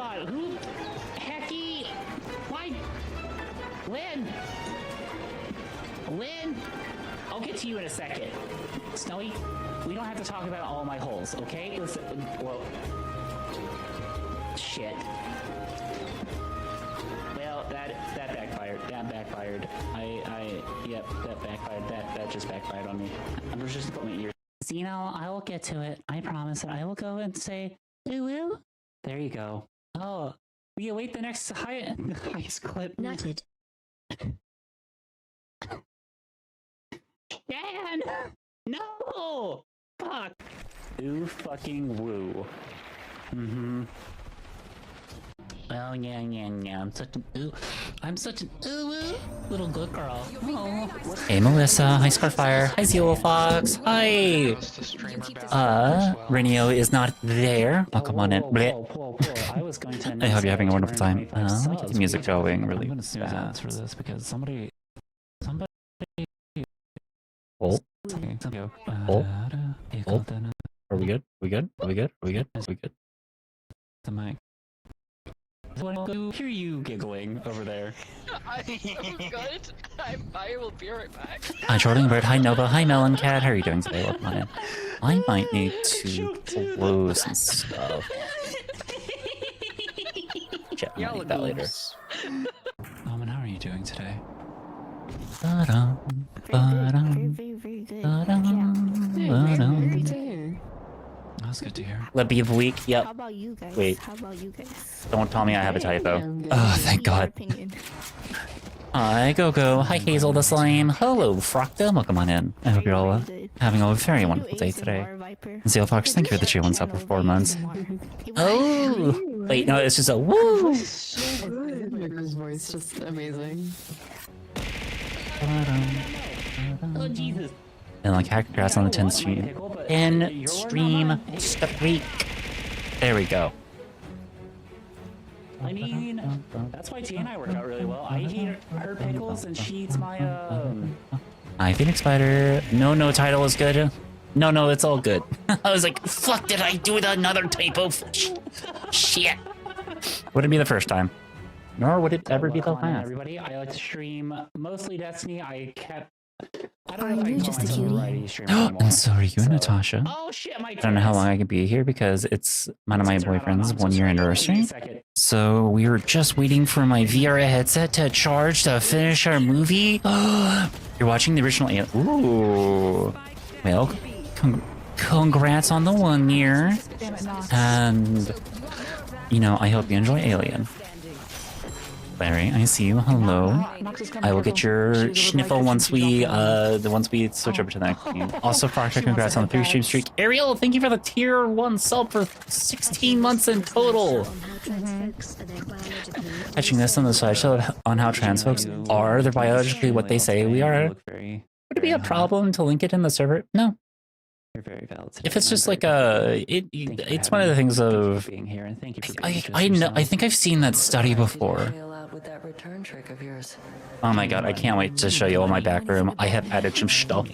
god, who? Hecky! Why? Lynn! Lynn! I'll get to you in a second. Snowy, we don't have to talk about all my holes, okay? Listen, well... Shit. Well, that backfired. That backfired. Yep, that backfired. That just backfired on me. I'm just put my ears. Zeno, I will get to it. I promise. And I will go and say, ooh. There you go. Oh, we await the next highest clip. Noted. Dan! No! Fuck! Ooh fucking woo. Mm-hmm. Oh yeah. I'm such an little good girl. Oh. Hey Melissa, hi Scarfire, hi Zero Fox, hi! Renio is not there. Oh, come on in. I hope you're having a wonderful time. Let me get the music going really fast for this because somebody... Oh. Are we good? We good? The mic. I hear you giggling over there. I'm good. I will be right back. Hi Jordan Bird, hi Nova, hi Melon Cat, how are you doing today? Welcome on in. I might need to close some stuff. Check that later. And how are you doing today? Very good. That's good to hear. Let be of the week. Yep. How about you guys? Wait. How about you guys? Don't tell me I have a typo. Oh, thank God. Hi, Gogo. Hi, Hazel the Slime. Hello, Frocta. Welcome on in. I hope you're all having a very wonderful day today. And Zero Fox, thank you for the cheer one sub for 4 months. Oh! Wait, no, it's just a woo! His voice just amazing. Oh, Jesus. And like Hackgrass on the 10 stream. 10 stream streak. There we go. I mean, that's why T and I work out really well. I eat her pickles and she eats my, Hi, Phoenix Spider. No, title is good. No, it's all good. I was like, fuck, did I do another typo? Shit. Wouldn't be the first time. Nor would it ever be the last. Everybody, I like to stream mostly Destiny. I don't know if I just a cutie? I'm sorry, you and Natasha. Oh shit, I don't know how long I can be here because it's one of my boyfriend's 1 year anniversary. So we were just waiting for my VR headset to charge to finish our movie. You're watching the original Ooh. Well, congrats on the 1 year. And, you know, I hope you enjoy Alien. Larry, I see you. Hello. I will get your sniffle once we switch over to the next game. Also, Proctor, congrats on the 3 stream streak. Ariel, thank you for the tier 1 sub for 16 months in total. Catching this on the slideshow on how trans folks are. They're biologically what they say we are. Would it be a problem to link it in the server? No. If it's just like it's one of the things of being here, and thank you for I think I've seen that study before. Oh my god, I can't wait to show you all my back room. I have added some stuff.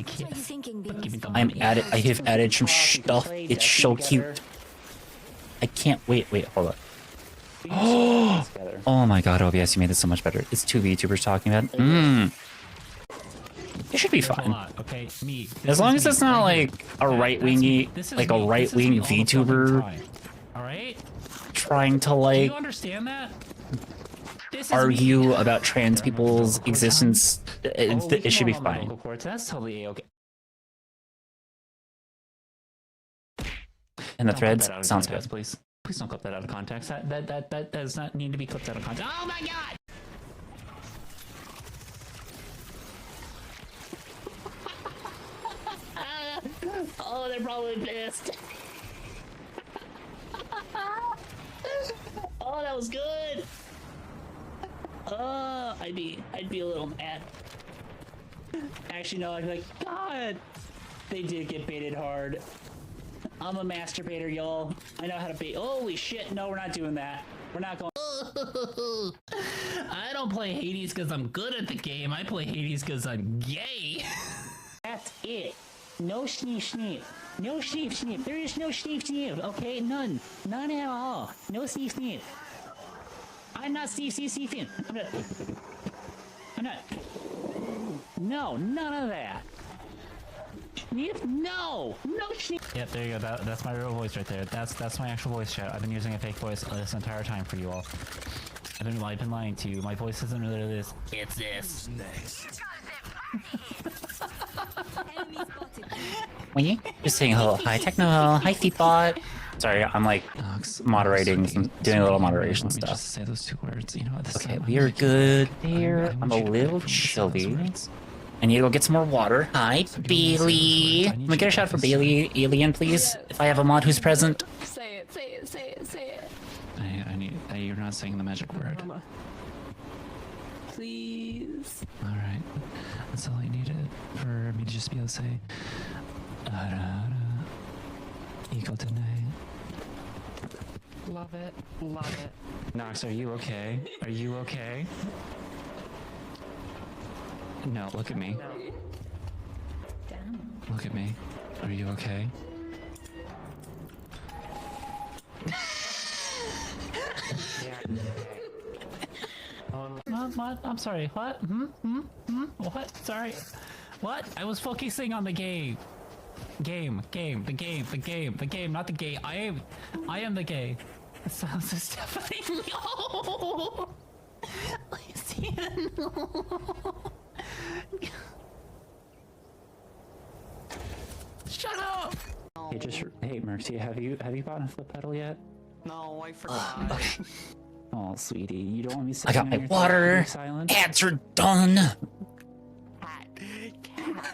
I have added some stuff. It's so cute. I can't wait, hold up. Oh my god, OBS, you made it so much better. It's 2 VTubers talking about it should be fine. Okay, as long as it's not like a right-wing VTuber trying to like argue about trans people's existence. It should be fine. And the threads sounds good. Please don't clip that out of context. That does not need to be clipped out of context. Oh my god! Oh, they're probably pissed. Oh, that was good. I'd be a little mad. Actually, no, I'd be like, God, they did get baited hard. I'm a masturbator, y'all. I know how to bait. Holy shit! No, we're not doing that. We're not going. I don't play Hades because I'm good at the game. I play Hades because I'm gay. That's it. No sneef. No sneef. There is no sneef. Okay, none at all. No sneef. I'm not Steve Finn. I'm not. No, none of that. No shit. Yep, there you go. That's my real voice right there. That's my actual voice, chat. I've been using a fake voice this entire time for you all. I've been lying to you. My voice isn't really this. It's this. Wait, just saying hello. Hi, Techno. Hi, Feetbot. Sorry, I'm like moderating, doing a little moderation stuff. Just say those 2 words, you know. Okay, we are good there. I'm a little chilly. I need to go get some more water. Hi, Bailey. Can we get a shot for Bailey, Alien, please? If I have a mod who's present. Say it. I need. You're not saying the magic word. Please. All right, that's all I needed for me to just be able to say. Equal tonight. Love it. Nox, are you okay? Are you okay? No, look at me. Look at me. Are you okay? What? I'm sorry. What? What? Sorry. What? I was focusing on the game. The game, not the gay. I am the gay. That sounds so Stephanie. No! Lucian, no! Shut up! Hey, Mercy, have you bought a foot pedal yet? No, I forgot. Oh, sweetie, you don't want me. I got my water. Ads are done.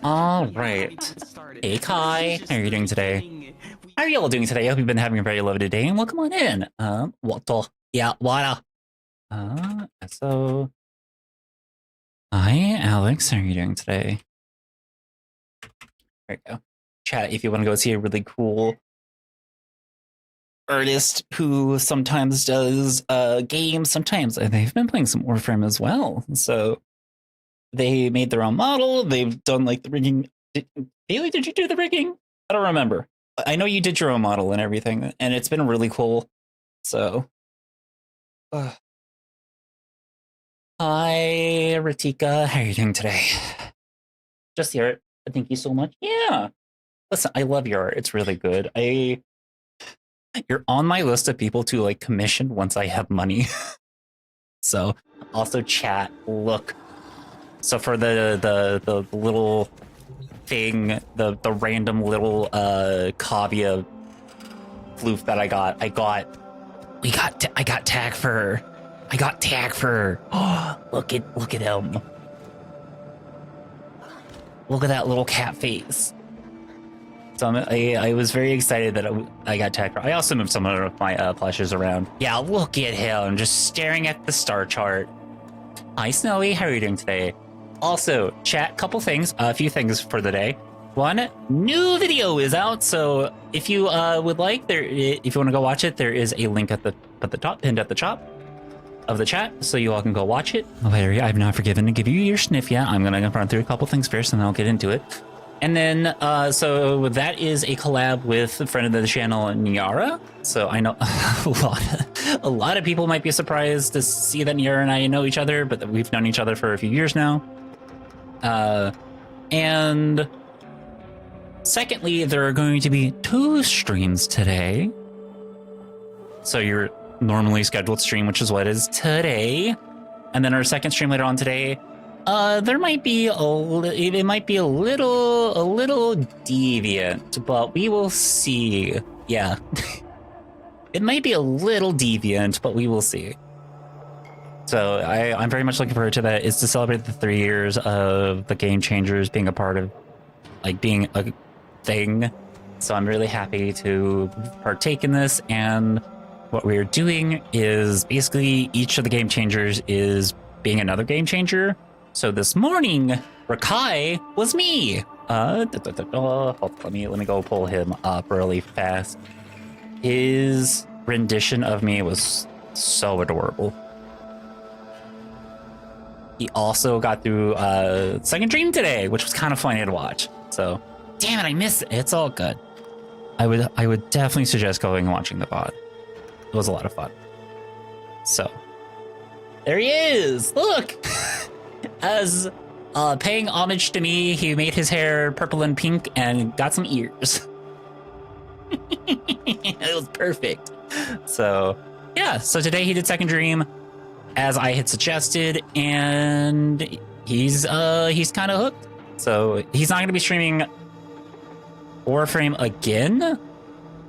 All right. Hey, Kai. How are you doing today? How are you all doing today? I hope you've been having a very lovely day, and welcome on in. What? Yeah, what? So. Hi, Alex. How are you doing today? There you go. Chat if you want to go see a really cool artist who sometimes does games. Sometimes they've been playing some Warframe as well. So they made their own model. They've done like the rigging. Bailey, did you do the rigging? I don't remember. I know you did your own model and everything, and it's been really cool. So, hi, Ratika. How are you doing today? Just the art. Thank you so much. Yeah. Listen, I love your art. It's really good. You're on my list of people to like commission once I have money. So, also chat. Look. So for the little thing, the random little cavia floof that I got tag fur. I got tag fur. Oh, look at him. Look at that little cat face. So I was very excited that I got tag fur. I also moved some of my plushes around. Yeah, look at him just staring at the star chart. Hi, Snowy. How are you doing today? Also, chat, a few things for the day. One, new video is out, so if you would like, if you want to go watch it, there is a link at the top, pinned at the top of the chat, so you all can go watch it. Larry, I've not forgiven to give you your sniff yet. I'm gonna run through a couple things first, and then I'll get into it. And then, so that is a collab with a friend of the channel, Nyara. So I know a lot of people might be surprised to see that Nyara and I know each other, but we've known each other for a few years now. And secondly, there are going to be 2 streams today. So your normally scheduled stream, which is what is today, and then our second stream later on today. There might be a little deviant, but we will see. Yeah, it might be a little deviant, but we will see. So I'm very much looking forward to that. It's to celebrate the 3 years of the Game Changers being a part of, like, being a thing. So I'm really happy to partake in this. And what we're doing is basically each of the Game Changers is being another Game Changer. So this morning, Rakai was me. Let me go pull him up really fast. His rendition of me was so adorable. He also got through second dream today, which was kind of funny to watch. So, damn it, I missed it. It's all good. I would definitely suggest going and watching the VOD. It was a lot of fun. So, There he is! Look! As paying homage to me, he made his hair purple and pink and got some ears. It was perfect. So, yeah. So today he did Second Dream, as I had suggested, and he's kind of hooked. So he's not going to be streaming Warframe again,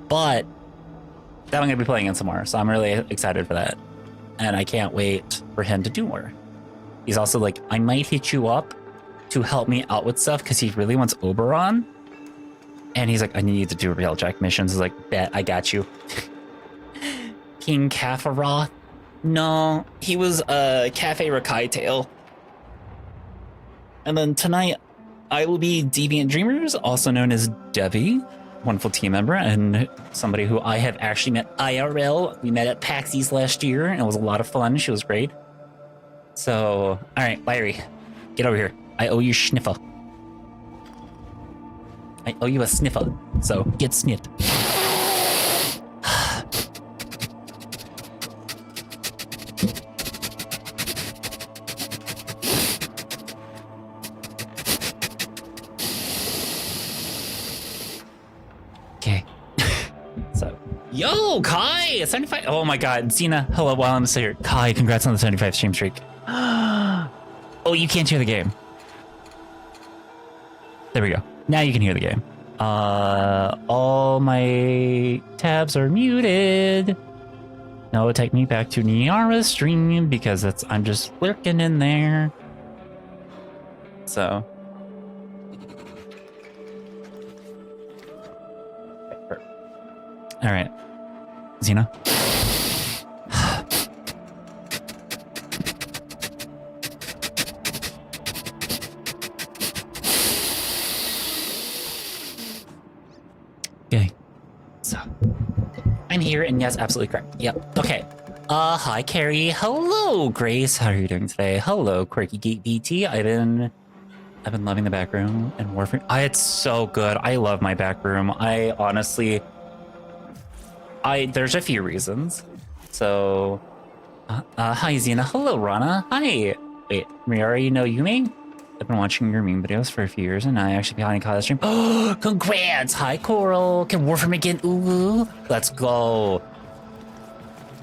but that I'm going to be playing in some more. So I'm really excited for that, and I can't wait for him to do more. He's also like, I might hit you up to help me out with stuff because he really wants Oberon. And he's like, I need you to do Railjack missions. He's like, bet, I got you. King Kafaroth? No, he was Cafe Rakai Tail. And then tonight, I will be Deviant Dreamers, also known as Devi, wonderful team member, and somebody who I have actually met IRL. We met at PAX East last year, and it was a lot of fun. She was great. So, all right, Larry, get over here. I owe you sniffer. I owe you a sniffer, so get sniffed. Okay. So, yo, Kai, 75. Oh my God, Xena, hello, while I'm still here. Kai, congrats on the 75 stream streak. Oh, you can't hear the game. There we go. Now you can hear the game. All my tabs are muted. No, take me back to Niara's stream because I'm just lurking in there. So. All right, Xena. Okay, so I'm here, and yes, absolutely correct. Yep. Okay. Hi, Carrie. Hello, Grace. How are you doing today? Hello, Quirky Geek BT. I've been loving the back room and Warframe. It's so good. I love my back room. I honestly, there's a few reasons. So, hi, Xena. Hello, Rana. Hi. Wait, Miari no Yumi? I've been watching your meme videos for a few years, and I actually behind Kaila's stream. Oh, congrats! Hi, Coral. Can Warframe again? Ooh, let's go.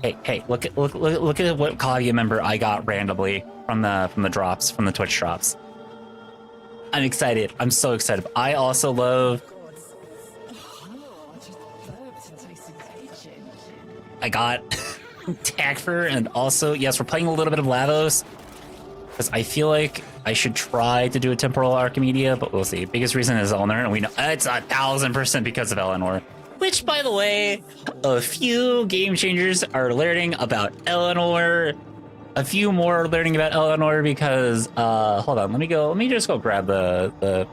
Hey, look at what Claudia member I got randomly from the drops, from the Twitch drops. I'm excited. I'm so excited. I also love. I got Tagfer, and also, yes, we're playing a little bit of Lavos, because I feel like I should try to do a temporal Archimedia, but we'll see. Biggest reason is Eleanor, and we know it's 1000% because of Eleanor. Which, by the way, a few game changers are learning about Eleanor. A few more are learning about Eleanor because, hold on, let me just go grab the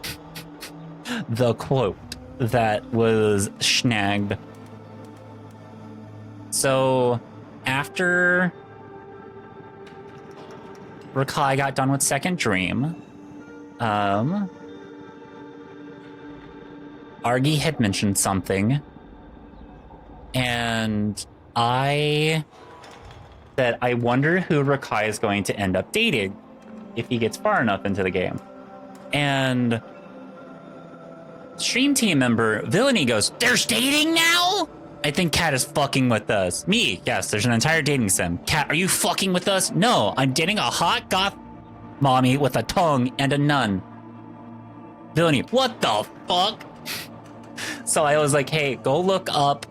quote that was snagged. So, after Rakai got done with Second Dream, Argy had mentioned something, and I said, I wonder who Rakai is going to end up dating if he gets far enough into the game. And stream team member Villainy goes, "There's dating now?" I think Kat is fucking with us. Me, yes, there's an entire dating sim. Kat, are you fucking with us? No, I'm dating a hot goth mommy with a tongue and a nun. Villainy, what the fuck? So I was like, hey, go look up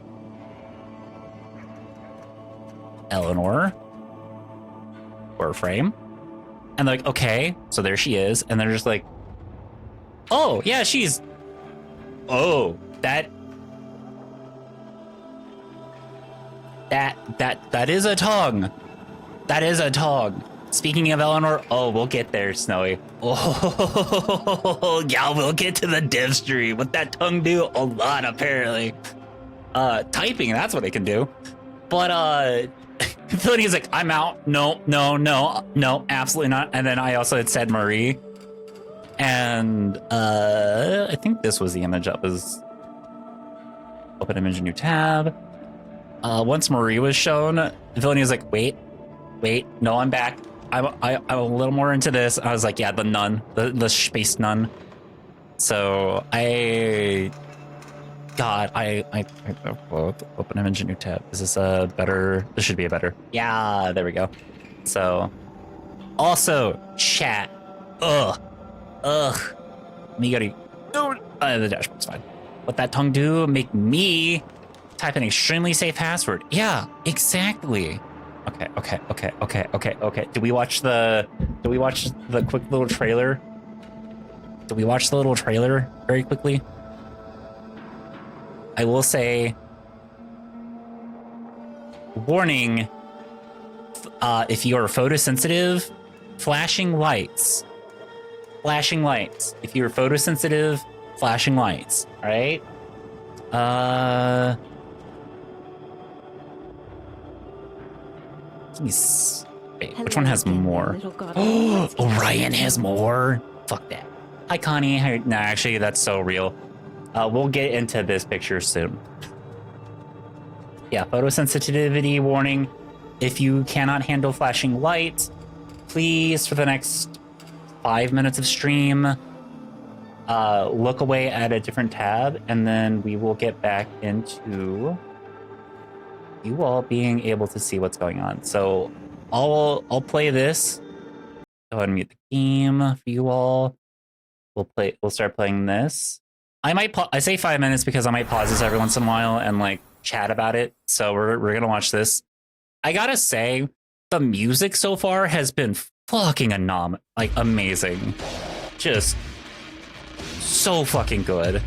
Eleanor Warframe. And they're like, okay, so there she is. And they're just like, oh, yeah, she's... Oh, that is a tongue. That is a tongue. Speaking of Eleanor, oh, we'll get there, Snowy. Oh, yeah, we'll get to the div stream. What that tongue do? A lot, apparently. Typing, that's what it can do. But, Philly's like, I'm out. No, absolutely not. And then I also had said Marie. And, I think this was the image that was... Open image, new tab. Once Marie was shown, Villainy was like, wait, Wait, no, I'm back. I'm a little more into this. I was like, yeah, the nun, the space nun. So God, well, open image in new tab. Is this a better? This should be a better. Yeah, there we go. So, also chat. Ugh. Me gotta. The dashboard's fine. What that tongue do? Make me type an extremely safe password. Yeah, exactly. Okay. Do we watch the quick little trailer? Do we watch the little trailer very quickly? I will say, warning, if you are photosensitive, flashing lights. If you're photosensitive, flashing lights, all right? Wait, which one has more? Oh, Orion has more? Fuck that. Hi, Connie. Nah, actually, that's so real. We'll get into this picture soon. Yeah, photosensitivity warning. If you cannot handle flashing lights, please, for the next 5 minutes of stream, look away at a different tab, and then we will get back into you all being able to see what's going on. So I'll play this. Go ahead and mute the game for you all. We'll start playing this. I say 5 minutes because I might pause this every once in a while and like chat about it. So we're gonna watch this. I gotta say, the music so far has been fucking amazing. Just so fucking good.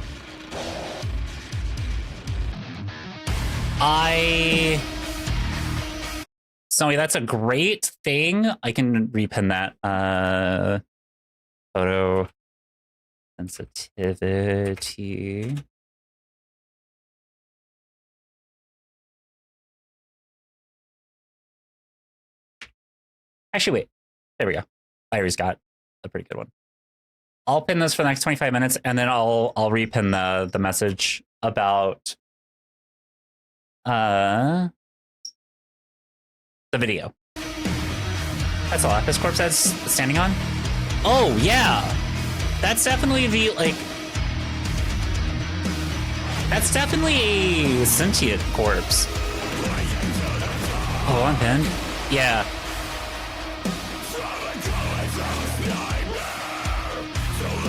Snowy, that's a great thing. I can repin that. Photo sensitivity. Actually, wait. There we go. Iris got a pretty good one. I'll pin this for the next 25 minutes, and then I'll repin the message about the video. That's a Lapis corpse that's standing on. Oh yeah, that's definitely that's definitely a sentient corpse. Oh, I'm pinned. Yeah.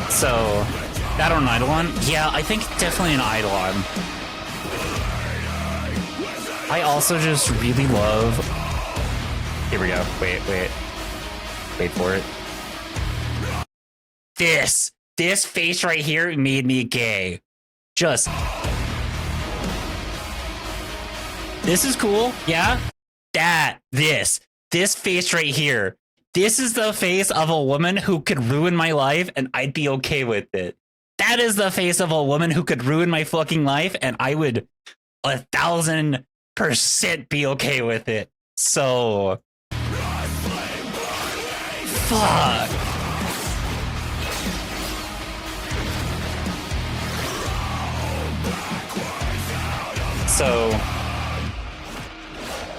So, that or an Eidolon? Yeah, I think definitely an Eidolon. I also just really love... Here we go. Wait for it. This face right here made me gay. Just... This is cool, yeah? This face right here. This is the face of a woman who could ruin my life and I'd be okay with it. That is the face of a woman who could ruin my fucking life and I would 1,000% be okay with it. So... Fuck. So...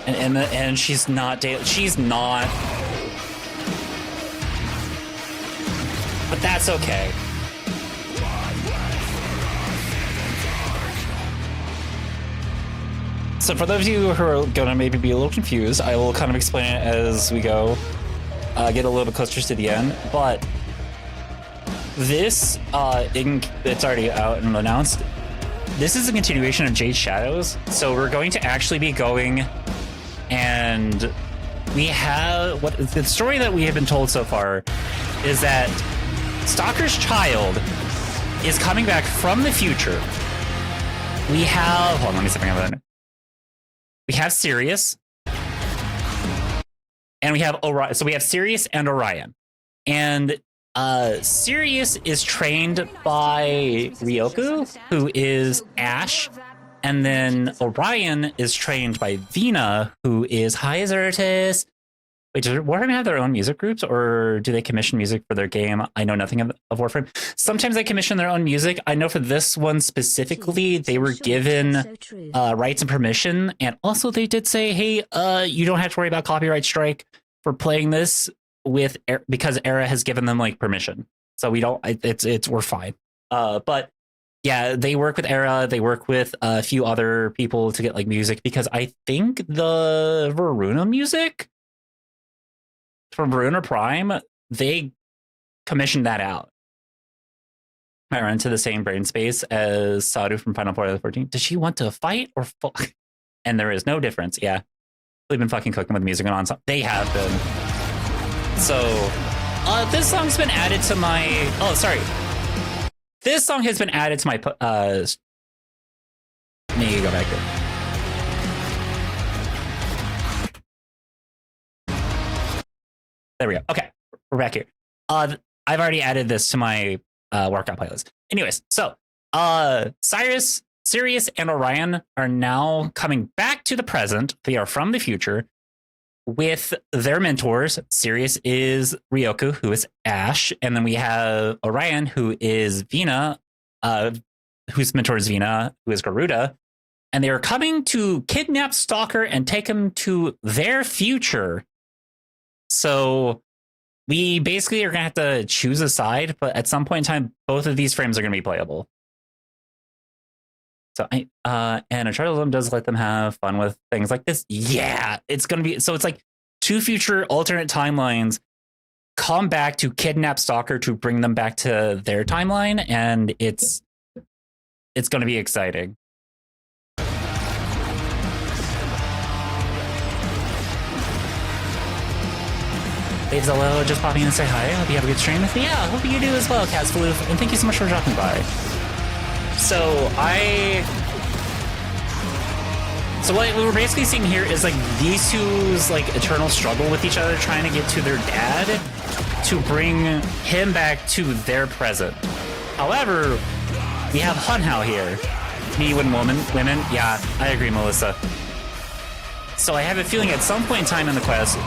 And she's not... She's not... But that's okay. So for those of you who are gonna maybe be a little confused, I will kind of explain it as we go, get a little bit closer to the end. But this, it's already out and announced. This is a continuation of Jade Shadows. So we're going to actually be going, and we have the story that we have been told so far is that Stalker's child is coming back from the future. We have... Hold on, let me see if I can have that. We have Sirius. And we have Orion. So we have Sirius and Orion. And Sirius is trained by Ryoku, who is Ash. And then Orion is trained by Vena, who is... Hi, Zertis. Wait, does Warframe have their own music groups, or do they commission music for their game? I know nothing of Warframe. Sometimes they commission their own music. I know for this one specifically, they were given rights and permission, and also they did say, "Hey, you don't have to worry about copyright strike for playing this because Era has given them like permission, so we don't. We're fine." But yeah, they work with Era. They work with a few other people to get like music because I think the Varuna music from Verona Prime, they commissioned that out. I ran into the same brain space as Sadu from Final Fantasy 14. Does she want to fight or fuck? And there is no difference. Yeah. They've been fucking cooking with music on. They have been. So, this song's been added to my... Oh, sorry. This song has been added to my... Let me go back here. There we go. Okay, we're back here. I've already added this to my workout playlist. Anyways, so Sirius, and Orion are now coming back to the present. They are from the future with their mentors. Sirius is Ryoku, who is Ash, and then we have Orion, who is Vena, whose mentor is Vena, who is Garuda, and they are coming to kidnap Stalker and take him to their future. So we basically are going to have to choose a side, but at some point in time, both of these frames are going to be playable. So and Uncharted of them does let them have fun with things like this. Yeah, it's going to be, so it's like two future alternate timelines come back to kidnap Stalker to bring them back to their timeline, and it's going to be exciting. Dave Zello just popping in to say hi. I hope you have a good stream. Yeah, I hope you do as well, Catsfaloof. And thank you so much for dropping by. So what we're basically seeing here is like these two's like eternal struggle with each other, trying to get to their dad to bring him back to their present. However, we have Hunhao here. Me when women. Yeah, I agree, Melissa. So I have a feeling at some point in time in the quest,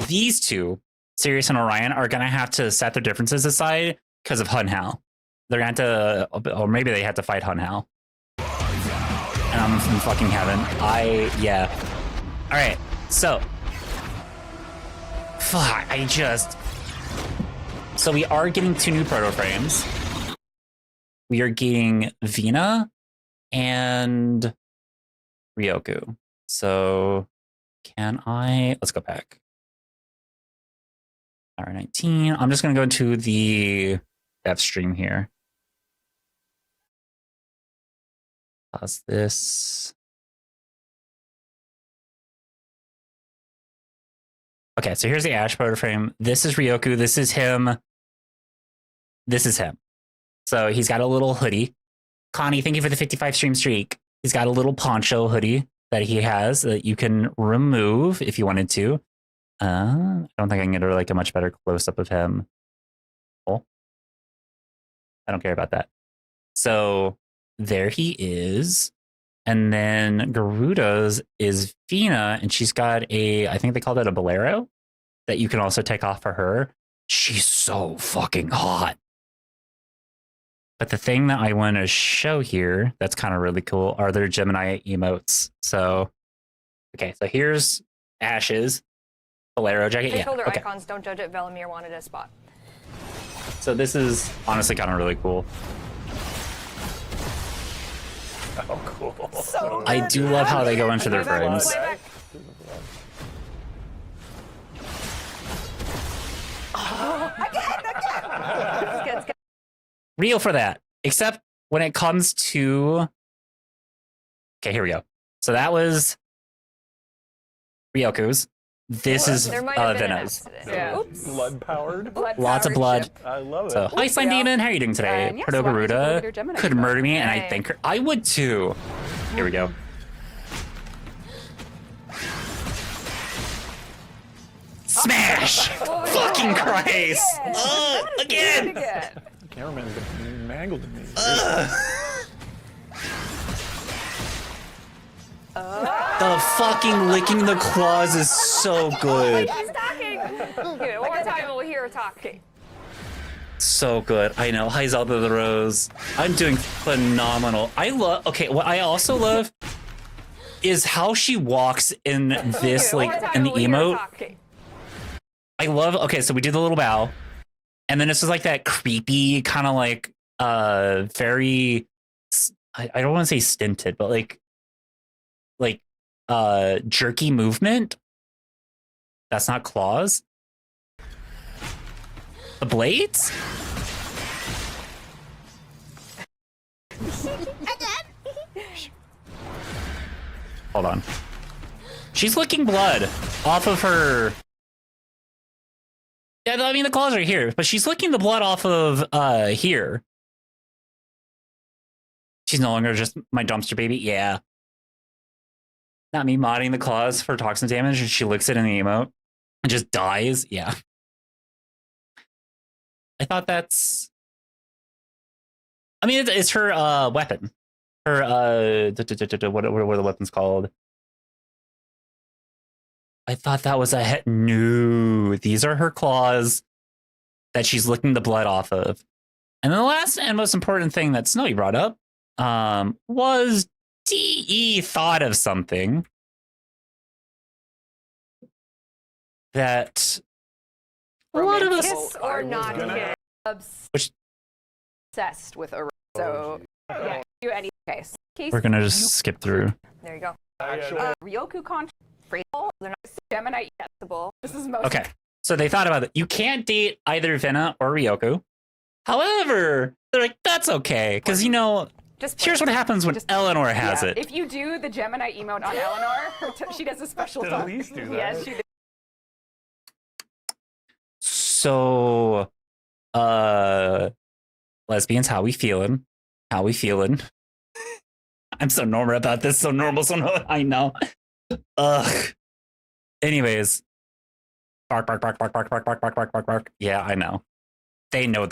these two, Sirius and Orion, are going to have to set their differences aside because of Hunhao. They're going to have to, or maybe they have to fight Hunhao. And I'm in fucking heaven. Yeah. All right, so. Fuck, So we are getting two new proto frames. We are getting Vena and Ryoku. So let's go back. Hour 19. I'm just going to go into the dev stream here. Pause this. Okay, so here's the Ash proto frame. This is Ryoku. This is him. This is him. So he's got a little hoodie. Connie, thank you for the 55 stream streak. He's got a little poncho hoodie that he has that you can remove if you wanted to. I don't think I can get like a much better close up of him. Oh, I don't care about that. So there he is. And then Garuda's is Vena, and she's got I think they call that a bolero that you can also take off for her. She's so fucking hot. But the thing that I want to show here that's kind of really cool are their Gemini emotes. So, okay, so here's Ash's bolero jacket. Placeholder Okay. icons, don't judge it. Velimir wanted a spot. So this is honestly kind of really cool. Oh, cool. So I do love how they go into their frames. Playback. Again. It's good. Real for that. Except when it comes to... Okay, here we go. So that was Ryoku's. This is There might have been an Vena's. accident. Yeah. Oops. Blood powered. Lots of blood. I love it. So, hi, Slime Demon. How are you doing today? yes, Proto why don't you go with Garuda your Gemini could emote? murder me, and I Hey. think I would too. Here we go. Smash! Fucking Christ! Again! The cameraman's been mangled in me. The fucking licking the claws is so good. He's talking. Okay, one more time we'll hear her talk. Okay. So good. I know. Hi, Zelda the Rose. I'm doing phenomenal. I love. Okay, what I also love is how she walks in this, Okay, one like, more time in the we'll hear her emote. talk. Okay. I love. Okay, so we do the little bow, and then it's just like that creepy kind of like, very. I don't want to say stinted, but like, jerky movement. That's not claws. The blades? Hold on. She's licking blood off of her. Yeah, I mean the claws are here, but she's licking the blood off of here. She's no longer just my dumpster baby. Yeah. Not me modding the claws for toxin damage, and she licks it in the emote and just dies. Yeah. I thought that's. I mean, it's her weapon. Her what are the weapons called? I thought that was a hit. No, these are her claws that she's licking the blood off of. And then the last and most important thing that Snowy brought up was DE thought of something that a lot of us. Kiss or not kiss. Obsessed with a. So yeah, do any case. We're gonna just skip through. There you go. Ryoku contract. They're not Gemini accessible. This is most. Okay, so they thought about it. You can't date either Vena or Ryoku. However, they're like, that's okay, because you know, Just here's what happens when Eleanor has it. If you do the Gemini emote on Eleanor, she does a special Did song. Elise do that? Yes, she did. So, lesbians, how we feeling? How we feeling? I'm so normal about this. So normal. So no, I know. Ugh. Anyways, bark, bark, bark, bark, bark, bark, bark, bark, bark, bark, bark. Yeah, I know. They know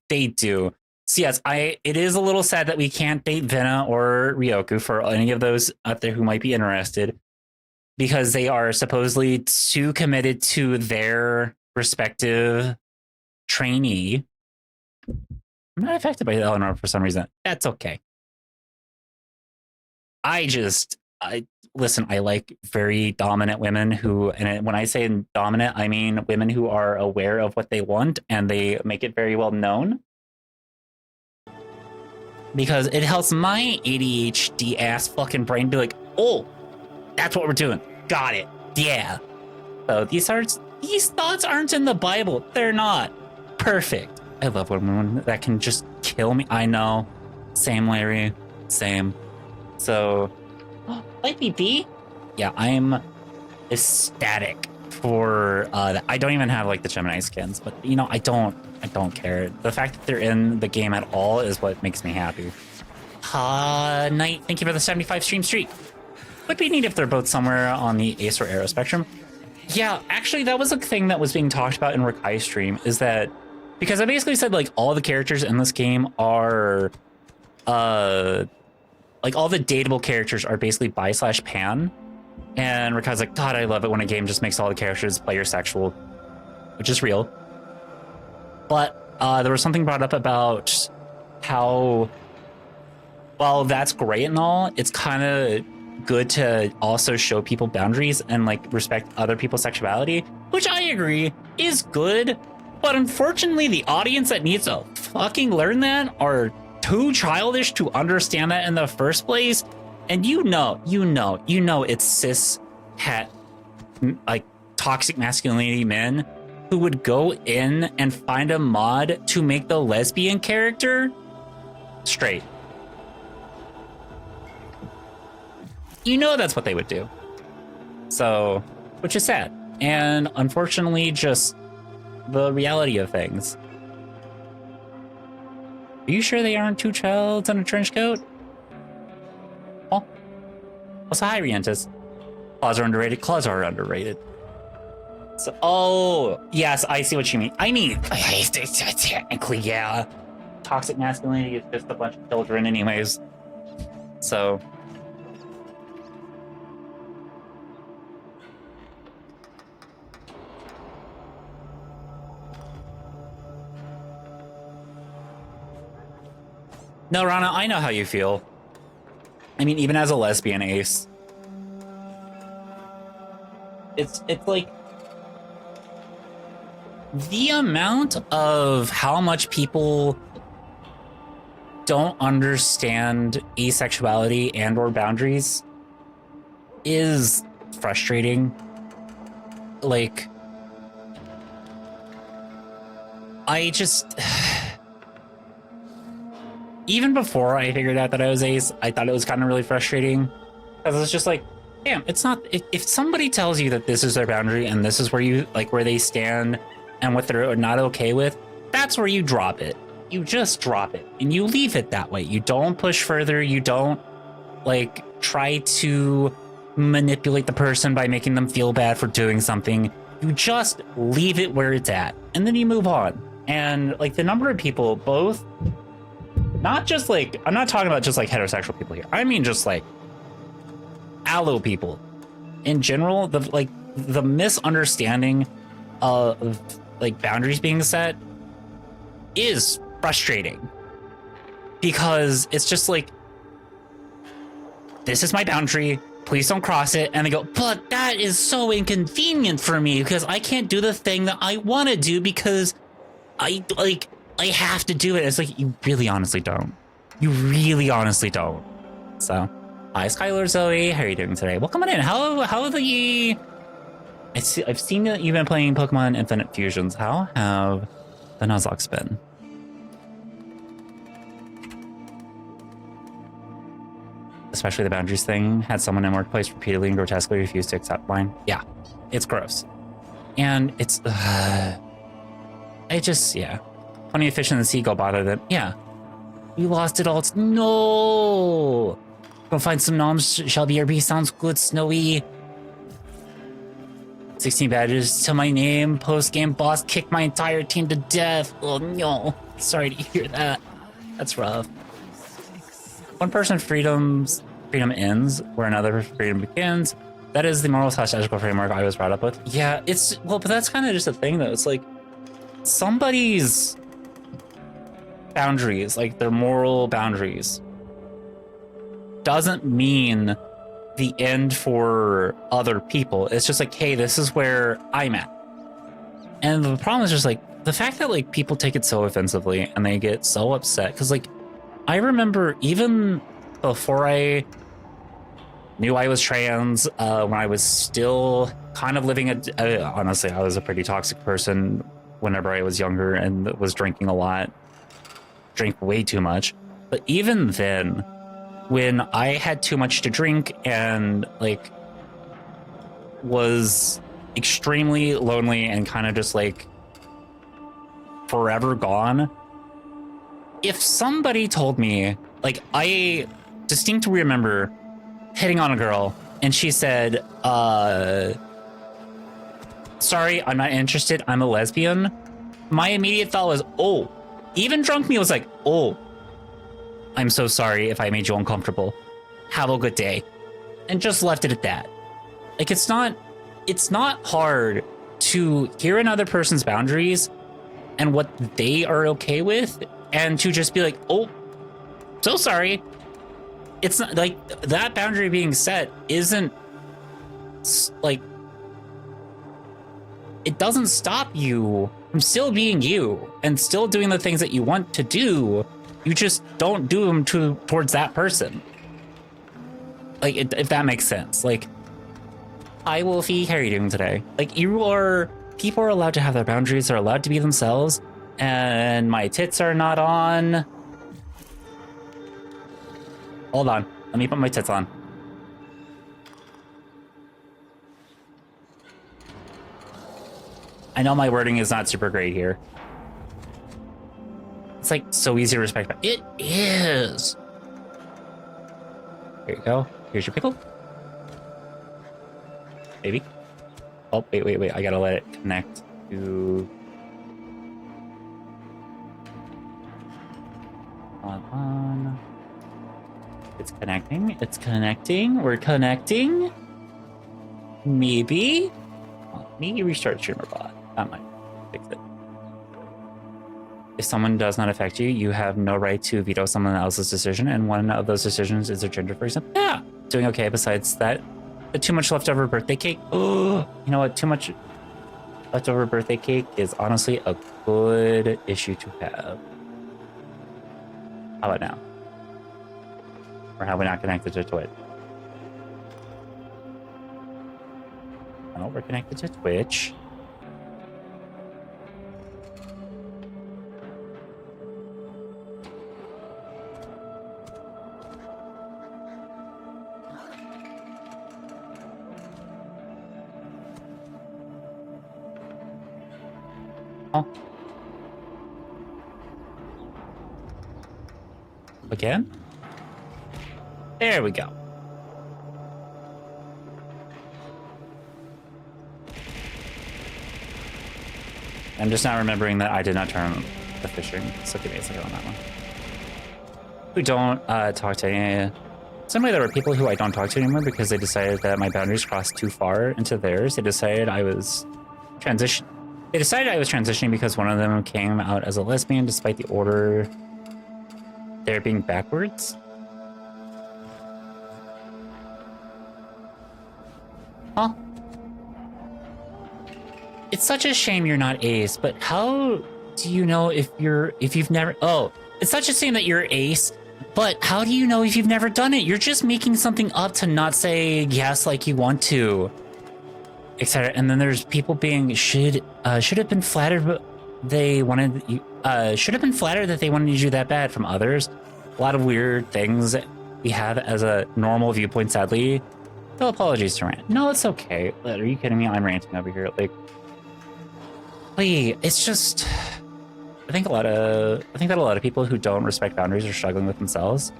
they do. So yes, it is a little sad that we can't date Vena or Ryoku for any of those out there who might be interested, because they are supposedly too committed to their respective trainee. I'm not affected by Eleanor for some reason. That's okay. Listen, I like very dominant women who, and when I say dominant, I mean women who are aware of what they want and they make it very well known. Because it helps my ADHD ass fucking brain be like, oh, that's what we're doing. Got it. Yeah. So these thoughts aren't in the Bible. They're not. Perfect. I love women that can just kill me. I know. Same, Larry. Same. So, like BP? Yeah, I'm ecstatic for that. I don't even have like the Gemini skins, but you know, I don't care. The fact that they're in the game at all is what makes me happy. Knight, thank you for the 75 stream streak. Would be neat if they're both somewhere on the Ace or Arrow spectrum. Yeah, actually, that was a thing that was being talked about in Rakai's stream, is that because I basically said like all the characters in this game are like all the dateable characters are basically bi/pan. And Rakai's like, God, I love it when a game just makes all the characters player sexual, which is real. But there was something brought up about how, while that's great and all, it's kind of good to also show people boundaries and like respect other people's sexuality, which I agree is good. But unfortunately, the audience that needs to fucking learn that are too childish to understand that in the first place. And you know it's cis het, like toxic masculinity men who would go in and find a mod to make the lesbian character straight. You know that's what they would do. So, which is sad. And unfortunately, just the reality of things. Are you sure they aren't two childs in a trench coat? Oh. Also, hi, Rientis. Claws are underrated. Claws are underrated. So, oh, yes, I see what you mean. I mean, technically, yeah. Toxic masculinity is just a bunch of children anyways. So, No, Rana, I know how you feel. I mean, even as a lesbian ace, it's like the amount of how much people don't understand asexuality and or boundaries is frustrating. Like, I just even before I figured out that I was ace, I thought it was kind of really frustrating because it's just like, damn, it's not, if somebody tells you that this is their boundary and this is where you like where they stand and what they're not okay with, that's where you drop it. You just drop it and you leave it that way. You don't push further. You don't like try to manipulate the person by making them feel bad for doing something. You just leave it where it's at and then you move on. And like the number of people, both, not just like, I'm not talking about just like heterosexual people here. I mean, just like allo people in general, the misunderstanding of like boundaries being set is frustrating because it's just like, this is my boundary, please don't cross it. And they go, but that is so inconvenient for me because I can't do the thing that I want to do because I have to do it. It's like, you really honestly don't. You really honestly don't. So, hi Skylar Zoe, how are you doing today? Welcome on in. How the... I've seen that you've been playing Pokemon Infinite Fusions. How have the Nuzlocke been? Especially the boundaries thing. Had someone in workplace repeatedly and grotesquely refuse to accept mine. Yeah, it's gross. And it's... yeah. Plenty of fish in the sea go bother them. Yeah. We lost it all. No! Go find some noms. Shall BRB sounds good, Snowy. 16 badges to my name. Post-game boss kicked my entire team to death. Oh no. Sorry to hear that. That's rough. One person freedom ends where another freedom begins. That is the moral/ethical framework I was brought up with. Yeah, it's, well, but that's kind of just a thing though. It's like somebody's boundaries, like their moral boundaries, doesn't mean the end for other people. It's just like, hey, this is where I'm at. And the problem is just like the fact that like people take it so offensively and they get so upset because like I remember even before I knew I was trans, when I was still kind of living honestly, I was a pretty toxic person whenever I was younger and was drinking a lot, drank way too much. But even then, when I had too much to drink and like was extremely lonely and kind of just like forever gone, if somebody told me, like, I distinctly remember hitting on a girl and she said, sorry, I'm not interested, I'm a lesbian, my immediate thought was, oh, even drunk me was like, oh, I'm so sorry if I made you uncomfortable. Have a good day. And just left it at that. Like, it's not hard to hear another person's boundaries and what they are okay with and to just be like, oh, so sorry. It's not like that boundary being set isn't like, it doesn't stop you from still being you and still doing the things that you want to do. You just don't do them towards that person. Like, if that makes sense. Like, hi Wolfie, how are you doing today? Like, people are allowed to have their boundaries, they're allowed to be themselves, and my tits are not on. Hold on, let me put my tits on. I know my wording is not super great here. It's like so easy to respect, but it is. Here you go. Here's your pickle. Maybe. Oh, wait. I gotta let it connect to... on. It's connecting. We're connecting. Maybe. Let me restart streamer bot. That might fix it. if someone does not affect you, you have no right to veto someone else's decision, and one of those decisions is their gender, for example. Yeah, doing okay. Besides that, the too much leftover birthday cake. Oh, you know what? Too much leftover birthday cake is honestly a good issue to have. How about now? Or have we not connected to Twitch? No, we're connected to Twitch. Oh. Again? There we go. I'm just not remembering that I did not turn the fishing, so give me a second on that one. Who don't talk to any... Suddenly there were people who I don't talk to anymore because they decided that my boundaries crossed too far into theirs. They decided I was transitioning because one of them came out as a lesbian despite the order there being backwards. Huh? It's such a shame you're not ace, but how do you know if you've never... Oh, it's such a shame that you're ace, but how do you know if you've never done it? You're just making something up to not say yes like you want to, etc. And then there's people being should have been flattered, but they wanted you should have been flattered that they wanted you to do that bad from others. A lot of weird things that we have as a normal viewpoint, sadly. No apologies to rant. No, it's okay. Are you kidding me? I'm ranting over here. Like, please, it's just... I think that a lot of people who don't respect boundaries are struggling with themselves.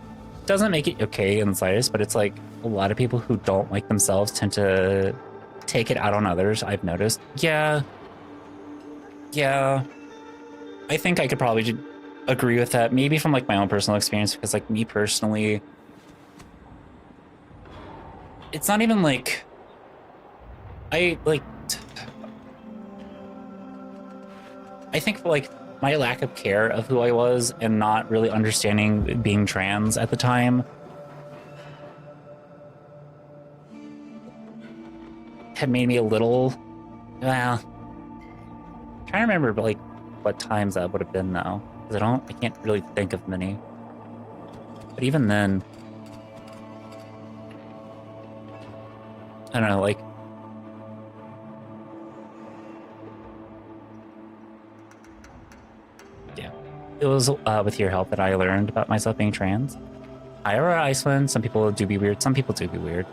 Doesn't make it okay in the slightest, but it's like a lot of people who don't like themselves tend to take it out on others, I've noticed. Yeah. I think I could probably agree with that. Maybe from like my own personal experience, because like me personally, it's not even like I think like my lack of care of who I was and not really understanding being trans at the time had made me a little, well, I'm trying to remember but like what times that would have been though, because I can't really think of many. But even then, I don't know, like, yeah, it was with your help that I learned about myself being trans. IRL Iceland, some people do be weird, some people do be weird.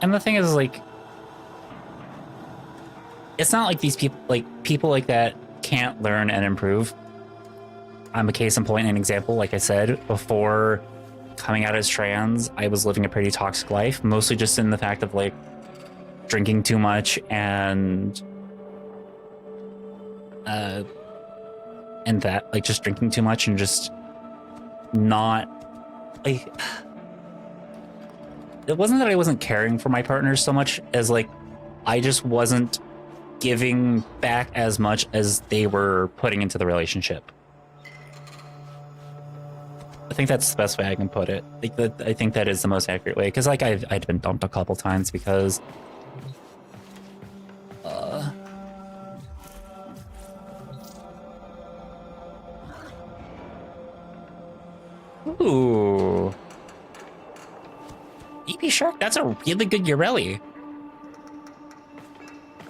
And the thing is, like, it's not like these people like that can't learn and improve. I'm a case in point, an example. Like I said, before coming out as trans, I was living a pretty toxic life, mostly just in the fact of like drinking too much and that, like, just drinking too much and just not, like, it wasn't that I wasn't caring for my partners so much as like I just wasn't giving back as much as they were putting into the relationship. I think that's the best way I can put it. Like, I think that is the most accurate way, because like I'd been dumped a couple times because ooh, EP Shark, that's a really good Urelli.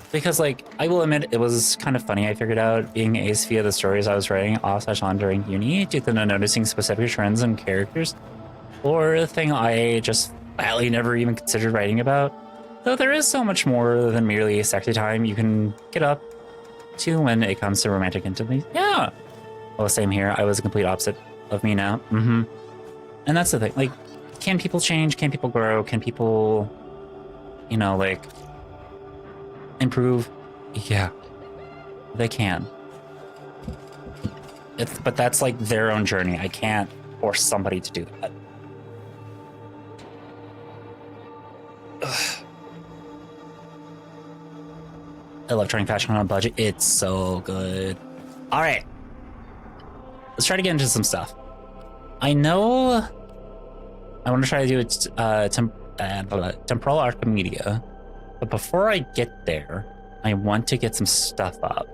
Because, like, I will admit, it was kind of funny. I figured out being ace via the stories I was writing off/on during uni, due to noticing specific trends and characters, or a thing I just flatly never even considered writing about. Though there is so much more than merely sexy time you can get up to when it comes to romantic intimacy. Yeah. Well, same here. I was a complete opposite of me now. And that's the thing. Like, can people change? Can people grow? Can people, you know, like, improve? Yeah, they can. But that's like their own journey. I can't force somebody to do that. Ugh. I love trying fashion on a budget. It's so good. All right. let's try to get into some stuff. I know I want to try to do temporal Archimedia, but before I get there, I want to get some stuff up.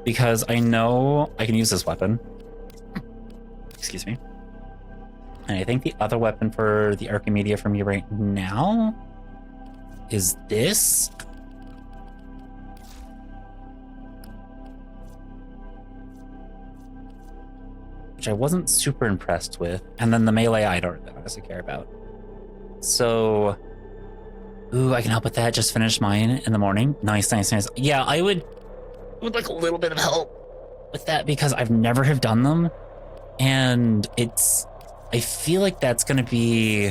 Because I know I can use this weapon. Excuse me. And I think the other weapon for the Archimedia for me right now is this. Which I wasn't super impressed with. And then the melee I don't honestly care about. So, ooh, I can help with that. Just finish mine in the morning. Nice, nice, nice. Yeah, I would like a little bit of help with that because I've never have done them. And I feel like that's gonna be,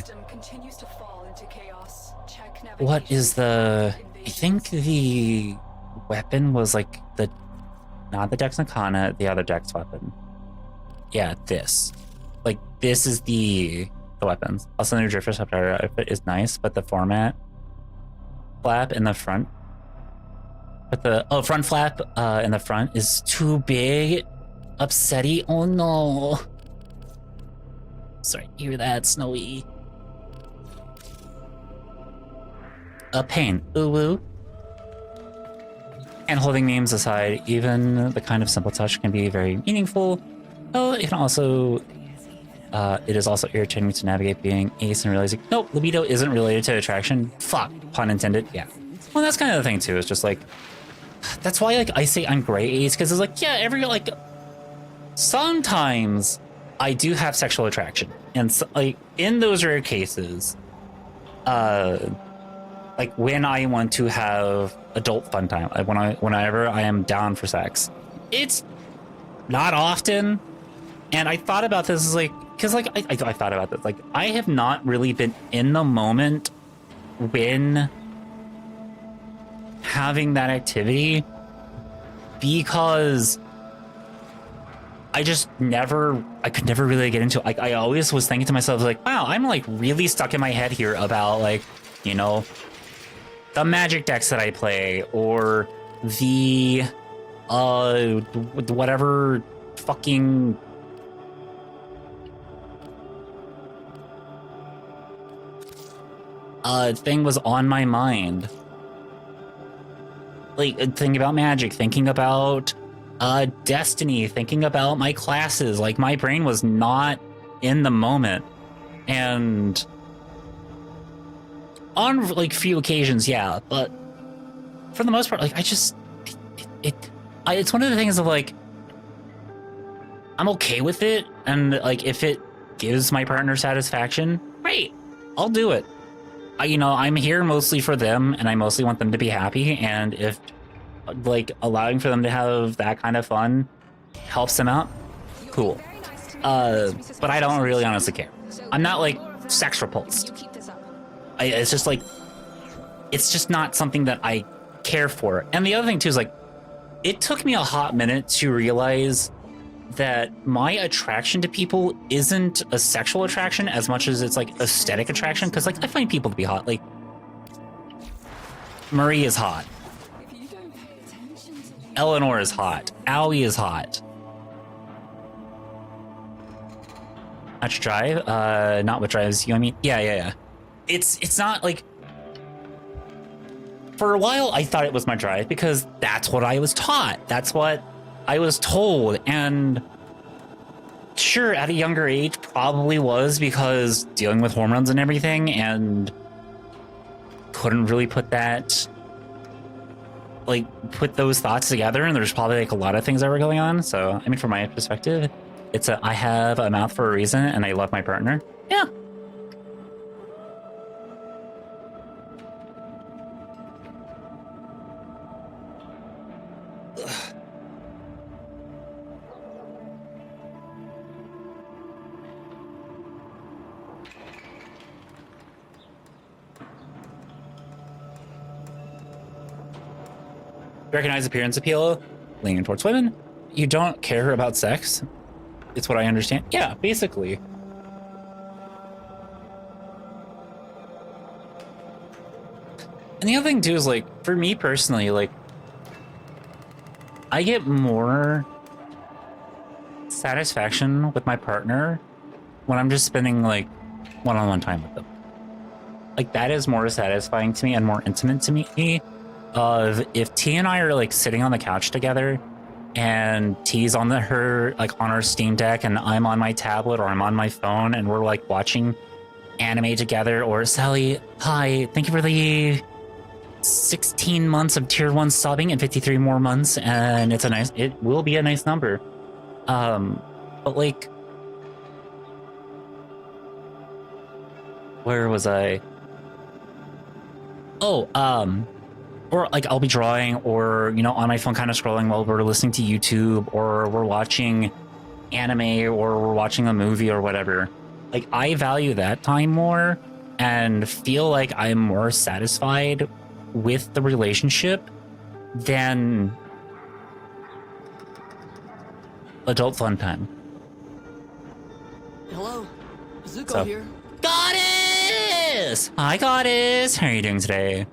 what is I think the weapon was like not the Dex Nakana, the other Dex weapon. Yeah, this. Like, this is the weapons. Also, the new Drift Receptor outfit is nice, but the format flap in the front. But the front flap in the front is too big. Upsetty. Oh no. Sorry, hear that, Snowy. A pain. Ooh woo. And holding memes aside, even the kind of simple touch can be very meaningful. Oh, it can also, it is also irritating to navigate being ace and realizing, nope, libido isn't related to attraction. Fuck, pun intended, yeah. Well, that's kind of the thing too, it's just like, that's why like I say I'm gray ace, because it's like, yeah, sometimes I do have sexual attraction. And so, like, in those rare cases, like when I want to have adult fun time, like whenever I am down for sex, it's not often. And I thought about this like, because like I thought about this, like I have not really been in the moment when having that activity because I could never really get into it. Like I always was thinking to myself like, wow, I'm like really stuck in my head here about like, you know, the magic decks that I play or the whatever fucking thing was on my mind. Like thinking about magic, thinking about Destiny, thinking about my classes. Like my brain was not in the moment. And on like few occasions, yeah, but for the most part, like I just it's one of the things of like I'm okay with it, and like if it gives my partner satisfaction, great, I'll do it. I'm here mostly for them, and I mostly want them to be happy, and if like allowing for them to have that kind of fun helps them out, cool. But I don't really honestly care. I'm not like sex repulsed. It's just like, it's just not something that I care for. And the other thing too is like, it took me a hot minute to realize that my attraction to people isn't a sexual attraction as much as it's like aesthetic attraction. Cause like I find people to be hot. Like Marie is hot. Eleanor is hot. Owie is hot. Not your drive? Not what drives you, I mean? Yeah. It's not like, for a while I thought it was my drive because that's what I was taught. That's what I was told. And sure, at a younger age probably was because dealing with hormones and everything, and couldn't really put those thoughts together. And there's probably like a lot of things that were going on. So, I mean, from my perspective, it's I have a mouth for a reason and I love my partner. Yeah. Recognize appearance appeal, leaning towards women. You don't care about sex. It's what I understand. Yeah, basically. And the other thing too is like, for me personally, like, I get more satisfaction with my partner when I'm just spending like one-on-one time with them. Like that is more satisfying to me and more intimate to me. Of if T and I are like sitting on the couch together and T's on her like on our Steam Deck and I'm on my tablet or I'm on my phone and we're like watching anime together, or Sally, hi, thank you for the 16 months of tier 1 subbing and 53 more months, and it will be a nice number. But like, where was I? Oh, or like I'll be drawing, or you know, on my phone kind of scrolling while we're listening to YouTube, or we're watching anime, or we're watching a movie or whatever. Like I value that time more and feel like I'm more satisfied with the relationship than adult fun time. Hello, Zuko So- here. Goddess! Hi, Goddess! How are you doing today?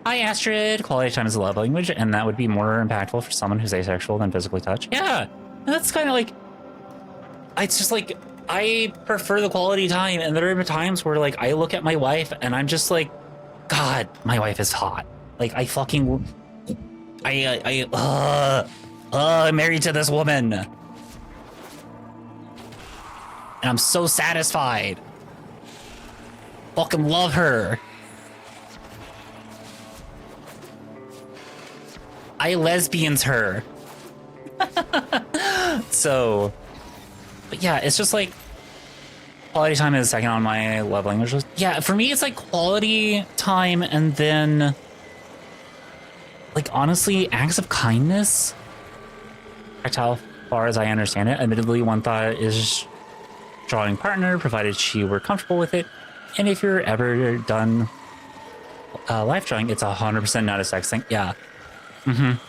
Hi, Astrid. Quality time is a love language, and that would be more impactful for someone who's asexual than physically touch. Yeah, that's kind of like... It's just like, I prefer the quality time, and there are times where like I look at my wife and I'm just like, God, my wife is hot. Like I fucking... I'm married to this woman. And I'm so satisfied. Fucking love her. I lesbians her. So, but yeah, it's just like quality time is second on my love language list. Yeah, for me, it's like quality time and then like honestly, acts of kindness. That's how far as I understand it. Admittedly, one thought is drawing partner, provided she were comfortable with it. And if you're ever done life drawing, it's 100% not a sex thing. Yeah. Mm-hmm. Well,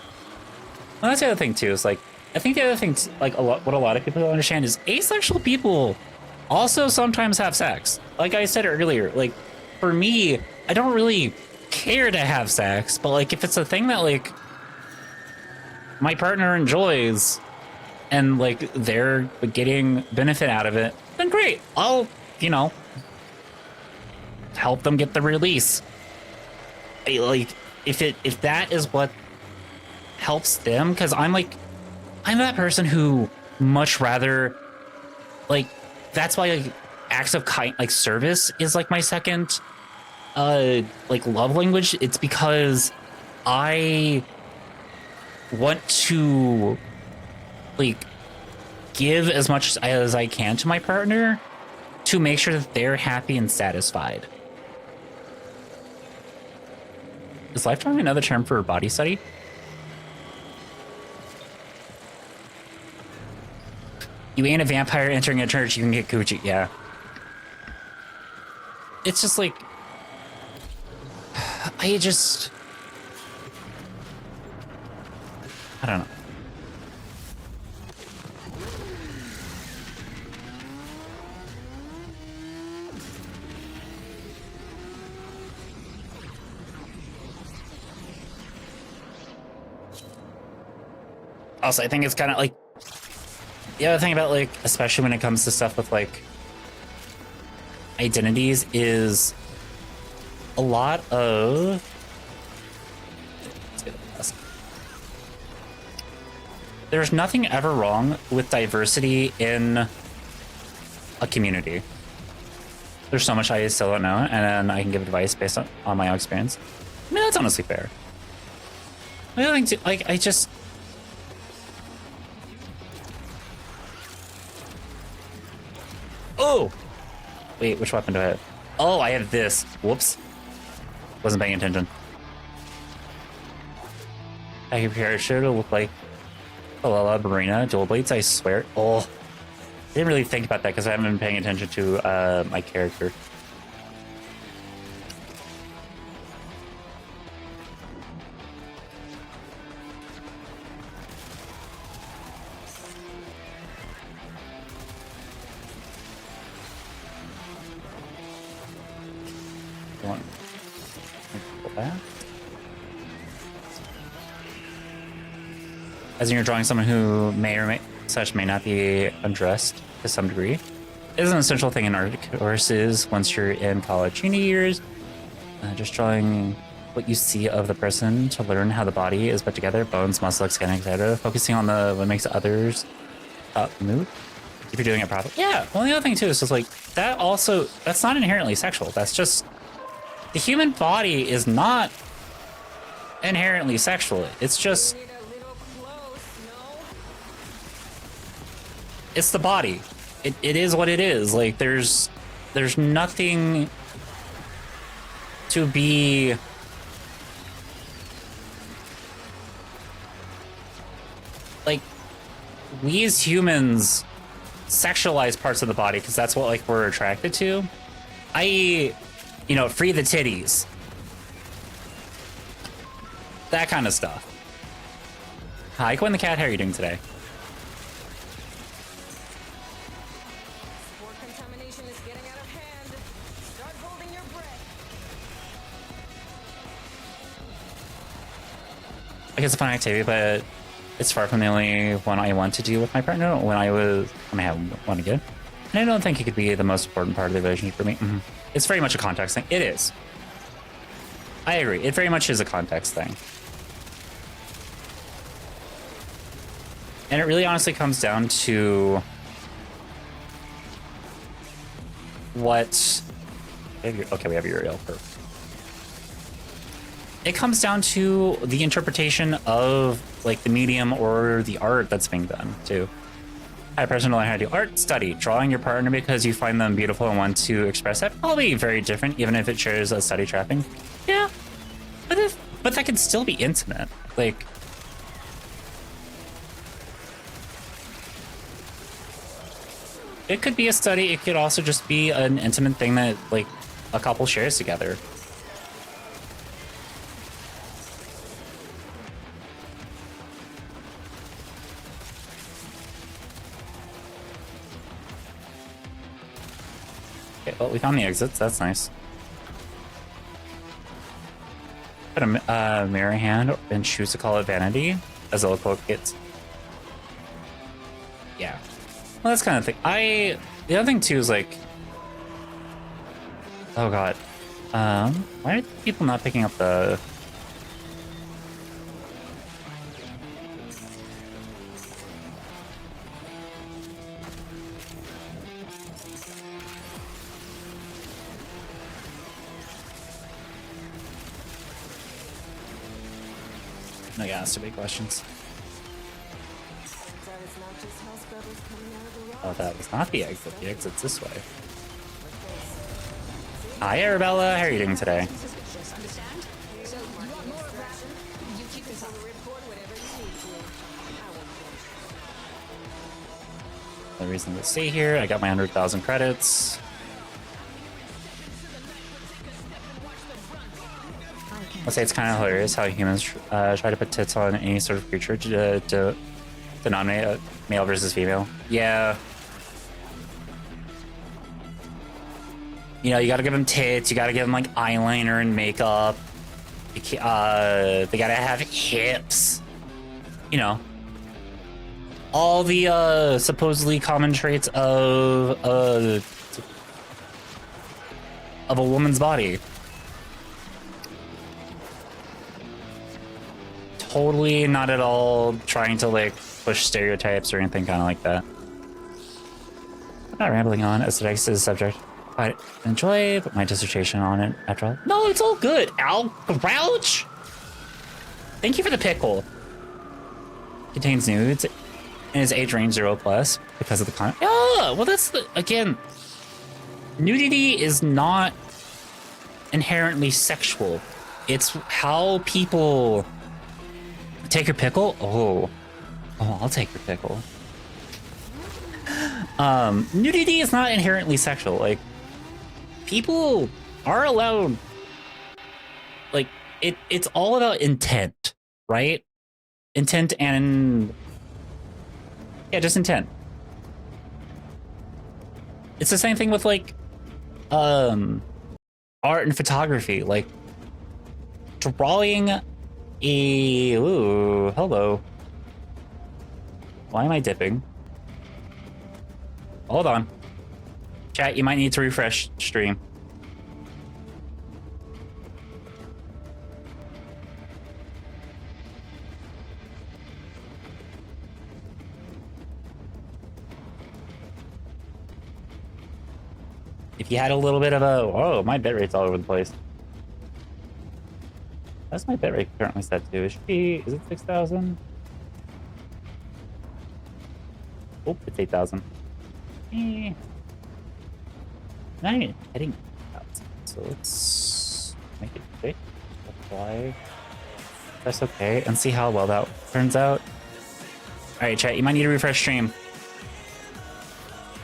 that's the other thing too. Is like, I think the other thing, like what a lot of people don't understand is asexual people also sometimes have sex. Like I said earlier, like for me, I don't really care to have sex, but like if it's a thing that like my partner enjoys and like they're getting benefit out of it, then great. I'll, you know, help them get the release. Like if that is what helps them, because I'm that person who much rather like, that's why like acts of kind, like service is like my second like love language. It's because I want to like give as much as I can to my partner to make sure that they're happy and satisfied. Is lifetime another term for body study? You ain't a vampire entering a church, you can get coochie, yeah. It's just like, I don't know. Also, I think it's kind of like, the other thing about like, especially when it comes to stuff with like identities, is a lot of, let's get this. There's nothing ever wrong with diversity in a community. There's so much I still don't know, and then I can give advice based on my own experience. I mean, that's honestly fair. The other thing too, like, I just, oh! Wait, which weapon do I have? Oh, I have this. Whoops. Wasn't paying attention. I compare sure to look like Kalila Barina dual blades, I swear. Oh. I didn't really think about that because I haven't been paying attention to my character. One. Pull back. As in you're drawing someone who may or may... such may not be addressed to some degree. It is an essential thing in art courses once you're in college uni years. Just drawing what you see of the person to learn how the body is put together, bones, muscle, skin, etc. Focusing on what makes others move. If you're doing it properly. Yeah, well, the other thing too is just like, that's not inherently sexual. That's just, the human body is not inherently sexual. It's just, it's the body. It is what it is. Like, there's nothing to be like, we as humans sexualize parts of the body because that's what like we're attracted to, i.e., you know, free the titties, that kind of stuff. Hi, Quinn the cat, how are you doing today? I guess it's a fun activity, but it's far from the only one I want to do with my partner when I have one again. And I don't think it could be the most important part of the relationship for me. It's very much a context thing. It is. I agree. It very much is a context thing. And it really honestly comes down to what... Okay, we have Uriel. Perfect. It comes down to the interpretation of like the medium or the art that's being done too. I personally learn how to do art, study, drawing your partner because you find them beautiful and want to express that. Probably very different, even if it shares a study trapping. Yeah, but that can still be intimate. Like, it could be a study. It could also just be an intimate thing that like a couple shares together. Well, we found the exits. That's nice. Put a mirror hand and choose to call it vanity as a quote gets. Yeah. Well, that's kind of thing. The other thing too is like, oh god, why are people not picking up the? No, yeah, that's two big questions. Oh, that was not the exit. The exit's this way. Hi, Arabella. How are you doing today? No reason to stay here. I got my 100,000 credits. I'll say it's kind of hilarious how humans try to put tits on any sort of creature to denominate male versus female. Yeah. You know, you gotta give them tits, you gotta give them like eyeliner and makeup. They gotta have hips. You know. All the supposedly common traits of a woman's body. Totally not at all trying to like push stereotypes or anything kind of like that. I'm not rambling on. Aesthetics is a subject I enjoy, but my dissertation on it after all. No, it's all good. Al Grouch! Thank you for the pickle. Contains nudes and is age range 0+ because of the content. Yeah, well that's again, nudity is not inherently sexual. It's how people take your pickle. Oh, I'll take your pickle. Nudity is not inherently sexual. Like, people are allowed, like, it's all about intent, right? Intent and, yeah, just intent. It's the same thing with, like, art and photography. Like, drawing ooh, hello. Why am I dipping? Hold on. Chat, you might need to refresh stream. If you had a little bit of a... Oh, my bitrate's all over the place. That's my bitrate currently set to. Is it 6,000? Oh, it's 8,000. Not even heading out. So let's make it big. Apply. That's okay. And see how well that turns out. Alright, chat, you might need to refresh stream.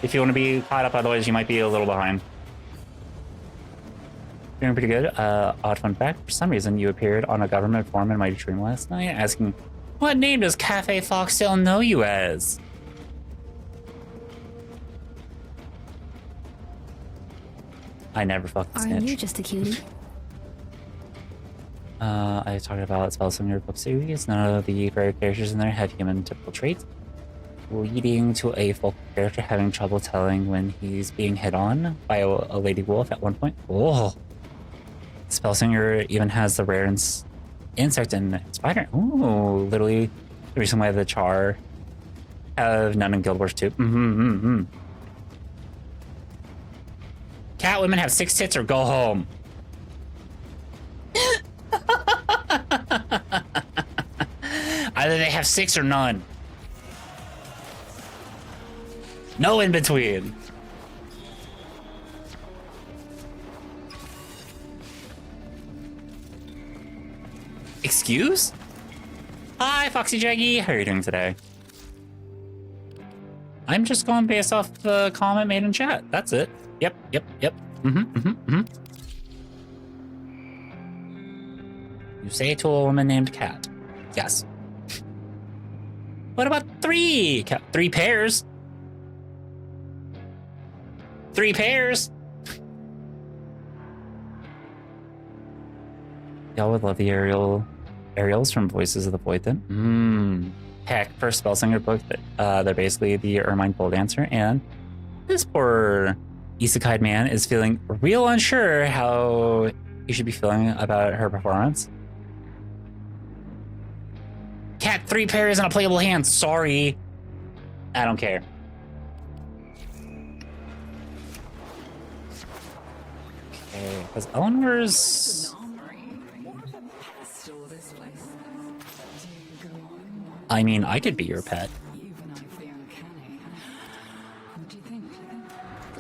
If you want to be caught up, otherwise you might be a little behind. Doing pretty good. Odd fun fact, for some reason you appeared on a government forum in my dream last night asking, what name does Cafe Foxtail know you as? I never fucking snitch. Aren't you just a cutie? I talked about spells in your book series. None of the rare characters in there have human typical traits, leading to a folk character having trouble telling when he's being hit on by a lady wolf at one point. Oh, Spellsinger even has the rare insect and spider. Ooh, literally the reason why the Char have none in Guild Wars 2. Cat women have 6 tits or go home. Either they have 6 or none. No in between. Excuse? Hi, Foxy Jaggy. How are you doing today? I'm just going based off the comment made in chat. That's it. Yep. You say to a woman named Cat. Yes. What about 3? 3 pairs? 3 pairs? Y'all would love the Ariels from Voices of the Void then. Heck, for Spellsinger book, they're basically the Ermine pole dancer, and this poor isekai man is feeling real unsure how he should be feeling about her performance. Cat, 3 pairs and a playable hand. Sorry. I don't care. Okay, because Eleanor's... I mean, I could be your pet.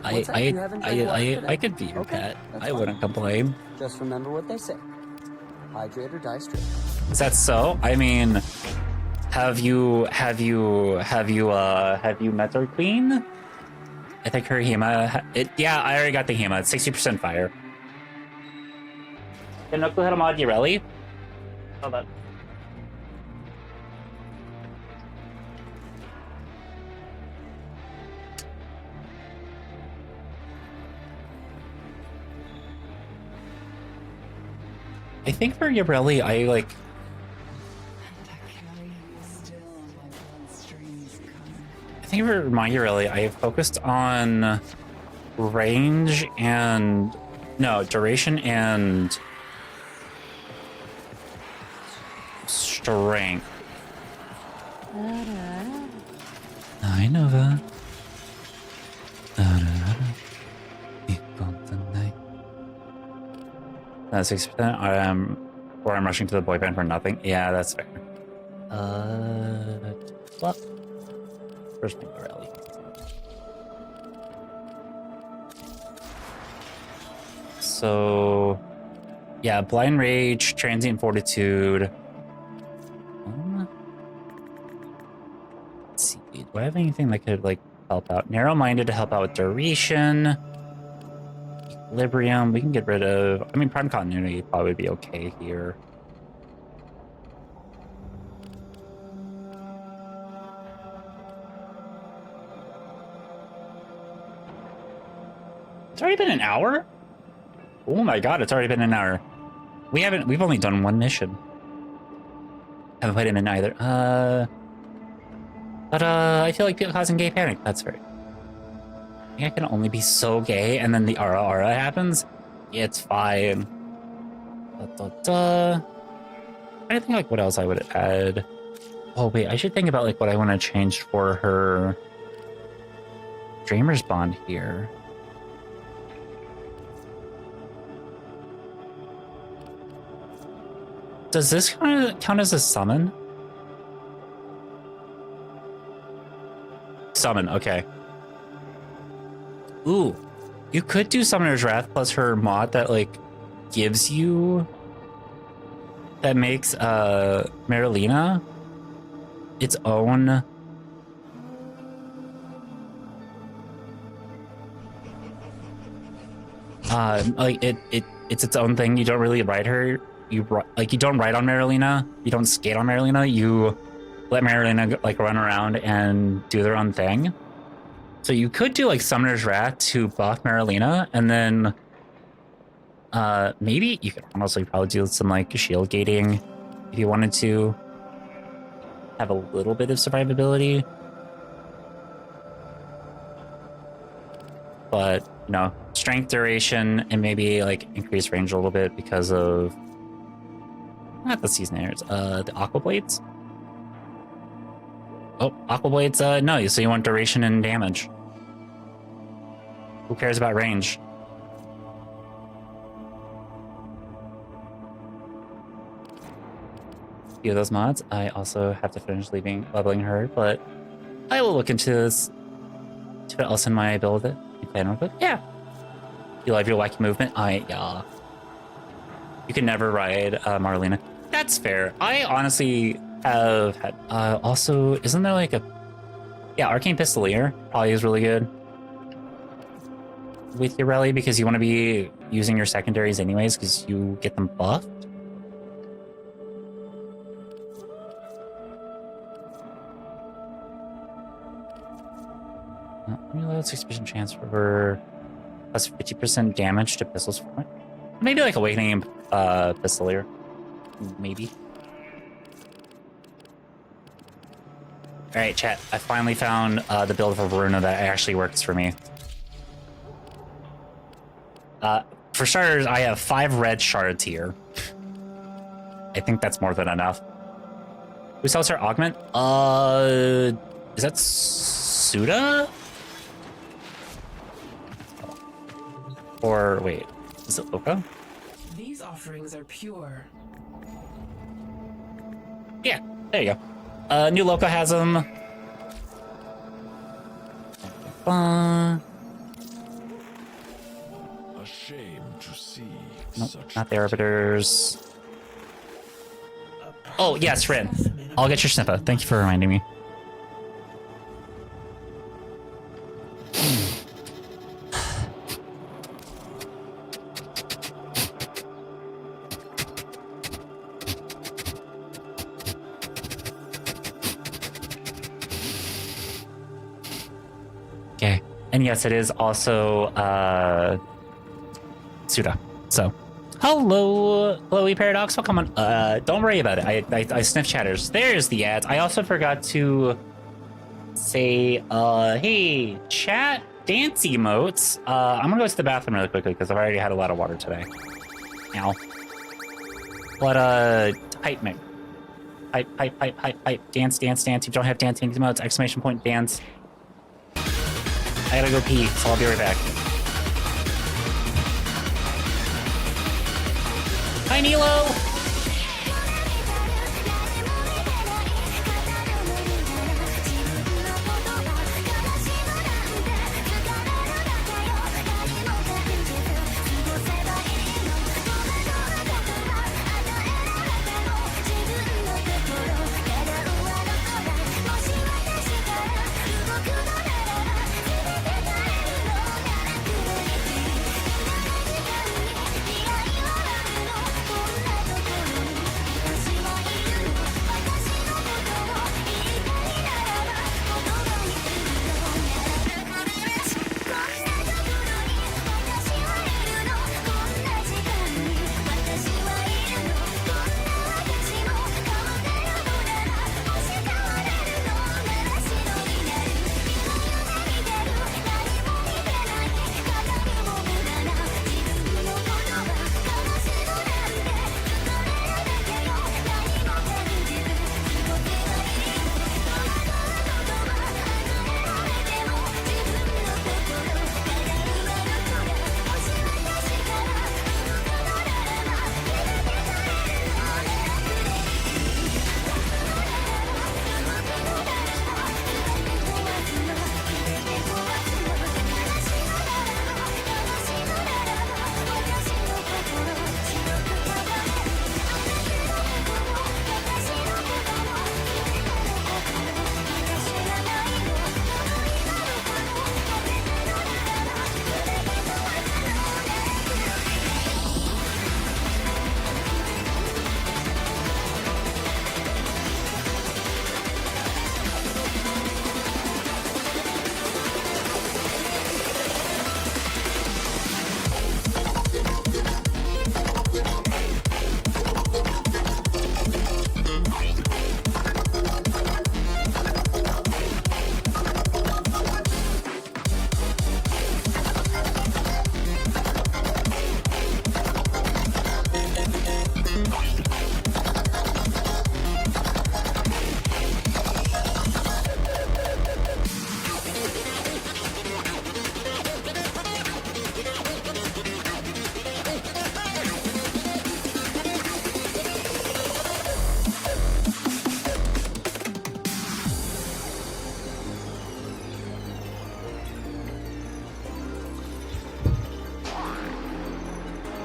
I could be your pet. I wouldn't complain. Just remember what they say. Hydrate or die straight. Is that so? I mean, have you met our queen? I think her Hema. Yeah, I already got the Hema. It's 60% fire. Can Noku hit a mod Urelli? Hold on. I think for Urelli, I like. I think for my Urelli, I focused on range and duration and strength. I know that. 6%. Or I'm rushing to the boy band for nothing. Yeah, that's fair. What? First thing, rally. So, yeah, blind rage, transient fortitude. Let's see. Do I have anything that could like help out? Narrow-minded to help out with duration. Equilibrium, we can get rid of... I mean, prime continuity probably would be okay here. It's already been an hour? Oh my god, it's already been an hour. We've only done one mission. Haven't played him in either. But I feel like people causing gay panic, that's right. I think I can only be so gay, and then the ara happens. It's fine. I think like what else I would add. Oh wait, I should think about like what I want to change for her Dreamer's Bond here. Does this count as a summon? Summon, okay. Ooh, you could do Summoner's Wrath plus her mod that like gives you, that makes Marilena its own like it's its own thing. You don't really ride her. You don't ride on Marilena. You don't skate on Marilena. You let Marilena like run around and do their own thing. So you could do like Summoner's Wrath to buff Marilena, and then maybe you could honestly probably do some like shield gating if you wanted to have a little bit of survivability. But you know, strength, duration, and maybe like increase range a little bit because of not the seasoners, the aqua blades. Oh, aqua blades, no, so you want duration and damage. Who cares about range? A few of those mods. I also have to finish leveling her, but I will look into this. To what else in my build that you plan real quick? Yeah. You love your wacky movement? Yeah. You can never ride Marlena. That's fair. I honestly have had also, isn't there like a Arcane Pistolier probably is really good with your rally because you want to be using your secondaries anyways because you get them buffed. Reload 60% chance for plus 50% damage to pistols. Maybe like Awakening Pistolier. Maybe. Alright, chat. I finally found the build for Verona that actually works for me. For starters, I have 5 red shards here. I think that's more than enough. Who sells her augment? Is that Suda? Or wait, is it Loco? These offerings are pure. Yeah, there you go. New Loco has them. A shame to see. Nope, not the Arbiters. Oh, yes, Rin. I'll get your snipper. Thank you for reminding me. Okay. And yes, it is also Suda. So, hello, Chloe Paradox. Welcome on. Don't worry about it. I sniff chatters. There's the ads. I also forgot to say, hey, chat, dance emotes. I'm gonna go to the bathroom really quickly because I've already had a lot of water today. Ow. But hype me. Hype. Dance. If you don't have dancing emotes, exclamation point dance. I gotta go pee, so I'll be right back. Hi, Nilo!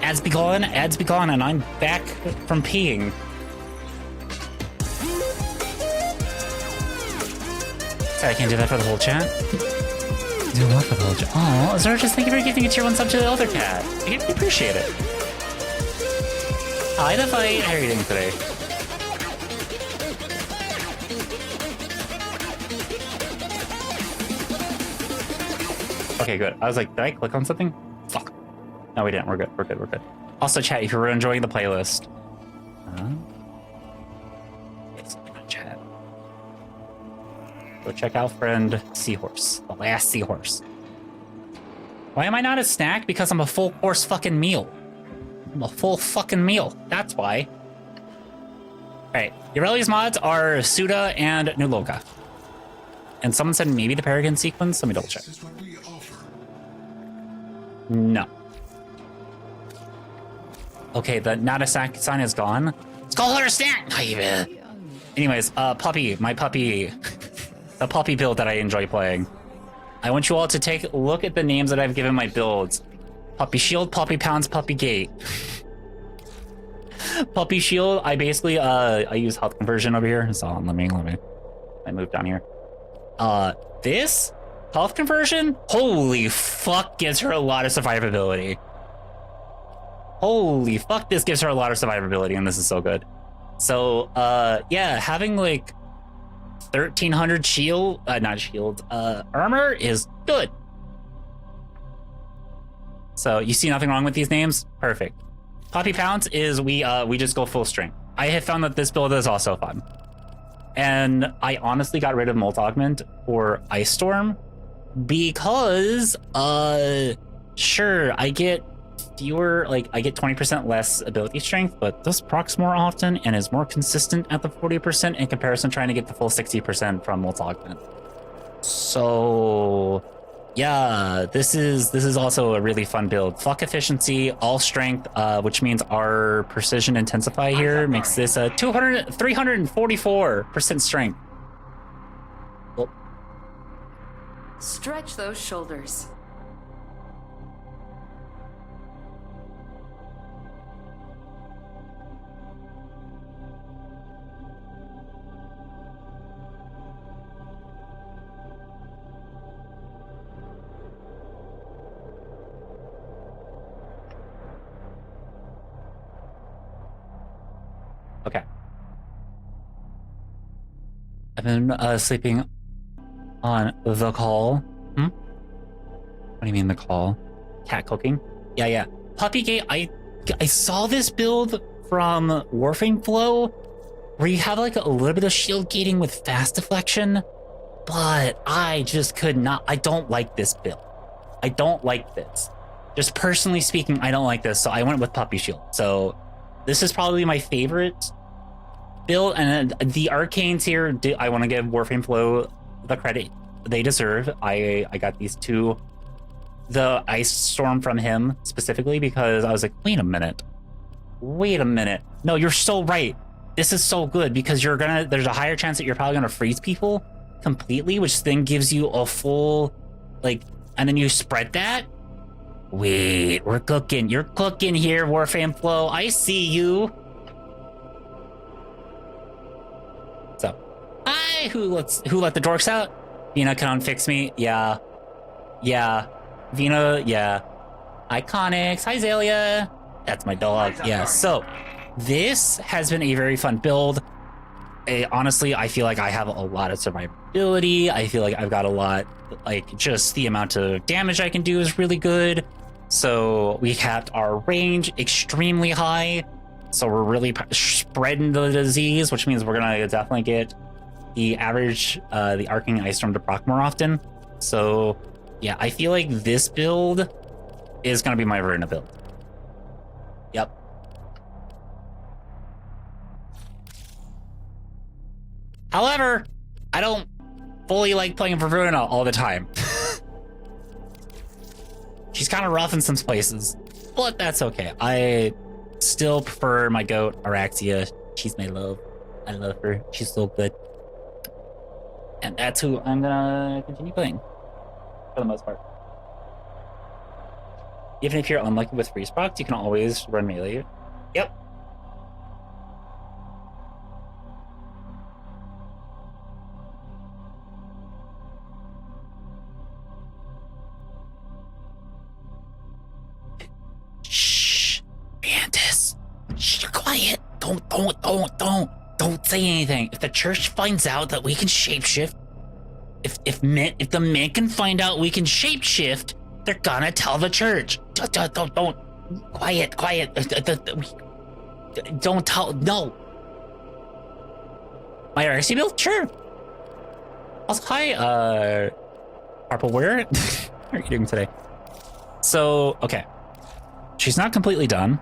ads be gone, and I'm back from peeing. Sorry, I can't do that for the whole chat. Do what for the whole chat? Oh, Zorges, thank you for giving a tier 1 sub to the other cat. I appreciate it. Hi, the fight. How are you doing today? Okay, good. I was like, did I click on something? Fuck. No, we didn't. We're good. We're good. We're good. Also, chat, if you're enjoying the playlist. Yes, chat. Go check out friend Seahorse. The last Seahorse. Why am I not a snack? Because I'm a full course fucking meal. I'm a full fucking meal. That's why. Alright. Eurelia's mods are Suda and Nuloka. And someone said maybe the Paragon sequence. Let me double check. No. Okay, the not a snack sign is gone. Let's call her a snack! Anyways, puppy, my puppy. The puppy build that I enjoy playing. I want you all to take a look at the names that I've given my builds. Puppy Shield, Puppy Pounds, Puppy Gate. Puppy Shield, I basically, I use health conversion over here. So let me I move down here. This health conversion, holy fuck, gives her a lot of survivability. Holy fuck, this gives her a lot of survivability, and this is so good. So, yeah, having like 1300 shield, armor is good. So you see nothing wrong with these names? Perfect. Poppy Pounce is we just go full strength. I have found that this build is also fun. And I honestly got rid of Molt Augment for Ice Storm because sure, I get fewer, like I get 20% less ability strength, but this procs more often and is more consistent at the 40% in comparison trying to get the full 60% from Molt Augment. So yeah, this is also a really fun build. Fuck efficiency, all strength, which means our precision intensify here makes this a 344% strength. Well, Stretch those shoulders. okay. I've been sleeping on the call. What do you mean the call? Cat cooking? Yeah. Puppygate, I saw this build from Warframe Flow where you have like a little bit of shield gating with fast deflection, but I just could not. I don't like this build. I don't like this. Just personally speaking, I don't like this, so I went with Puppy Shield. So this is probably my favorite build, and the arcanes here, I want to give Warframe Flow the credit they deserve. I got these two, the Ice Storm from him specifically because I was like, wait a minute. No, you're so right. This is so good because there's a higher chance that you're probably gonna freeze people completely, which then gives you a full, like, and then you spread that. Wait, we're cooking. You're cooking here, Warframe Flow. I see you. So, who let the dorks out? Vena, can fix me? Yeah. Vena, yeah. Iconics. Hi, Zalia. That's my dog. Yeah. So, this has been a very fun build. Honestly, I feel like I have a lot of survivability. I feel like I've got a lot, like, just the amount of damage I can do is really good. So we kept our range extremely high. So we're really spreading the disease, which means we're gonna definitely get the average, the Arcing Ice Storm to proc more often. So yeah, I feel like this build is gonna be my Verna build. Yep. However, I don't fully like playing for Verna all the time. She's kind of rough in some places, but that's okay. I still prefer my goat, Araxia. She's my love. I love her. She's so good. And that's who I'm gonna continue playing, for the most part. Even if you're unlucky with freeze procs, you can always run melee. Yep. Shh, Mantis. Shh, quiet. Don't say anything. If the church finds out that we can shapeshift, if the men can find out we can shapeshift, they're gonna tell the church. Don't. Quiet. Don't tell. No. My RC build? Sure. Also, hi, Purple Warrior. How are you doing today? So, okay. She's not completely done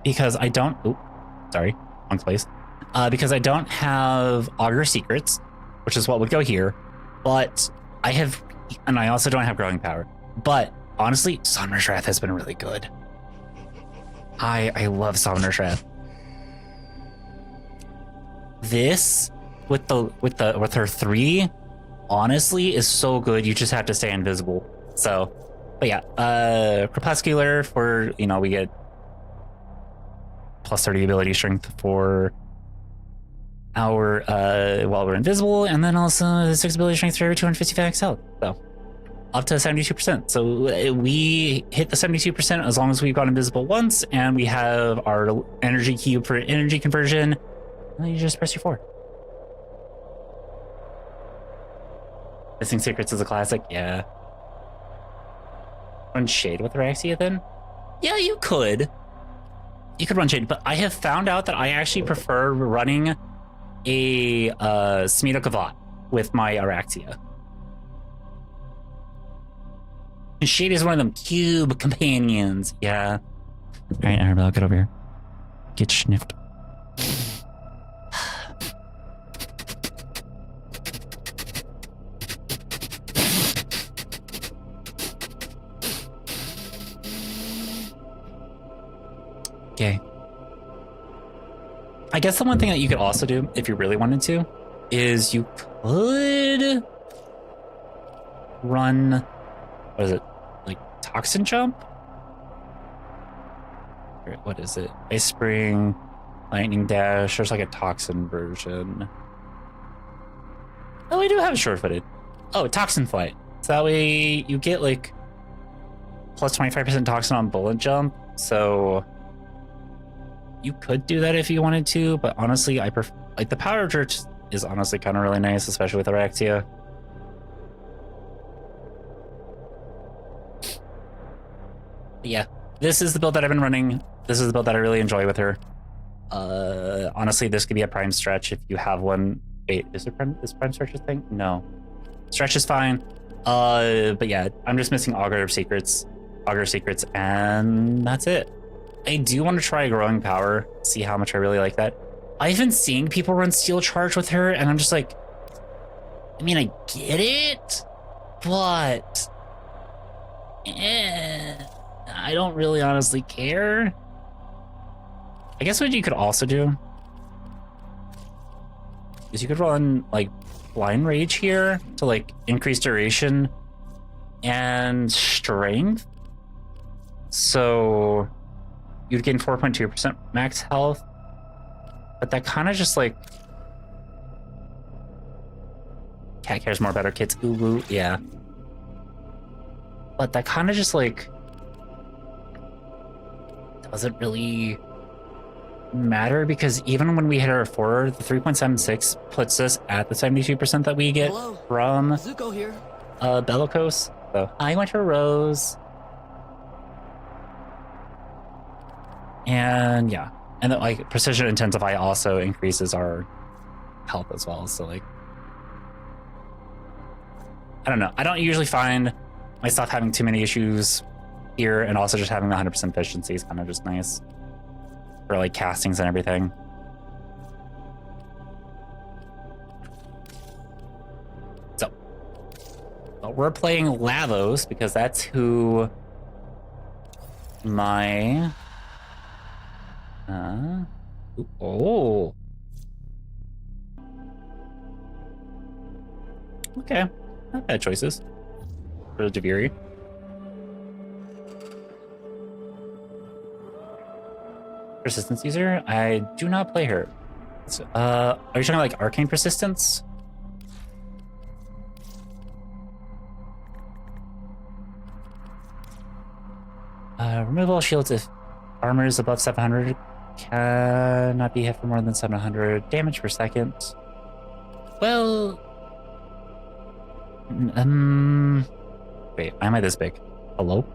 because I don't. Ooh, sorry, wrong place. Because I don't have Augur Secrets, which is what would go here. But I have, and I also don't have Growing Power. But honestly, Summoner's Wrath has been really good. I love Summoner's Wrath. This with her 3, honestly, is so good. You just have to stay invisible. So, but yeah, Crepuscular for, you know, we get plus 30 ability strength for our while we're invisible, and then also 6 ability strength for every 255 health. So up to 72%. So we hit the 72% as long as we've got invisible once, and we have our energy cube for energy conversion. And then you just press your 4. Missing Secrets is a classic, yeah. Run Shade with Araxia then? Yeah, you could. You could run Shade, but I have found out that I actually prefer running a Smita Kavat with my Araxia. And Shade is one of them cube companions. Yeah. Alright, Arabelle, get over here. Get sniffed. Okay. I guess the one thing that you could also do, if you really wanted to, is you could run, what is it, like Toxin Jump? Or what is it? Ice Spring, Lightning Dash, there's like a Toxin version. Oh, I do have Sure-Footed. Oh, Toxin Flight. So that way you get like plus 25% Toxin on Bullet Jump, so you could do that if you wanted to, but honestly, I prefer, like, the Power Church is honestly kind of really nice, especially with Araxia. But yeah, this is the build that I've been running. This is the build that I really enjoy with her. Honestly, this could be a Prime Stretch if you have one. Wait, is Prime Stretch a thing? No. Stretch is fine. But yeah, I'm just missing Augur Secrets, and that's it. I do want to try Growing Power, see how much I really like that. I've been seeing people run Steel Charge with her, and I'm just like, I mean, I get it, but I don't really honestly care. I guess what you could also do is you could run like Blind Rage here to like increase duration and strength. So you'd gain 4.2% max health, but that kind of just like, Cat cares more about her kids. Ooh, yeah. But that kind of just like doesn't really matter, because even when we hit our 4, the 3.76 puts us at the 72% that we get from Zuko here. Bellicose. So I went to Rose. And yeah, and then like Precision Intensify also increases our health as well. So like, I don't know. I don't usually find myself having too many issues here, and also just having the 100% efficiency is kind of just nice for like castings and everything. So, well, we're playing Lavos because that's who my oh, okay, not bad choices for Javiri. Persistence user? I do not play her. Are you talking like arcane persistence? Remove all shields if armor is above 700. Cannot be hit for more than 700 damage per second. Well, wait, why am I this big? Hello?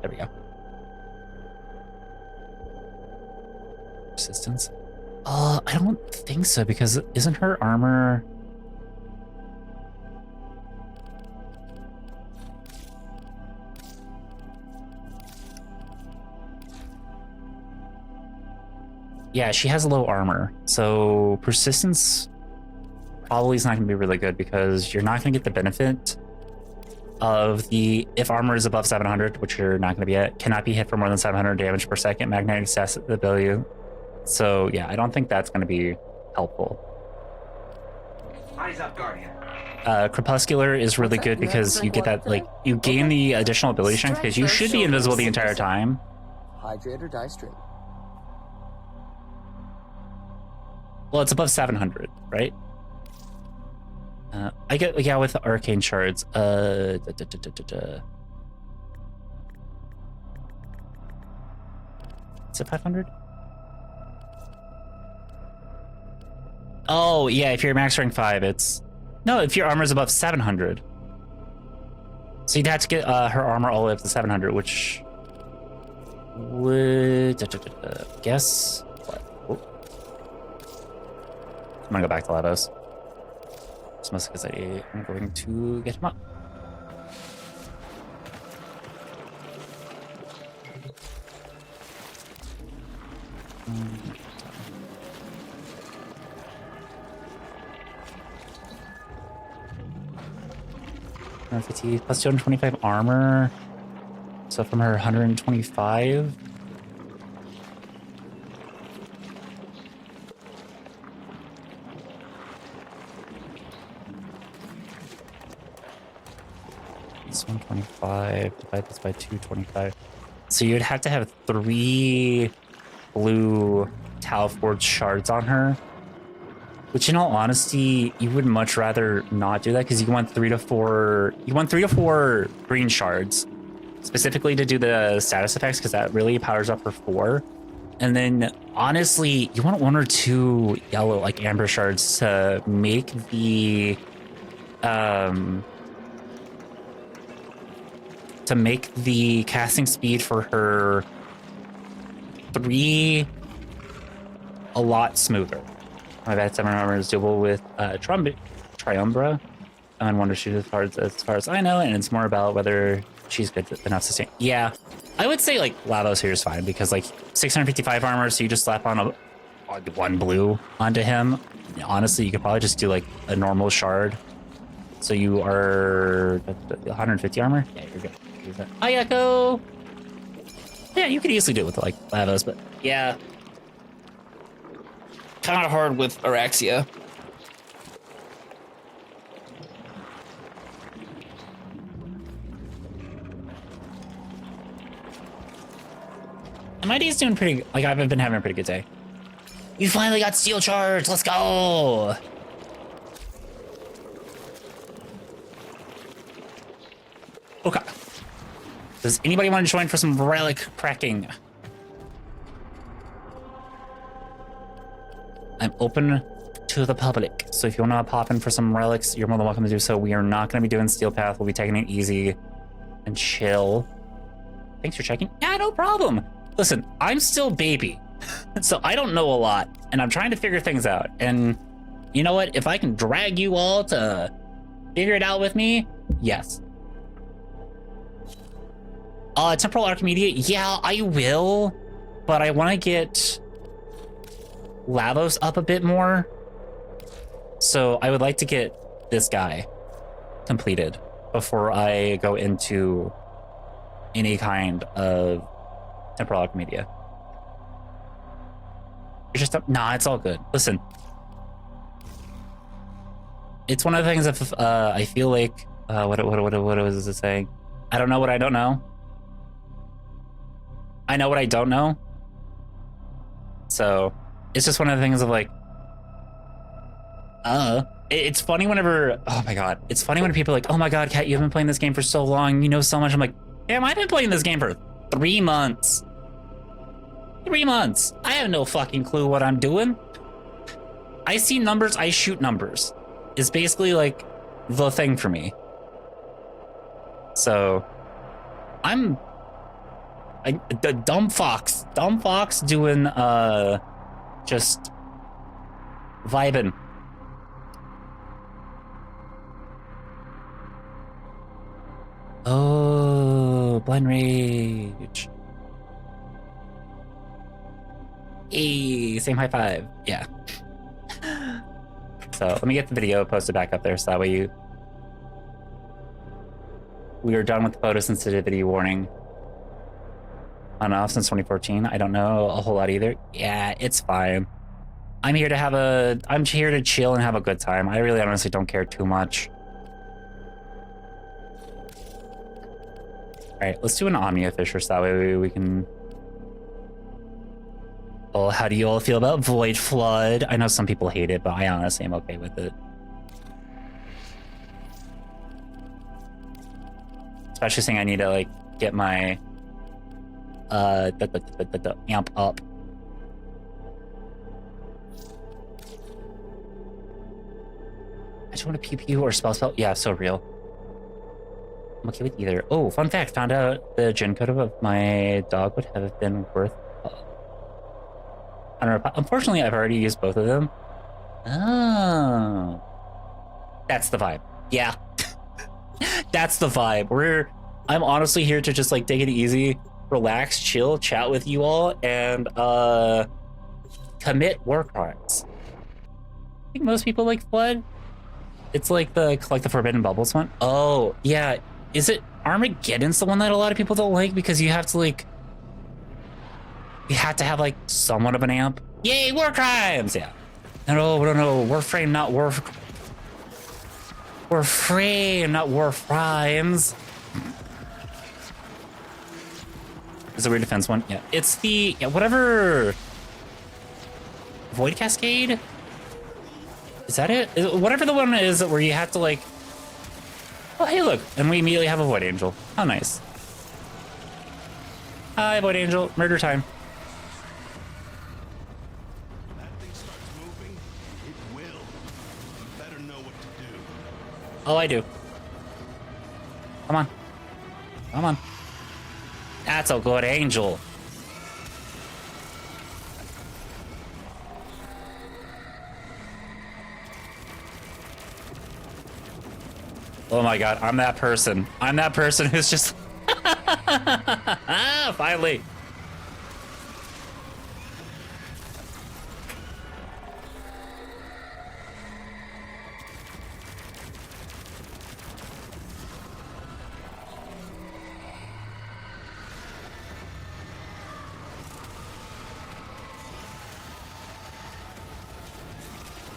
There we go. Persistence? I don't think so, because isn't her armor... Yeah, she has low armor, so persistence probably is not going to be really good because you're not going to get the benefit of the if armor is above 700, which you're not going to be at, cannot be hit for more than 700 damage per second, magnetic accessibility. So yeah, I don't think that's going to be helpful. Eyes up, Guardian. Crepuscular is really good because you get that, like, you gain the additional ability strength because you should be invisible the entire time. Hydrate or die straight. Well, it's above 700, right? I get, yeah, with the arcane shards. Is it 500? Oh, yeah, if you're max rank 5, it's... No, if your armor is above 700. So you'd have to get her armor all the way up to 700, which would... guess... What? Oh. I'm gonna go back to Lavos. It's mostly because I'm going to get him up. Fatigue plus 225 armor. So from her 125. It's 125. Divide this by 225. So you'd have to have 3 blue Talforge shards on her. Which, in all honesty, you would much rather not do that because you want 3 to 4. You want 3 to 4 green shards, specifically to do the status effects because that really powers up her 4. And then, honestly, you want 1 or 2 yellow, like amber shards, to make the casting speed for her 3 a lot smoother. My bad 7 armor is doable with Triumbra and Wonder Shoot as far as I know, and it's more about whether she's good enough to sustain. Yeah, I would say like Lavos here is fine because like 655 armor, so you just slap on 1 blue onto him. Honestly, you could probably just do like a normal shard. So you are 150 armor. Yeah, you're good. Hi, Echo. Yeah, you could easily do it with like Lavos, but yeah. Kind of hard with Araxia. My day's doing pretty, like I've been having a pretty good day. You finally got steel charge, let's go! Okay. Does anybody want to join for some relic cracking? I'm open to the public, so if you want to pop in for some relics, you're more than welcome to do so. We are not going to be doing Steel Path. We'll be taking it easy and chill. Thanks for checking. Yeah, no problem. Listen, I'm still baby, so I don't know a lot, and I'm trying to figure things out. And you know what? If I can drag you all to figure it out with me, yes. Temporal Archimedia, yeah, I will, but I want to get Lavos up a bit more. So I would like to get this guy completed before I go into any kind of Temporal Archimedia. You're just nah, it's all good. Listen, it's one of the things that I feel like what was it saying? I don't know what I don't know. I know what I don't know. So it's just one of the things of like, it's funny whenever, oh my God, it's funny when people are like, oh my God, Kat, you've been playing this game for so long, you know so much. I'm like, damn, I've been playing this game for 3 months. 3 months. I have no fucking clue what I'm doing. I see numbers, I shoot numbers. It's basically like the thing for me. So the dumb fox doing just vibing. Oh, blind rage. Hey, same high five. Yeah. So let me get the video posted back up there so that way we are done with the photosensitivity warning. On and off since 2014. I don't know a whole lot either. Yeah, it's fine. I'm here to chill and have a good time. I really honestly don't care too much. All right, let's do an Omnia Fisher so that way we can... Oh, how do you all feel about Void Flood? I know some people hate it, but I honestly am okay with it. Especially saying I need to like get my the amp up. I just want to pew pew or spell. Yeah, so real. I'm okay with either. Oh, fun fact, found out the gen code of my dog would have been worth, I don't know, unfortunately I've already used both of them. Oh. That's the vibe. Yeah. That's the vibe. I'm honestly here to just like take it easy, relax, chill, chat with you all, and commit war crimes. I think most people like Flood. It's like the collect the Forbidden Bubbles one. Oh, yeah. Is it Armageddon's the one that a lot of people don't like because you have to like... You have to have like somewhat of an amp. Yay, war crimes! Yeah. No, Warframe, not Warframe, not Warframes. Is a weird defense one? Yeah. It's the... Yeah, whatever... Void Cascade? Is that it? Whatever the one is where you have to like... Oh, hey, look. And we immediately have a Void Angel. How nice. Hi, Void Angel. Murder time. That thing starts moving, it will. You better know what to do. Oh, I do. Come on. Come on. That's a good angel. Oh my God, I'm that person. I'm that person who's just... Finally.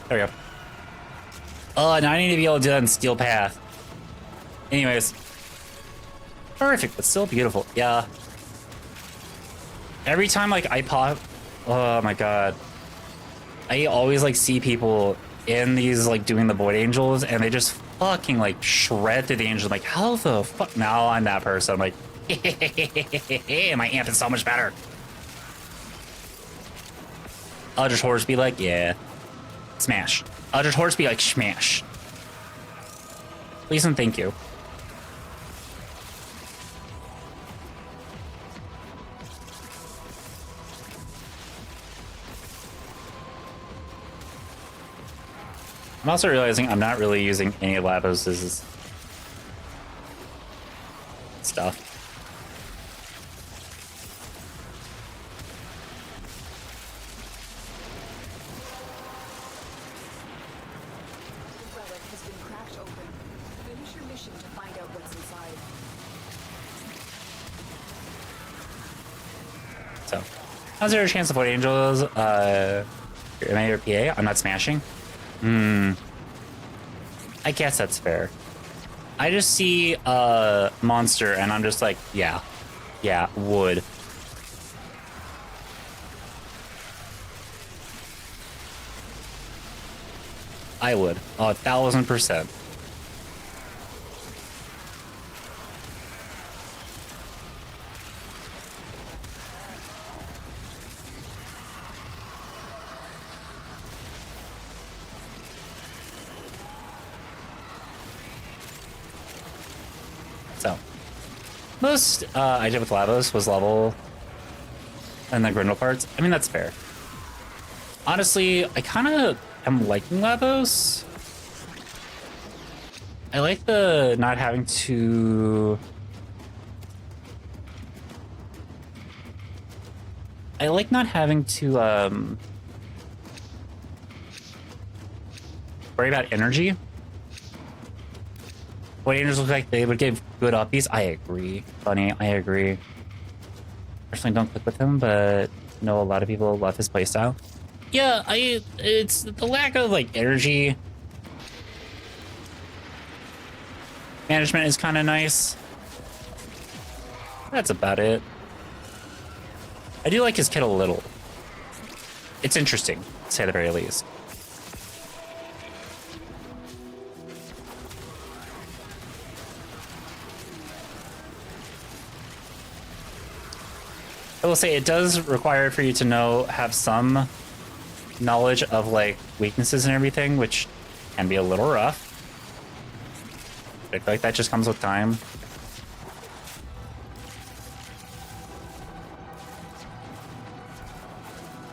There we go. Oh, now I need to be able to do that in Steel Path. Anyways. Perfect, but still beautiful. Yeah. Every time, like, I pop... Oh, my God. I always, like, see people in these, like, doing the Void Angels, and they just fucking, like, shred through the angel. Like, how the fuck? Now I'm that person. I'm like, my amp is so much better. Eldritch Horse be like, yeah. Smash. Eldritch Horse be like, smash. Please and thank you. I'm also realizing I'm not really using any of Labos's stuff. So, how's there a chance of Void Angels? Am I your PA? I'm not smashing. I guess that's fair. I just see a monster and I'm just like, yeah, wood. I would. 1,000%. So, most I did with Lavos was level and the Grindel parts. I mean, that's fair. Honestly, I kind of am liking Lavos. I like the not having to... I like not having to worry about energy. What angels look like they would give good uppies. I agree, Bunny. I agree. Personally, don't click with him, but I know a lot of people love his playstyle. Yeah, it's the lack of like energy management is kind of nice. That's about it. I do like his kit a little. It's interesting, to say the very least. I will say it does require for you to have some knowledge of like weaknesses and everything, which can be a little rough. But I feel like that just comes with time.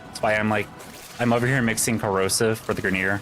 That's why I'm over here mixing corrosive for the Grenadier.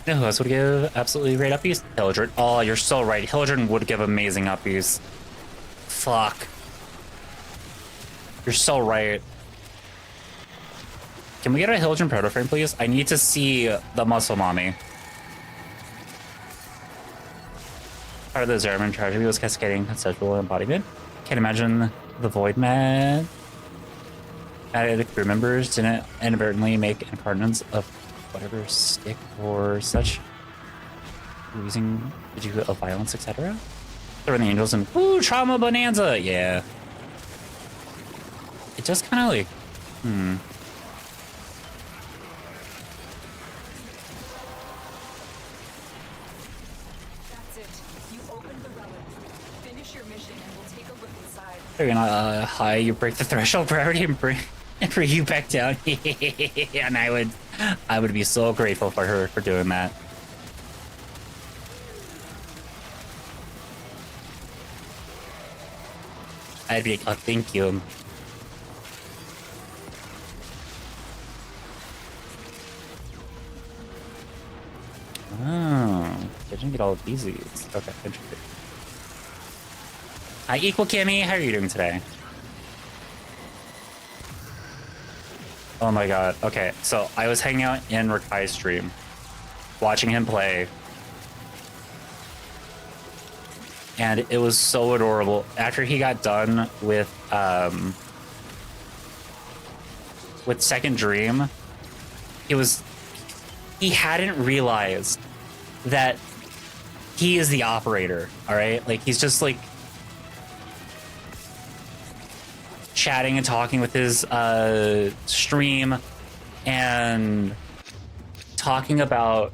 You know who else would give absolutely great uppies? Hildred. Oh, you're so right. Hildred would give amazing uppies. Fuck. You're so right. Can we get a Hildred proto frame, please? I need to see the muscle mommy. Part of the Zerman tragedy was cascading conceptual embodiment. Can't imagine the Void Man. Added crew members didn't inadvertently make incarnates of whatever stick or such using due of violence, etc. Throwing the angels and ooh, trauma bonanza, yeah. It just kind of like, That's it. You opened the relic. Finish your mission and we'll take a look inside. They're gonna hi, you break the threshold priority and bring you back down. And I would be so grateful for her for doing that. I'd be like, oh, thank you. Oh, I didn't get all of these. Okay, interesting. Hi, Equal Kimmy. How are you doing today? Oh my god. Okay, so I was hanging out in Rakai's stream, watching him play. And it was so adorable. After he got done with Second Dream, he hadn't realized that he is the operator, all right? Like, he's just like chatting and talking with his stream and talking about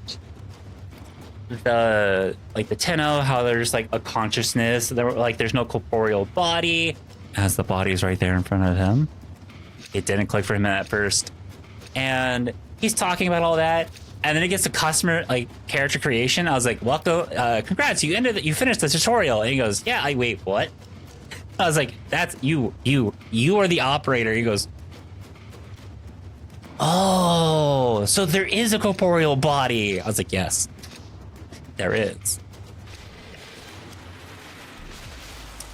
the Tenno, how there's like a consciousness, there's no corporeal body, as the body's right there in front of him. It didn't click for him at first, and he's talking about all that, and then it gets to customer character creation. I was like, welcome, congrats, you finished the tutorial. And he goes, yeah. Wait, what? I was like, that's you are the operator. He goes, oh, so there is a corporeal body. I was like, yes, there is.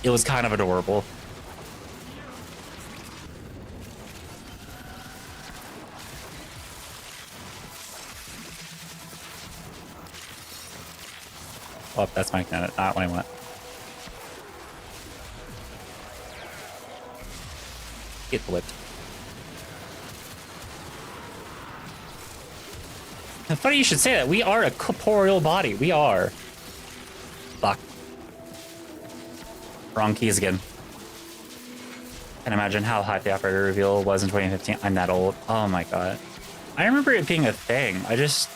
It was kind of adorable. Oh, that's my not what I want. Get flipped. It's funny you should say that. We are a corporeal body. We are. Fuck. Wrong keys again. Can't imagine how hot the operator reveal was in 2015. I'm that old. Oh my god. I remember it being a thing. I just...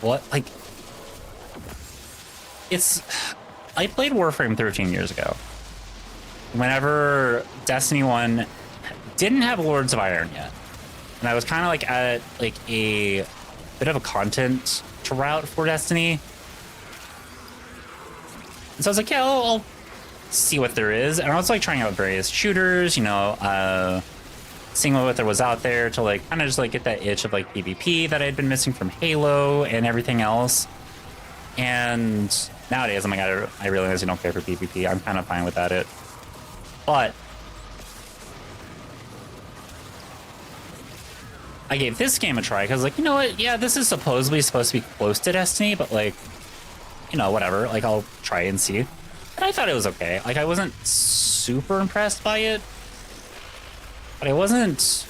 What? Like... It's... I played Warframe 13 years ago. Whenever Destiny 1 didn't have Lords of Iron yet. And I was kind of like at like a bit of a content route for Destiny. And so I was like, yeah, I'll see what there is. And I was like trying out various shooters, you know, seeing what there was out there to like kind of just like get that itch of like PvP that I had been missing from Halo and everything else. And nowadays, I'm like, I realize I don't care for PvP. I'm kind of fine without it. But I gave this game a try because, like, you know what? Yeah, this is supposedly supposed to be close to Destiny, but like, you know, whatever. Like, I'll try and see. And I thought it was okay. Like, I wasn't super impressed by it, but I wasn't.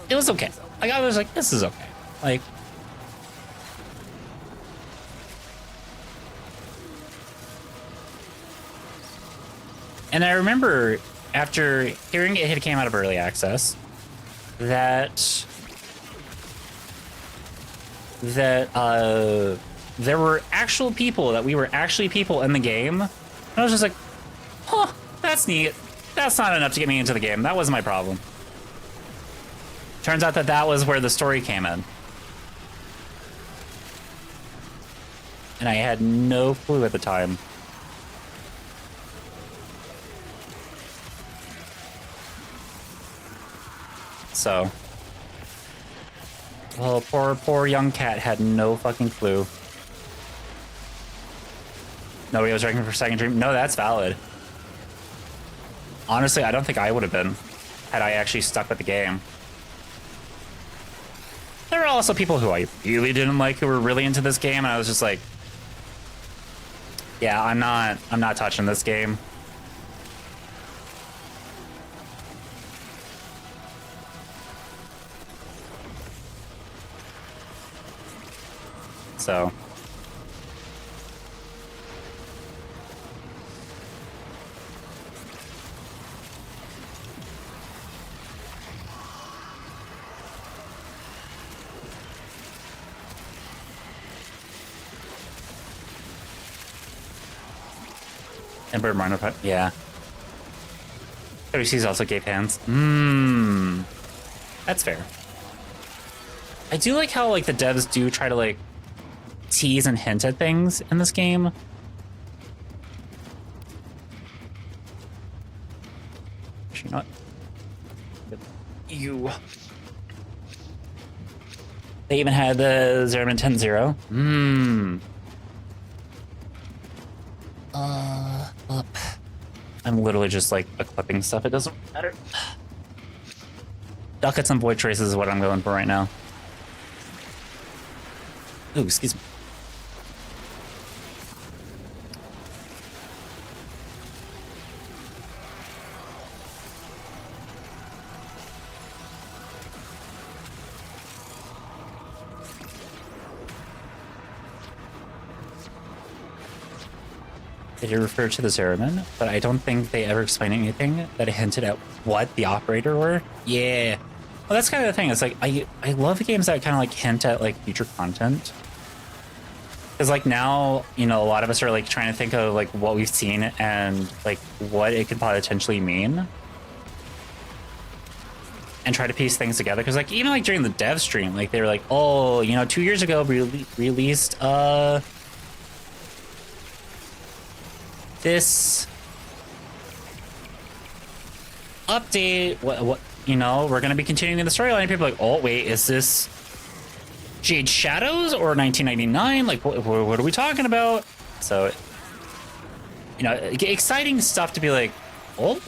It was okay. Like, I was like, this is okay. Like. And I remember after hearing it came out of early access that there were actual people, that we were actually people in the game. And I was just like, huh, that's neat. That's not enough to get me into the game. That wasn't my problem. Turns out that that was where the story came in. And I had no clue at the time. So, well, poor young cat had no fucking clue. Nobody was ranking for second dream. No, that's valid. Honestly, I don't think I would have been had I actually stuck with the game. There were also people who I really didn't like who were really into this game, and I was just like, yeah, I'm not touching this game. So Ember Minor Pet, yeah. WC's also gave hands. That's fair. I do like how like the devs do try to like tease and hint at things in this game. Actually not. You. They even had the 0-10-0. Up. I'm literally just like equipping stuff. It doesn't matter. Ducats and void traces is what I'm going for right now. Ooh, excuse me. They did refer to the Zeraman, but I don't think they ever explained anything that hinted at what the operator were. Yeah. Well, that's kind of the thing. It's like, I love games that kind of like hint at like future content. Because like now, you know, a lot of us are like trying to think of like what we've seen and like what it could potentially mean. And try to piece things together. Because like even like during the dev stream, like they were like, oh, you know, 2 years ago we released this update, what you know, we're gonna be continuing the storyline. And people are like, oh wait, is this Jade Shadows or 1999? Like, what are we talking about? So, you know, exciting stuff to be like, oh.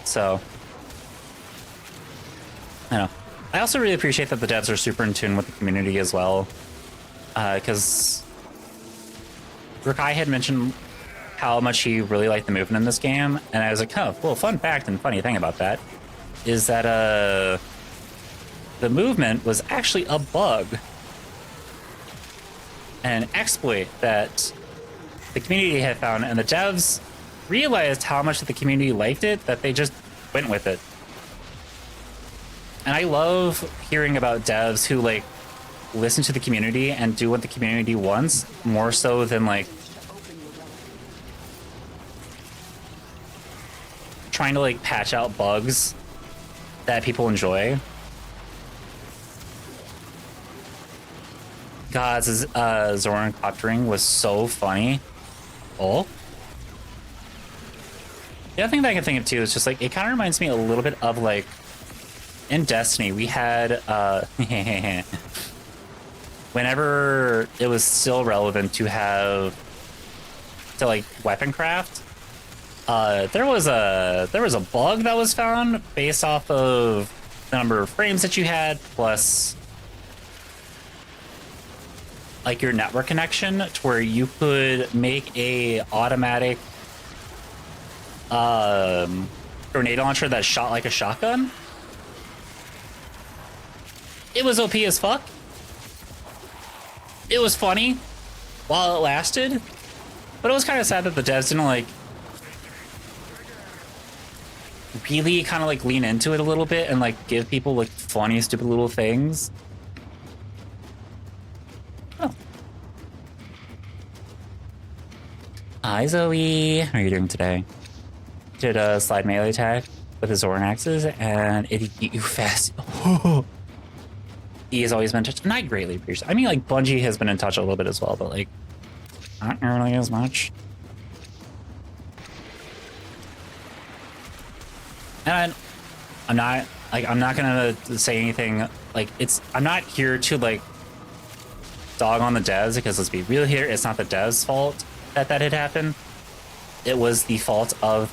So, I don't know. I also really appreciate that the devs are super in tune with the community as well. Because Rakai had mentioned how much he really liked the movement in this game, and I was like, oh, well, fun fact and funny thing about that is that the movement was actually a bug, an exploit that the community had found, and the devs realized how much the community liked it that they just went with it. And I love hearing about devs who like listen to the community and do what the community wants more so than like trying to like patch out bugs that people enjoy. God, Zoran coptering was so funny. Oh. The other thing that I can think of too is just like it kind of reminds me a little bit of like in Destiny we had whenever it was still relevant to have to like weapon craft, there was a bug that was found based off of the number of frames that you had plus like your network connection to where you could make a automatic grenade launcher that shot like a shotgun. It was OP as fuck. It was funny while it lasted, but it was kind of sad that the devs didn't like really kind of like lean into it a little bit and like give people like funny, stupid little things. Oh. Hi, Zoe. How are you doing today? Did a slide melee attack with his Zoran axes and it eat you fast. He has always been in touch, and I greatly appreciate it. I mean, like, Bungie has been in touch a little bit as well, but, like, not nearly as much. And I'm not gonna say anything, like, I'm not here to, like, dog on the devs, because let's be real here, it's not the devs' fault that had happened. It was the fault of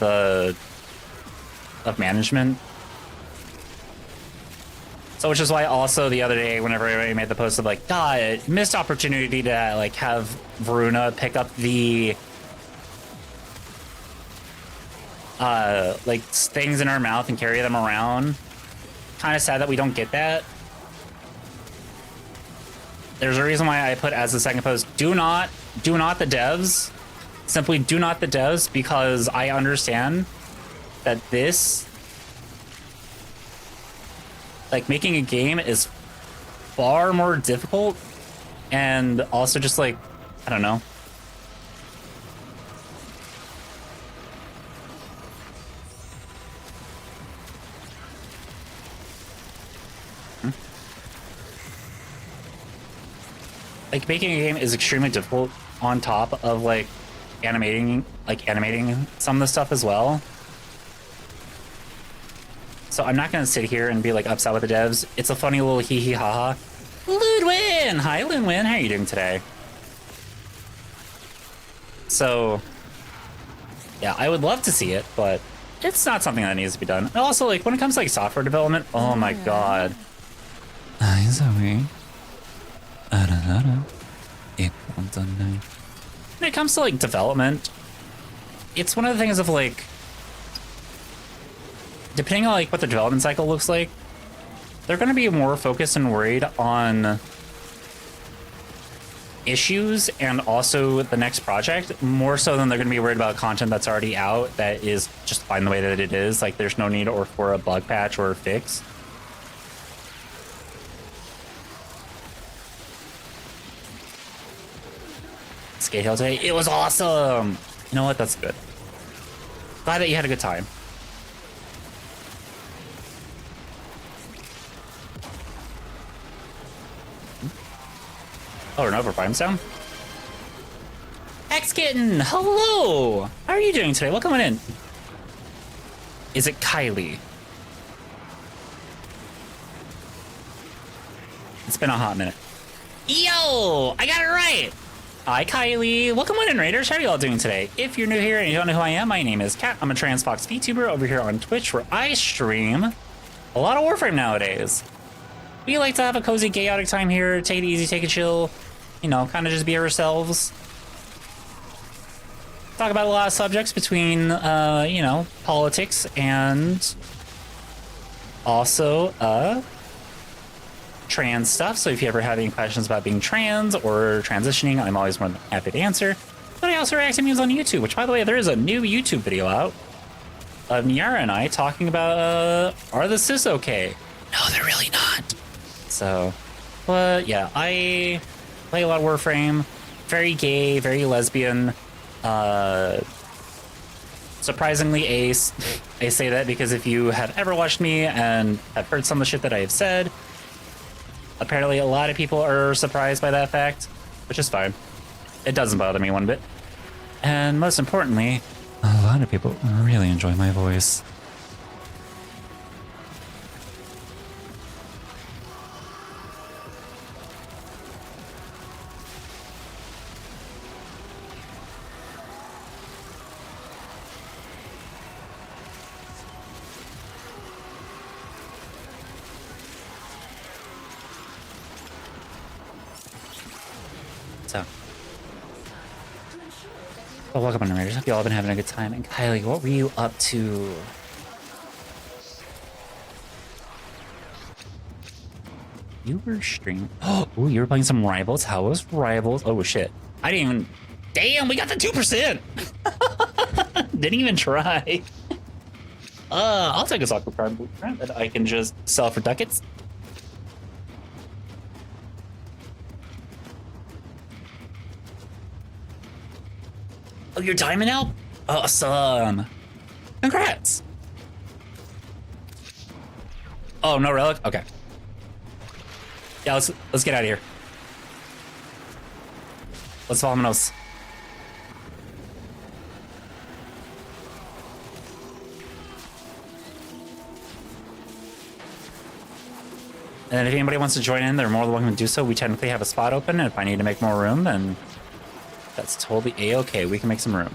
management. So which is why also the other day whenever I made the post of like, God, missed opportunity to like have Varuna pick up the like things in our mouth and carry them around. Kind of sad that we don't get that. There's a reason why I put as the second post, do not the devs. Simply do not the devs, because I understand that this like making a game is far more difficult and also just like, I don't know. Like making a game is extremely difficult on top of like animating some of the stuff as well. So I'm not gonna sit here and be like upset with the devs. It's a funny little hee hee ha ha. Ludwin! Hi Ludwin, how are you doing today? So yeah, I would love to see it, but it's not something that needs to be done. And also like when it comes to like software development, oh my god. Hi Zoe. When it comes to like development, it's one of the things of like depending on like what the development cycle looks like, they're going to be more focused and worried on issues and also the next project more so than they're going to be worried about content that's already out that is just fine the way that it is. Like there's no need or for a bug patch or a fix. Skate Hill today, it was awesome. You know what? That's good. Glad that you had a good time. Oh, an Overprime's down. X-Kitten, hello! How are you doing today? Welcome on in. Is it Kylie? It's been a hot minute. Yo! I got it right! Hi, Kylie. Welcome on in, Raiders. How are you all doing today? If you're new here and you don't know who I am, my name is Kat. I'm a trans fox VTuber over here on Twitch, where I stream a lot of Warframe nowadays. We like to have a cozy, chaotic time here, take it easy, take it chill, you know, kind of just be ourselves. Talk about a lot of subjects between, you know, politics and also, trans stuff. So if you ever have any questions about being trans or transitioning, I'm always more than happy to answer. But I also react to memes on YouTube, which, by the way, there is a new YouTube video out of Niara and I talking about, are the cis okay? No, they're really not. So, but yeah, I play a lot of Warframe. Very gay, very lesbian. Surprisingly ace. I say that because if you have ever watched me and have heard some of the shit that I have said, apparently a lot of people are surprised by that fact, which is fine. It doesn't bother me one bit. And most importantly, a lot of people really enjoy my voice. So, well, welcome on, Raiders. Hope you all been having a good time. And Kylie, what were you up to? You were streaming. Oh, you were playing some Rivals. How was Rivals? Oh shit! I didn't even. Damn, we got the 2%. Didn't even try. I'll take a soccer card blueprint that I can just sell for ducats. Oh, you're diamond now? Awesome. Congrats. Oh, no relic? Okay. Yeah, let's get out of here. Let's Vominos. And then if anybody wants to join in, they're more than welcome to do so. We technically have a spot open, and if I need to make more room, then that's totally a-okay. We can make some room.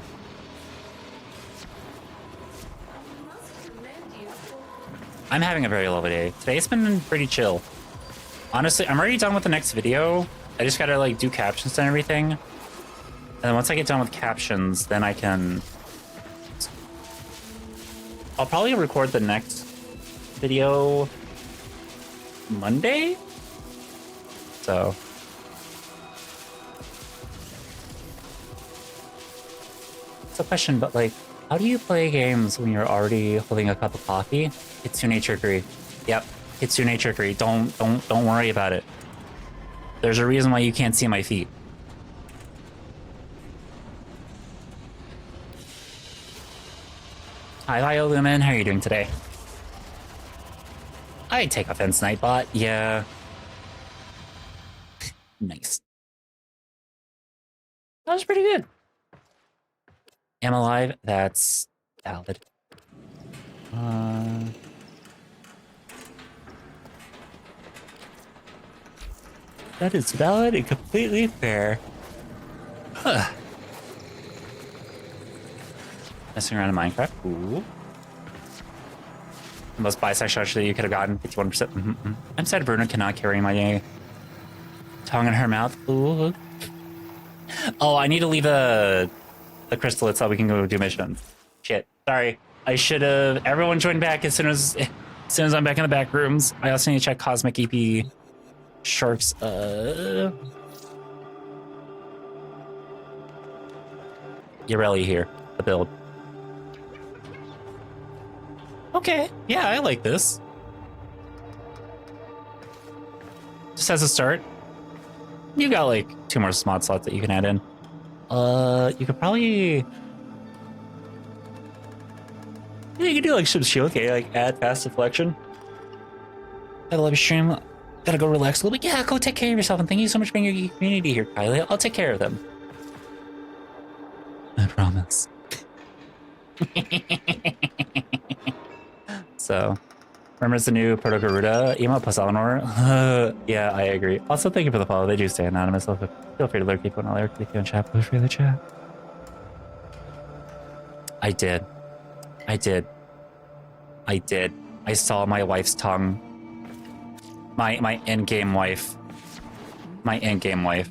I'm having a very lovely day. Today's been pretty chill. Honestly, I'm already done with the next video. I just gotta like do captions and everything. And then once I get done with captions, then I can... I'll probably record the next video Monday? So... It's a question, but like, how do you play games when you're already holding a cup of coffee? It's your nature tree. Yep, it's your nature tree. Don't worry about it. There's a reason why you can't see my feet. Hi, Lumen. How are you doing today? I take offense, Nightbot. Yeah. Nice. That was pretty good. Am alive? That's valid. That is valid and completely fair. Huh. Messing around in Minecraft. Ooh. The most bisexual actually you could have gotten. 51%. I'm sad Bruno cannot carry my tongue in her mouth. Ooh. Oh, I need to leave the crystal so we can go do missions. Shit. Sorry. I should have. Everyone join back as soon as I'm back in the back rooms. I also need to check Cosmic EP Sharks. Yareli here. The build. Okay. Yeah, I like this. Just as a start. You got like 2 more mod slots that you can add in. You could probably... Yeah, you could do like some shield, okay, like add fast deflection. I love your stream. Gotta go relax a little bit. Yeah, go take care of yourself, and thank you so much for being your community here, Kylie. I'll take care of them. I promise. So, Remembers the new Proto Garuda emote plus Eleanor? Yeah, I agree. Also, thank you for the follow. They do stay anonymous. So feel free to lurk people in lurk if you in chat. Feel free to chat. I did. I did. I did. I saw my wife's tongue. My in-game wife. My in-game wife.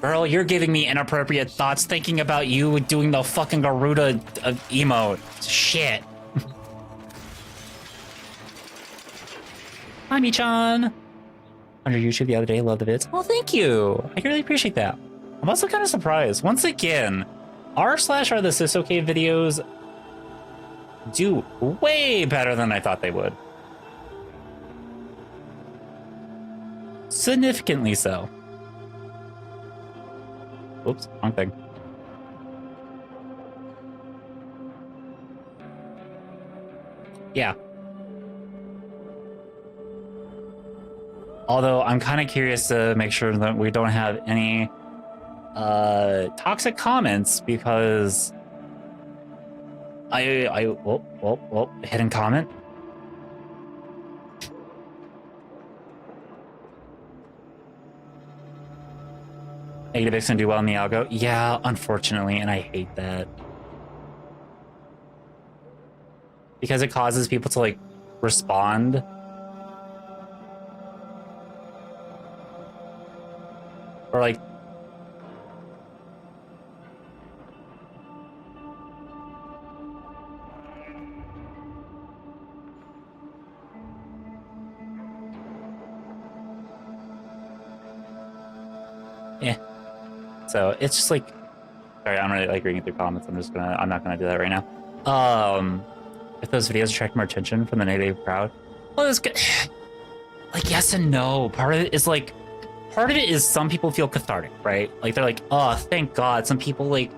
Girl, you're giving me inappropriate thoughts thinking about you doing the fucking Garuda emote. Shit. Hi, Michan. On your YouTube the other day, love the vids. Well, thank you. I really appreciate that. I'm also kind of surprised. Once again, r/are the SysOK videos do way better than I thought they would. Significantly so. Oops, wrong thing. Yeah. Although I'm kind of curious to make sure that we don't have any toxic comments because hidden comment. Negative Vixen do well in the algo. Yeah, unfortunately, and I hate that. Because it causes people to like respond. Or like yeah. So it's just like, sorry, I'm really like reading through comments. I'm not gonna do that right now. If those videos attract more attention from the negative crowd, well, it's good. Like yes and no. Part of it is some people feel cathartic, right? Like they're like, oh, thank God, some people like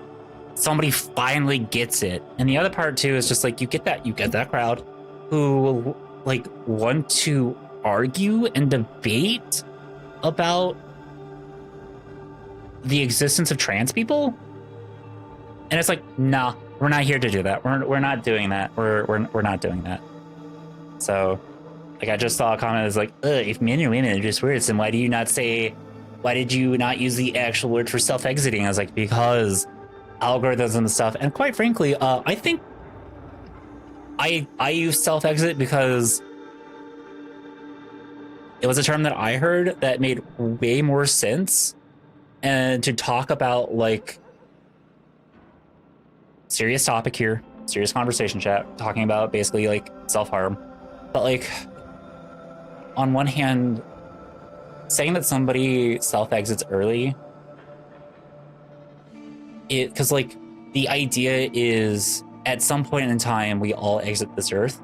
somebody finally gets it. And the other part too is just like you get that crowd who like want to argue and debate about the existence of trans people, and it's like, nah, we're not here to do that. We're not doing that. We're not doing that. So, like, I just saw a comment that's like, if men or women are just words, then why did you not use the actual word for self-exiting? I was like, because algorithms and stuff. And quite frankly, I think I use self-exit because it was a term that I heard that made way more sense. And to talk about like serious topic here, serious conversation chat, talking about basically like self-harm. But like on one hand, saying that somebody self-exits early, because like the idea is at some point in time we all exit this earth,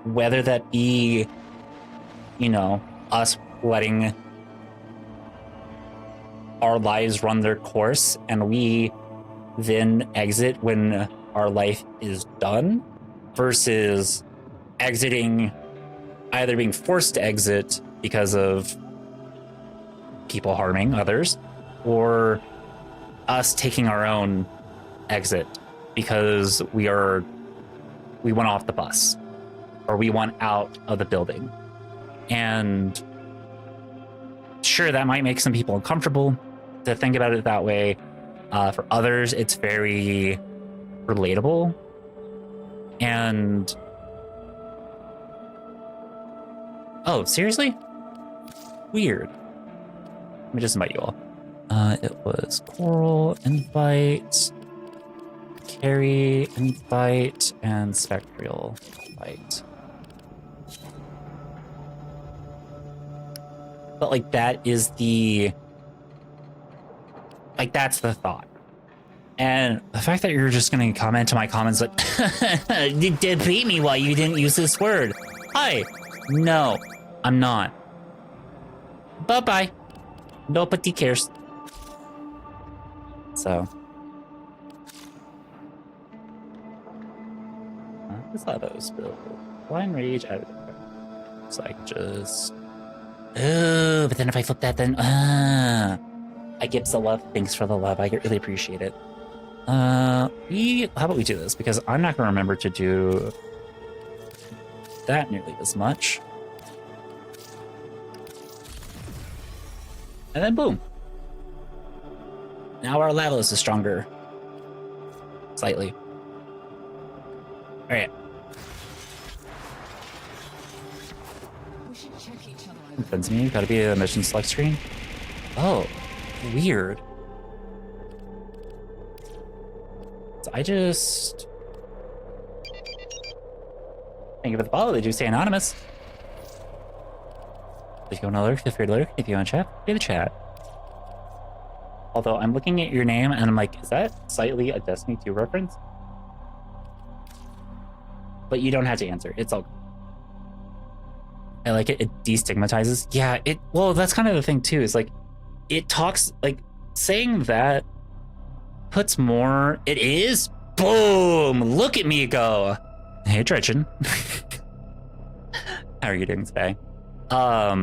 whether that be, you know, us letting our lives run their course and we then exit when our life is done, versus exiting, either being forced to exit because of people harming others, or us taking our own exit because we went off the bus or we went out of the building. And sure, that might make some people uncomfortable to think about it that way. For others, it's very relatable. And oh, seriously? Weird. Let me just invite you all. It was Coral, invite, Carrie, invite, and Spectral, invite. But like that is that's the thought. And the fact that you're just gonna comment to my comments like, debate me why you didn't use this word. Hi. No, I'm not. Bye-bye. Nobody cares. So. What's that those bill? Blind Rage out of it. So I just. Oh, but then if I flip that, then I get the love. Thanks for the love. I really appreciate it. How about we do this? Because I'm not gonna remember to do that nearly as much. And then boom. Now our Lavos is stronger. Slightly. Alright. Depends me, gotta be a mission select screen. Oh, weird. So I just... Thank you for the follow, they do say anonymous. If you want to lurk, feel free to lurk. If you want to chat, do the chat. Although I'm looking at your name and I'm like, is that slightly a Destiny 2 reference? But you don't have to answer. It's all good. I like it. It destigmatizes. Yeah, well, that's kind of the thing too, is like, it talks, like, saying that puts more, it is, boom, look at me go. Hey, Dredgen. How are you doing today? I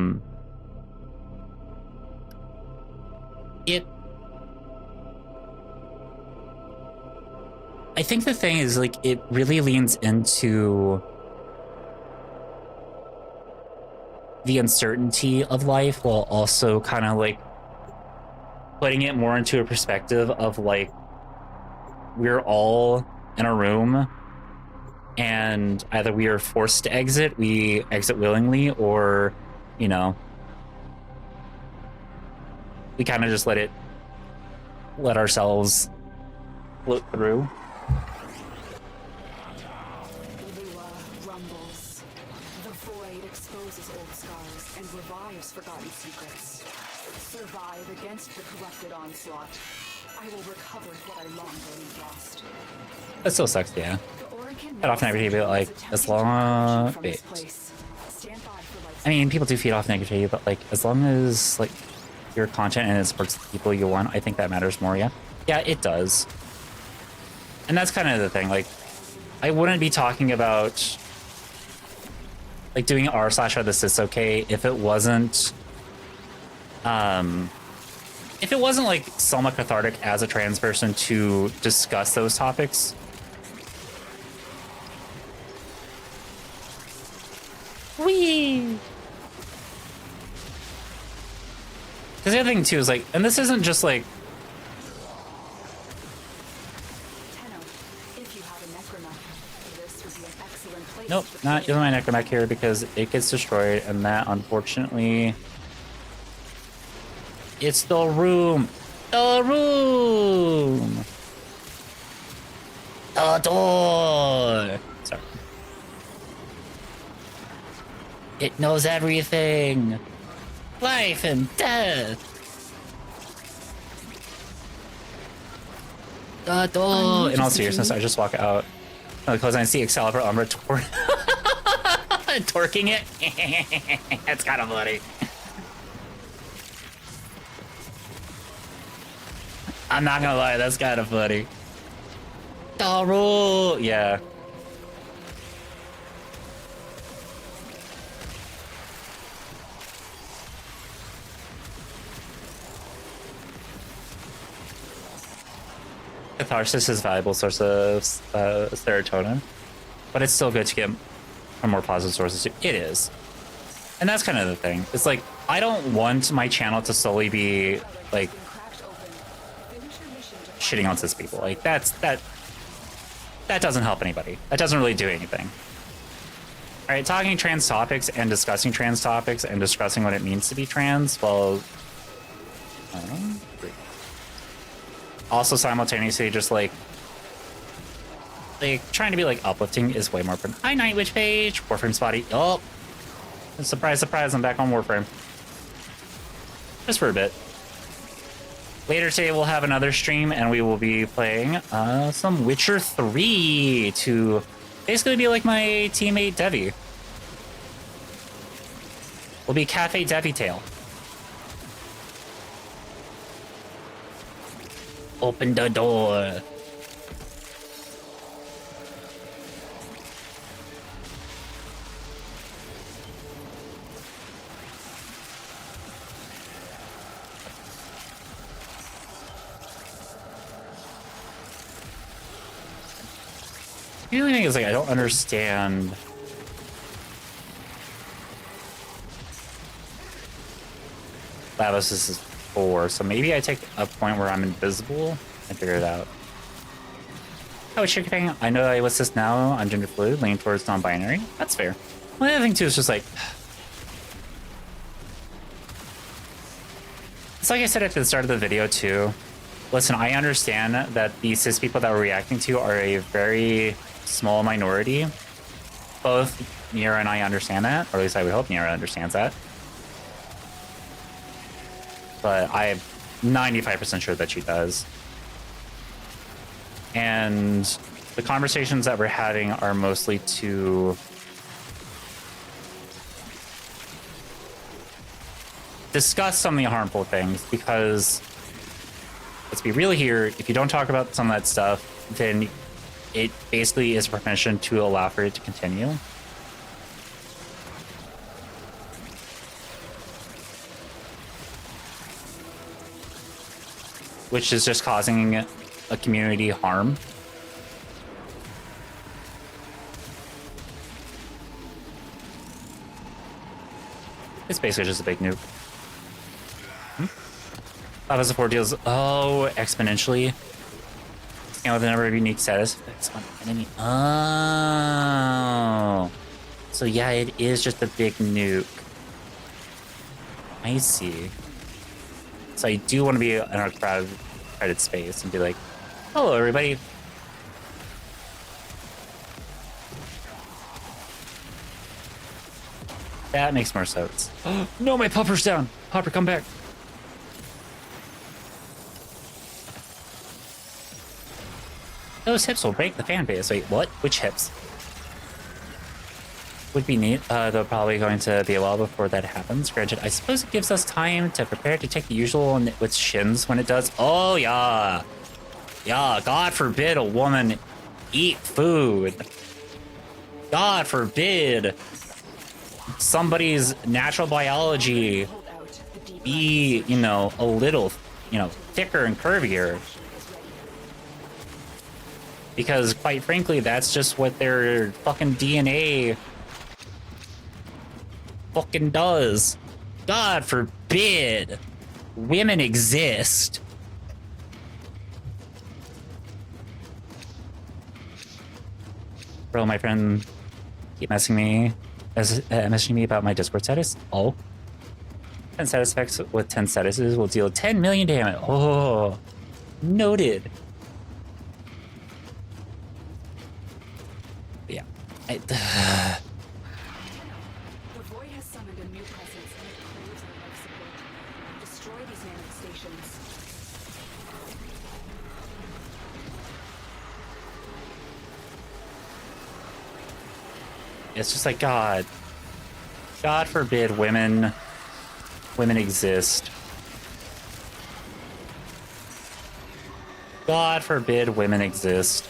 think the thing is, like, it really leans into the uncertainty of life while also kind of like putting it more into a perspective of like, we're all in a room and either we are forced to exit, we exit willingly, or, you know, we kind of just let ourselves float through. Rumbles. The void exposes old scars and revives forgotten secrets. Survive against the corrupted onslaught. I will recover what I long believed lost. That still sucks, yeah. Feed off negativity, but like, as long... Wait. I mean, people do feed off negativity, but like, as long as like your content and it supports the people you want, I think that matters more, yeah? Yeah, it does. And that's kind of the thing, like, I wouldn't be talking about like doing r/r this is okay if it wasn't like somewhat cathartic as a trans person to discuss those topics. Whee! Because the other thing too is like, and this isn't just like, nope, not using my necromech here because it gets destroyed, and that, unfortunately, it's the room. The room. The door. Sorry. It knows everything. Life and death. The door. In all seriousness, I just walk out. Because I see Excalibur Umbra torquing it. That's kind of funny. I'm not gonna lie, that's kind of funny. Daru! Yeah. Catharsis is a valuable source of serotonin, but it's still good to get from more positive sources too. It is. And that's kind of the thing. It's like, I don't want my channel to solely be like shitting on cis people. Like that doesn't help anybody. That doesn't really do anything. All right, talking trans topics and discussing trans topics and discussing what it means to be trans, well, also simultaneously just like trying to be like uplifting is way more important. Hi, Night Witch page, Warframe spotty. Oh, surprise, surprise! I'm back on Warframe, just for a bit. Later today we'll have another stream and we will be playing some Witcher 3 to basically be like my teammate Devi. We'll be Cafe Devi Tail. Open the door. The only thing is, like, I don't understand. Lavos is 4, so maybe I take a point where I'm invisible and figure it out. Oh, chicken thing. I know I what's this now. I'm gender fluid, leaning towards non-binary. That's fair. Well, the other thing too is just like, it's like I said at the start of the video too. Listen, I understand that the cis people that we're reacting to are a very small minority. Both Mira and I understand that, or at least I would hope Mira understands that. But I'm 95% sure that she does. And the conversations that we're having are mostly to discuss some of the harmful things, because let's be real here, if you don't talk about some of that stuff, then it basically is permission to allow for it to continue. Which is just causing a community harm. It's basically just a big nuke. As the 4 deals, oh, exponentially. Scan with the number of unique status effects on enemy. Oh. So yeah, it is just a big nuke. I see. So I do want to be in a crowded space and be like, hello, everybody. That makes more sense. No, my pupper's down. Popper, come back. Those hips will break the fan base. Wait, what? Which hips? Would be neat. They're probably going to be a while before that happens. Granted, I suppose it gives us time to prepare to take the usual with shins when it does. Oh, yeah. Yeah, God forbid a woman eat food. God forbid somebody's natural biology be, you know, a little, you know, thicker and curvier. Because, quite frankly, that's just what their fucking DNA fucking does. God forbid women exist. Bro, my friend keep messaging me about my Discord status. Oh. 10 status effects with 10 statuses will deal 10 million damage. Oh. Noted. Yeah. The void has summoned a new presence and it craves our life support. Destroy these manifestations. It's just like, God forbid women exist. God forbid women exist.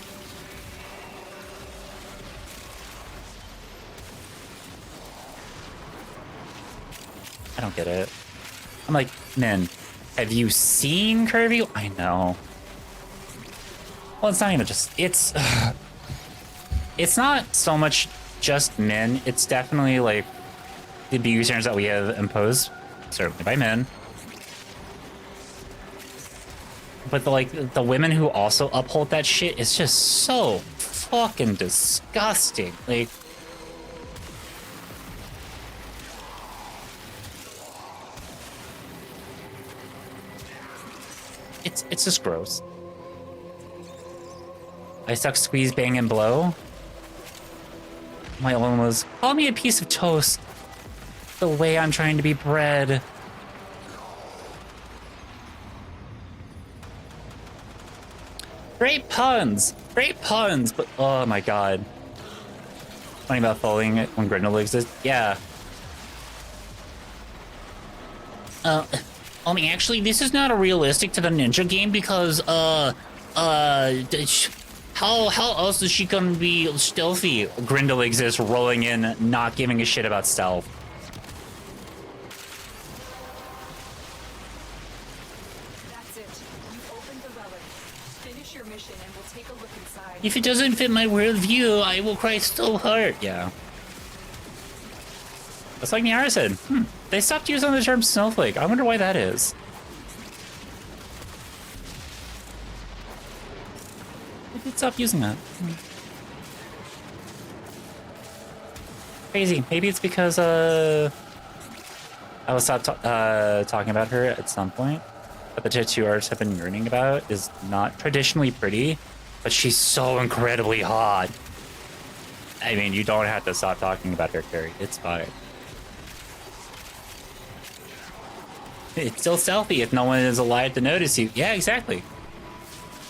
I don't get it. I'm like, men, have you seen curvy? I know. Well, it's not even just, it's not so much just men. It's definitely like the beauty standards that we have imposed, certainly by men. But the women who also uphold that shit is just so fucking disgusting. Like, it's just gross. I suck, squeeze, bang, and blow. My one was, call me a piece of toast. The way I'm trying to be bred. Great puns, but oh my god. Funny about falling when Grendel exists. Yeah. Actually, this is not a realistic to the ninja game because, how else is she gonna be stealthy? Grendel exists, rolling in, not giving a shit about stealth. That's it. You opened the relic. Finish your mission and we'll take a look inside. If it doesn't fit my worldview, I will cry so hard. Yeah. That's like Niara said. They stopped using the term snowflake. I wonder why that is. They did stop using that. Crazy. Maybe it's because I was stopped talking about her at some point. But the tattoo artists have been yearning about is not traditionally pretty, but she's so incredibly hot. I mean, you don't have to stop talking about her, Carrie. It's fine. It's still stealthy if no one is alive to notice you. Yeah, exactly.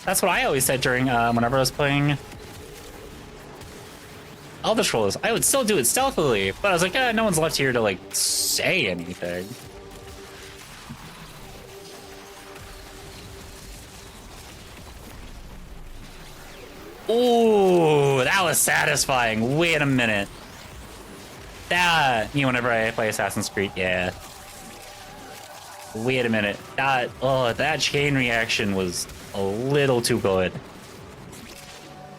That's what I always said during whenever I was playing Elder Scrolls. I would still do it stealthily, but I was like, no one's left here to like say anything. Ooh, that was satisfying. Wait a minute. That, whenever I play Assassin's Creed, yeah. Wait a minute. That chain reaction was a little too good.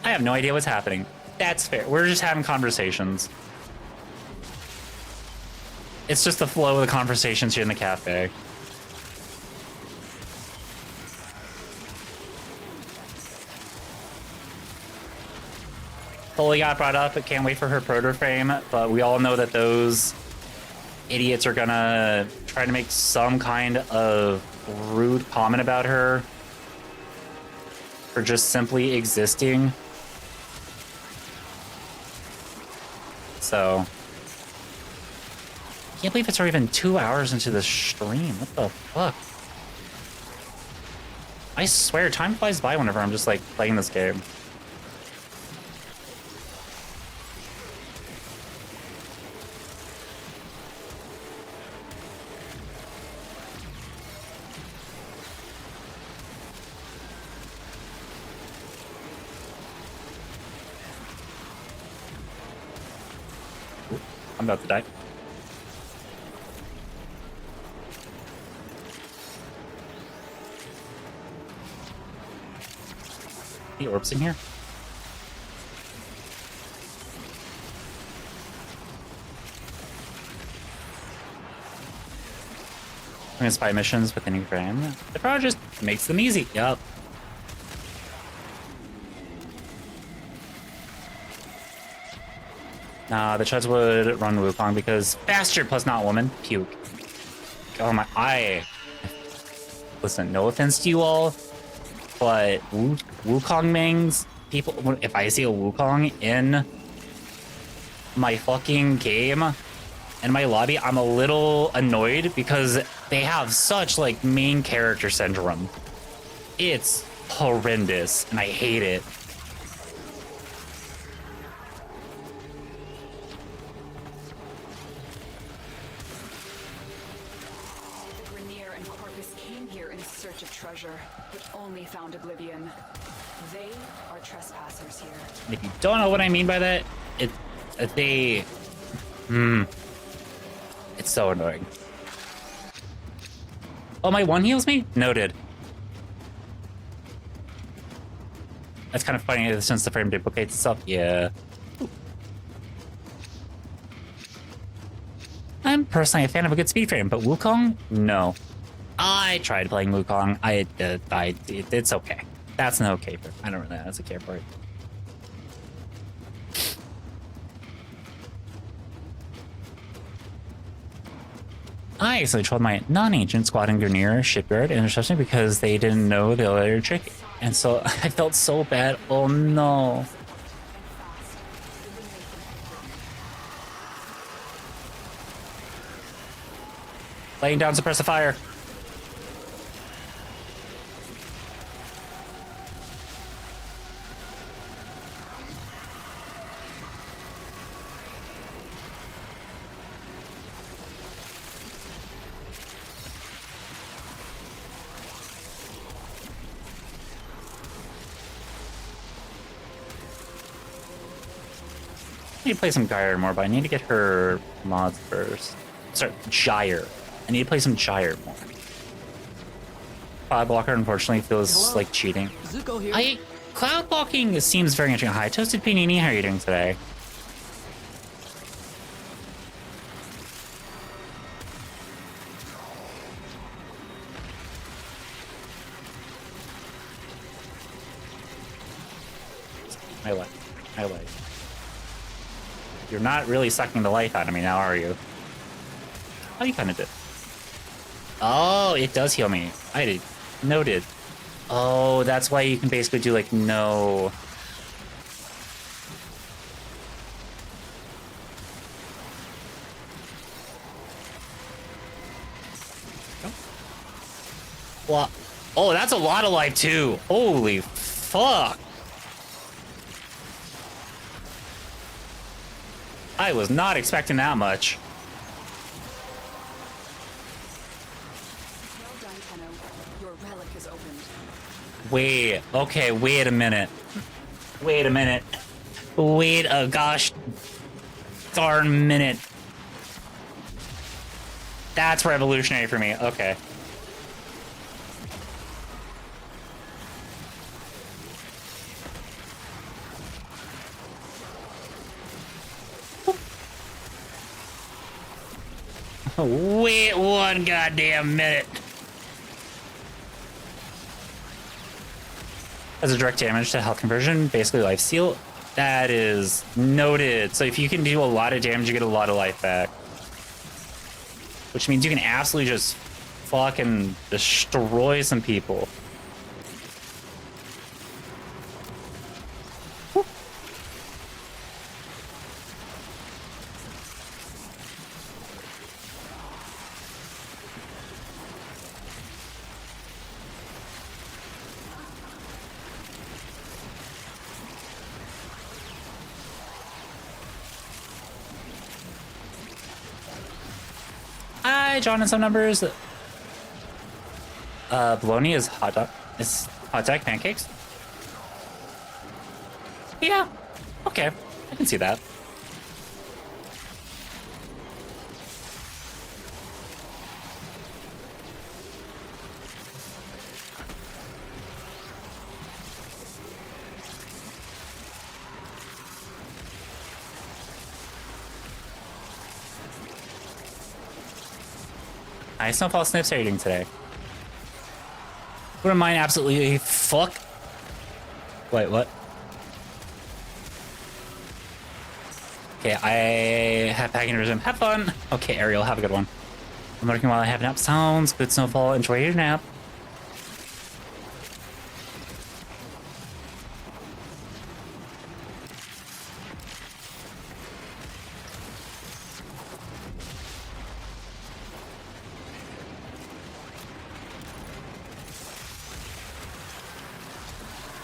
I have no idea what's happening. That's fair. We're just having conversations. It's just the flow of the conversations here in the cafe. Totally got brought up, but can't wait for her proto frame. But we all know that those idiots are gonna try to make some kind of rude comment about her for just simply existing. So, I can't believe it's already been 2 hours into the stream. What the fuck? I swear, time flies by whenever I'm just like playing this game. I'm about to die. The orbs in here. I'm gonna spy missions with any frame. It probably just makes them easy. Yup. Nah, the Chuds would run Wukong because faster plus not woman. Puke. Oh my, listen, no offense to you all, but Wukong mains, people, if I see a Wukong in my fucking game, in my lobby, I'm a little annoyed because they have such like main character syndrome. It's horrendous and I hate it. But only found oblivion. They are trespassers here. If you don't know what I mean by that, it's so annoying. Oh, my one heals me? Noted. That's kind of funny since the frame duplicates itself. Yeah. I'm personally a fan of a good speed frame, but Wukong? No. I tried playing Wukong. It's okay. That's an okay for it. I don't really honestly care for it. I actually trolled my non-agent squad in Grenier shipyard interception because they didn't know the other trick, and so I felt so bad. Oh no. Laying down suppressive fire. I need to play some Gyre more, but I need to get her mods first. Sorry, Gyre. I need to play some Gyre more. Blocker unfortunately feels like cheating. Zuko here. Cloud walking seems very interesting. Hi, Toasted Panini. How are you doing today? My life. My life. You're not really sucking the life out of me now, are you? Oh, you kind of did. Oh, it does heal me. I did. Noted. Oh, that's why you can basically do, like, no... Well, oh, that's a lot of life, too. Holy fuck. I was not expecting that much. Well done, Tenno. Your relic is opened. Wait, okay, wait a minute. Wait a minute. Wait a gosh darn minute. That's revolutionary for me. Okay. Wait one goddamn minute. As a direct damage to health conversion, basically life steal. That is noted. So if you can do a lot of damage, you get a lot of life back. Which means you can absolutely just fucking destroy some people. Hi, John, and some numbers. Bologna is hot dog. Is hot dog pancakes? Yeah. Okay, I can see that. Hi, Snowfall Snips, how are you doing today? Wouldn't mind absolutely fuck. Wait, what? Okay, I have packing resume. Have fun. Okay, Ariel, have a good one. I'm working while I have nap. Sounds good, Snowfall. Enjoy your nap.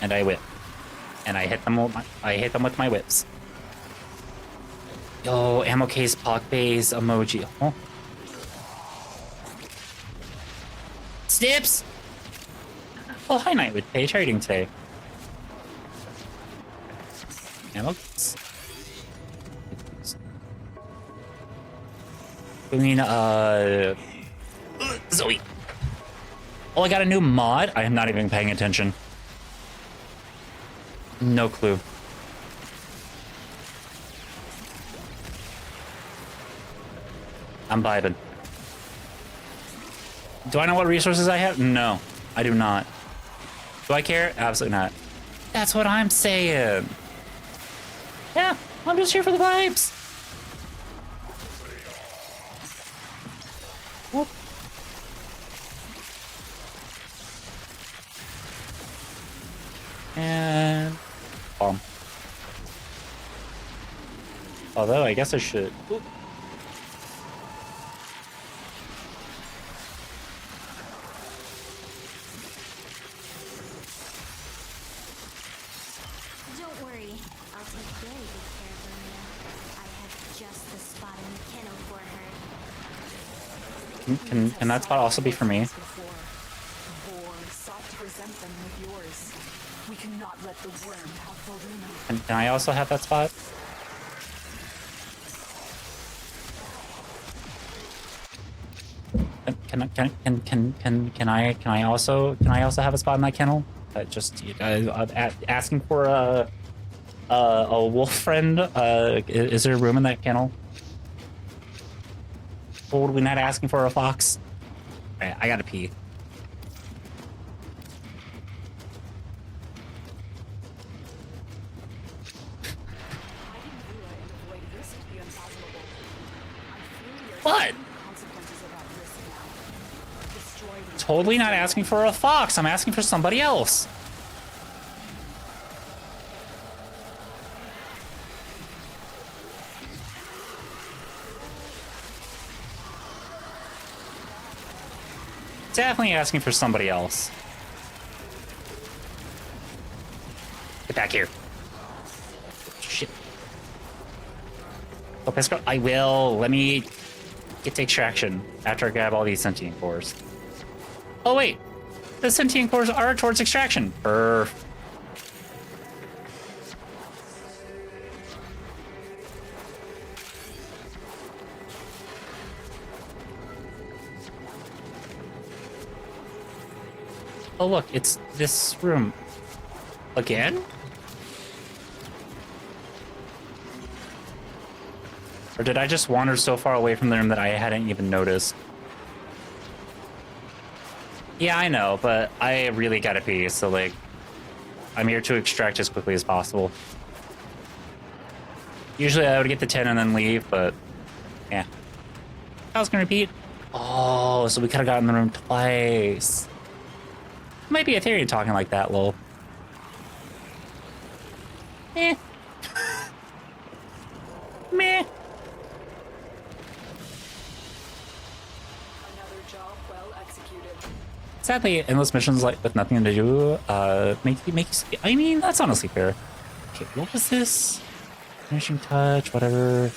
And I whip, and I hit them with my whips. Yo, ammo case, pock base, emoji. Oh. Snips. Oh, hi, Nightwood Page. How are you doing today? Ammo case. I mean, Zoe. Oh, I got a new mod. I am not even paying attention. No clue. I'm vibing. Do I know what resources I have? No, I do not. Do I care? Absolutely not. That's what I'm saying. Yeah, I'm just here for the vibes. Whoop. And bomb. Although I guess I should. Oop. Don't worry, I'll take very good care of Vena. I have just the spot in the kennel for her. Can that spot also be for me? Vor sought to present them with yours. We cannot let the worm have Voluna. Can I also have that spot? Can I also have a spot in that kennel? Asking for a wolf friend. Is there room in that kennel? Totally not asking for a fox. All right, I gotta pee. What? Totally not asking for a fox. I'm asking for somebody else. Definitely asking for somebody else. Get back here. Shit. Oh, Pesco, I will. Let me get to extraction after I grab all these sentient cores. Oh, wait. The sentient cores are towards extraction. Oh, look, it's this room. Again? Or did I just wander so far away from the room that I hadn't even noticed? Yeah, I know, but I really gotta pee, so like, I'm here to extract as quickly as possible. Usually I would get the 10 and then leave, but yeah. I was gonna repeat. Oh, so we could have gotten in the room twice. Might be a theory talking like that, lol. Meh. Meh. Sadly, endless missions like with nothing to do make you. I mean, that's honestly fair. Okay, what was this? Finishing touch, whatever.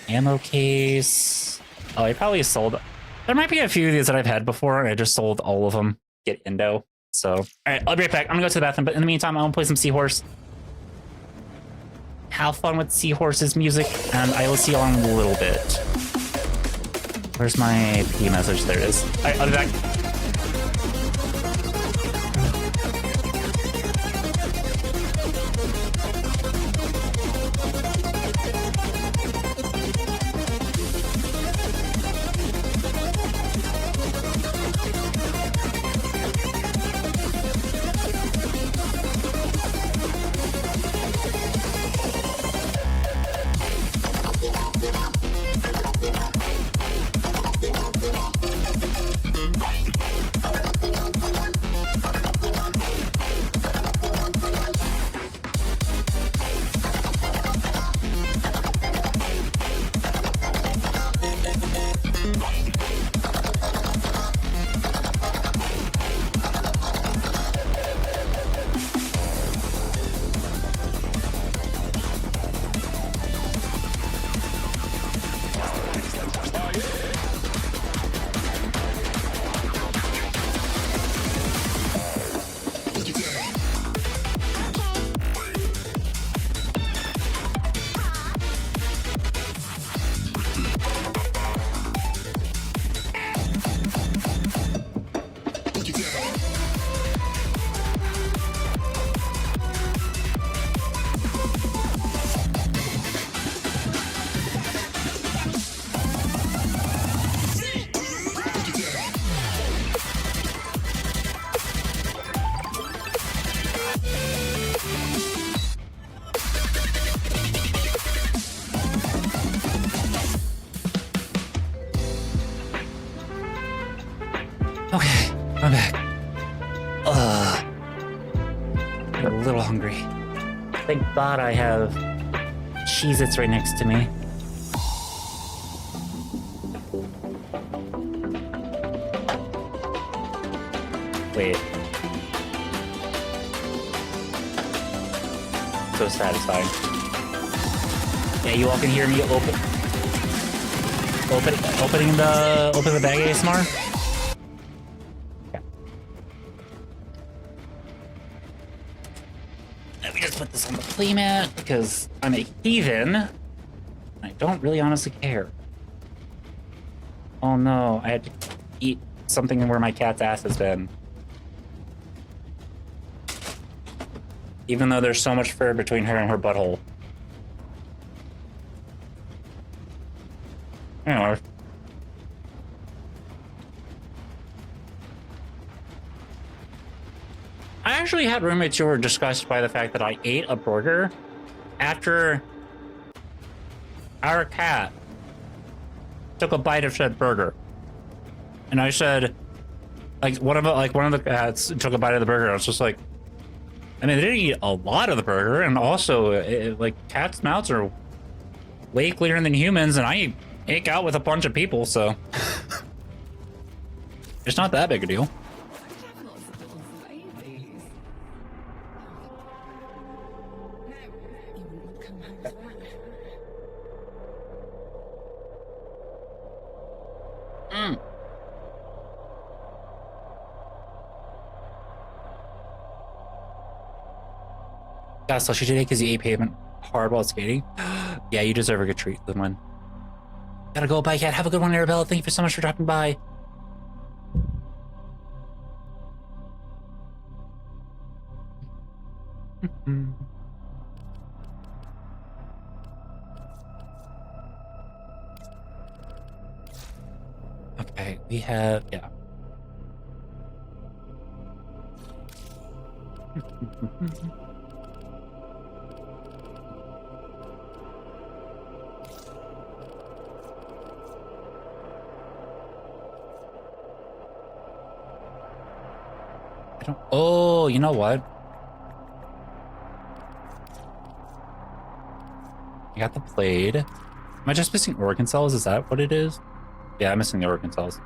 Ammo case. Oh, I probably sold. There might be a few of these that I've had before, and I just sold all of them. Get Indo. So, all right, I'll be right back. I'm gonna go to the bathroom, but in the meantime, I'm gonna play some Seahorse. Have fun with Seahorse's music, and I will see you all in a little bit. Where's my P message? There it is. All right, I'll be back. Okay, I'm back. I'm a little hungry. Thank God I have Cheez-Its right next to me. Wait. So satisfying. Yeah, you all can hear me open the bag ASMR. Let me just put this on the playmat because I'm a heathen. I don't really honestly care. Oh no, I had to eat something where my cat's ass has been. even though there's so much fur between her and her butthole. Anyway. I actually had roommates who were disgusted by the fact that I ate a burger after our cat took a bite of said burger. And I said, one of the cats took a bite of the burger. I was just like, I mean, they didn't eat a lot of the burger, and also, cats' mouths are way cleaner than humans, and I ate out with a bunch of people, so it's not that big a deal. Yeah, so she did it because you ate pavement hard while skating. Yeah, you deserve a good treat, Lin. Gotta go, bye, cat. Have a good one, Arabella. Thank you so much for dropping by. Okay, we have, yeah. Oh, you know what? I got the blade. Am I just missing organ cells? Is that what it is? Yeah, I'm missing the organ cells.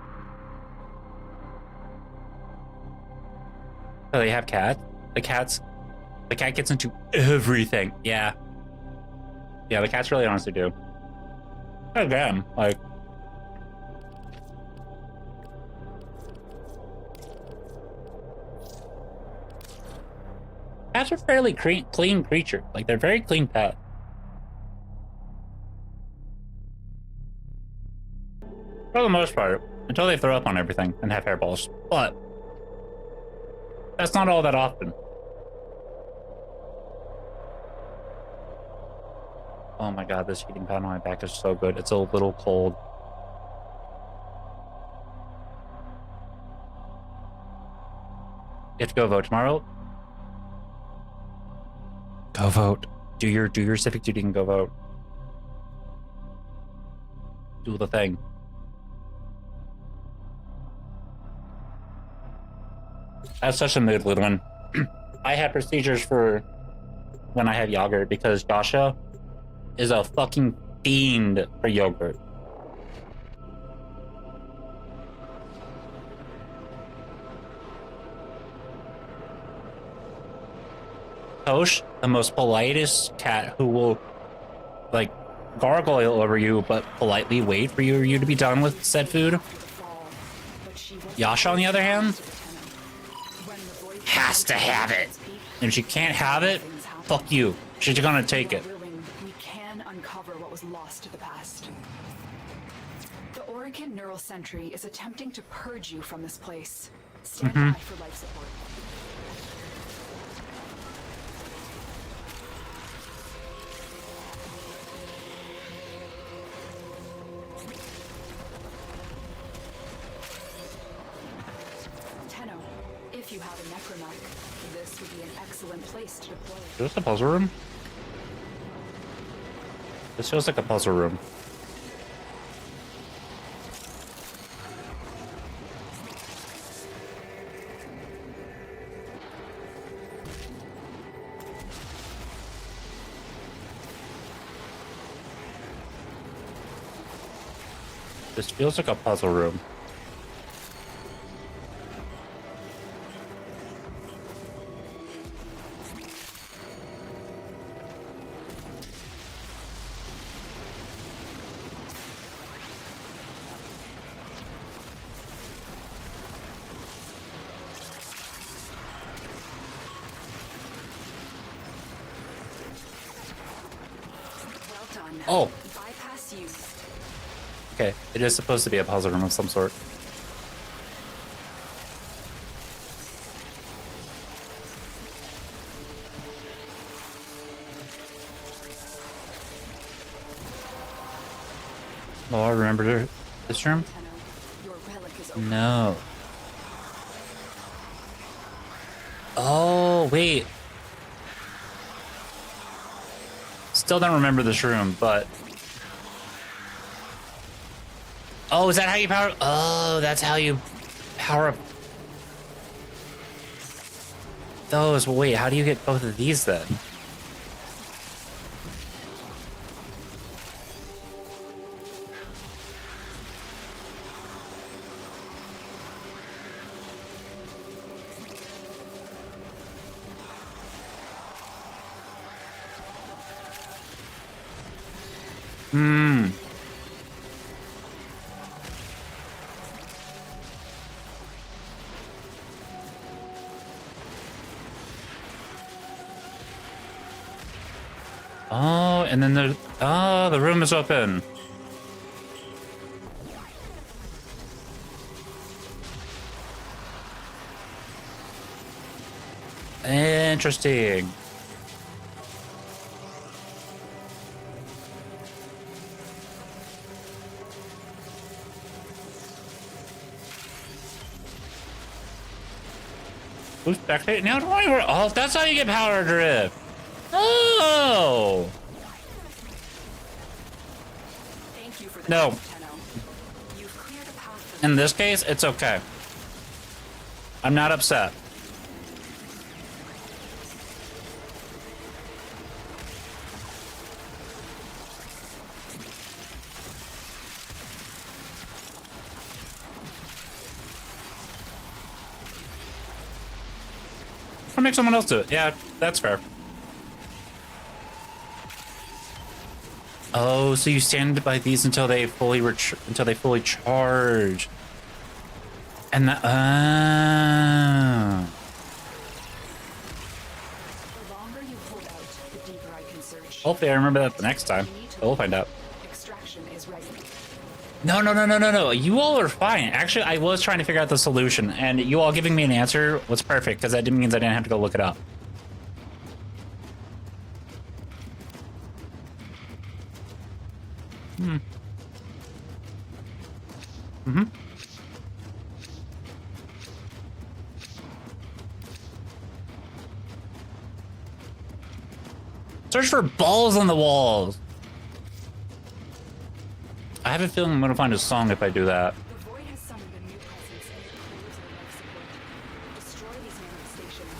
Oh, they have cat? The cat gets into everything. Yeah. Yeah, the cats really honestly do. Again, cats are fairly clean creatures. They're very clean pets. For the most part, until they throw up on everything and have hairballs. But that's not all that often. Oh my god, this heating pad on my back is so good. It's a little cold. You have to go vote tomorrow? Go vote. Do your civic duty and go vote. Do the thing. That's such a mood, little one. I have procedures for when I have yogurt because Joshua is a fucking fiend for yogurt. Tosh, the most politest cat who will gargoyle over you but politely wait for you to be done with said food. Yasha, on the other hand, has to have it. And if she can't have it, fuck you. She's gonna take it. We can uncover what was lost to the past. The Orchid Neural Sentry is attempting to purge you from this place. Stand by for life support. If you have a necromech, this would be an excellent place to deploy. Is this a puzzle room? This feels like a puzzle room. This feels like a puzzle room. Oh. Bypass you. Okay, it is supposed to be a puzzle room of some sort. Oh, I remember this room? Your relic is open. No. Oh, wait. Still don't remember this room, but... Oh, is that how you power... Oh, that's how you power up those. Well, wait, how do you get both of these then? Oh, and then there's... Oh, the room is open. Interesting. Who's spectating? Now, oh, that's how you get power drift. Oh! Thank you for the No. Tenno. You've cleared a path for In this case, it's okay. I'm not upset. I'll make someone else do it. Yeah, that's fair. Oh, so you stand by these until they fully charge. And that, the longer you hold out, the deeper I can search. hopefully I remember that the next time. We'll find out. Extraction is ready. No. You all are fine. Actually, I was trying to figure out the solution, and you all giving me an answer was perfect because that means I didn't have to go look it up. Search for balls on the walls. I have a feeling I'm gonna find a song if I do that. The void has summoned a new presence and it craves our life support. Destroy these manifestations.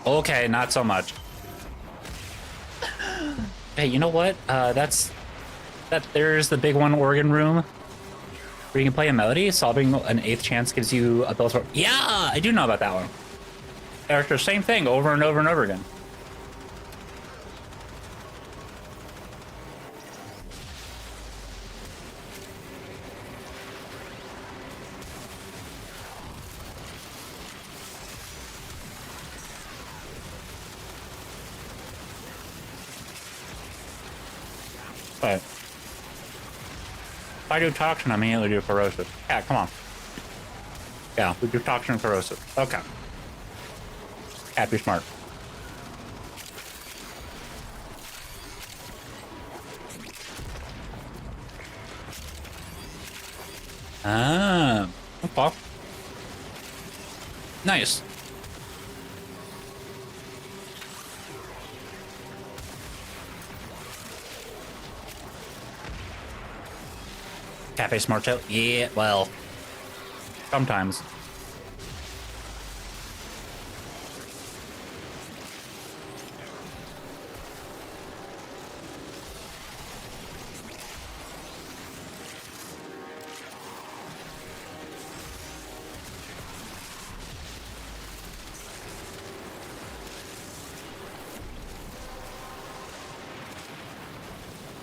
Okay, not so much. Hey, you know what? There's the big one organ room where you can play a melody. Solving an 8th chance gives you a build. Yeah, I do know about that one. It's the same thing over and over and over again. But if I do toxin, I immediately do corrosive. Yeah, come on. Yeah, we do toxin and corrosive. Okay. Happy smart. Ah, okay. Nice. Cafe Smart Tail? Yeah, well, sometimes.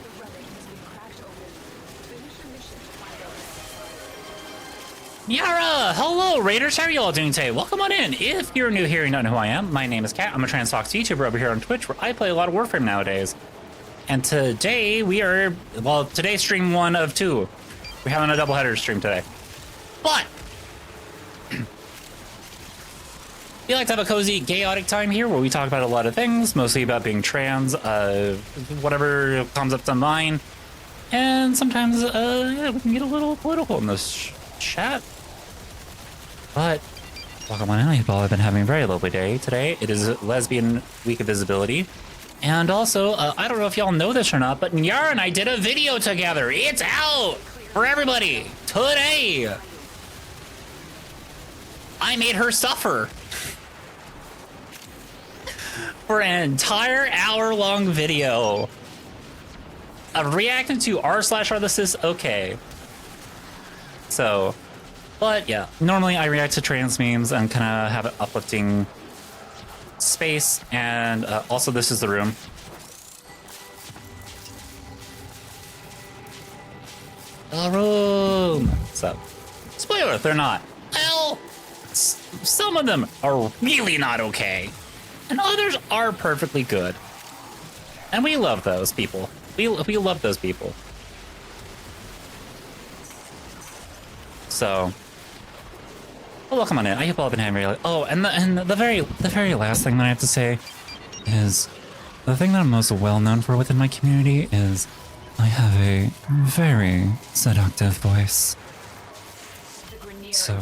The relic has been cracked open. Finish your mission to find out what's inside. Yara! Hello, Raiders. How are you all doing today? Welcome on in. If you're new here and don't know who I am, my name is Kat. I'm a trans fox YouTuber over here on Twitch, where I play a lot of Warframe nowadays. And today we are, well, today's stream 1 of 2. We're having a doubleheader stream today. But we like to have a cozy, chaotic time here where we talk about a lot of things, mostly about being trans, whatever comes up to mind. And sometimes, yeah, we can get a little political in this chat. But welcome on in. I hope all have been having a very lovely day today. It is Lesbian Week of Visibility. And also, I don't know if y'all know this or not, but Nyara and I did a video together. It's out for everybody today. I made her suffer for an entire hour-long video of reacting to r/r this is okay. So, but yeah, normally I react to trans memes and kind of have an uplifting space, and also this is the room. The room. So, spoiler, they're not. Well, some of them are really not okay, and others are perfectly good. And we love those people. We love those people. So, well, welcome on in. I hope all have been having really. Oh, and the very last thing that I have to say is the thing that I'm most well known for within my community is I have a very seductive voice. So,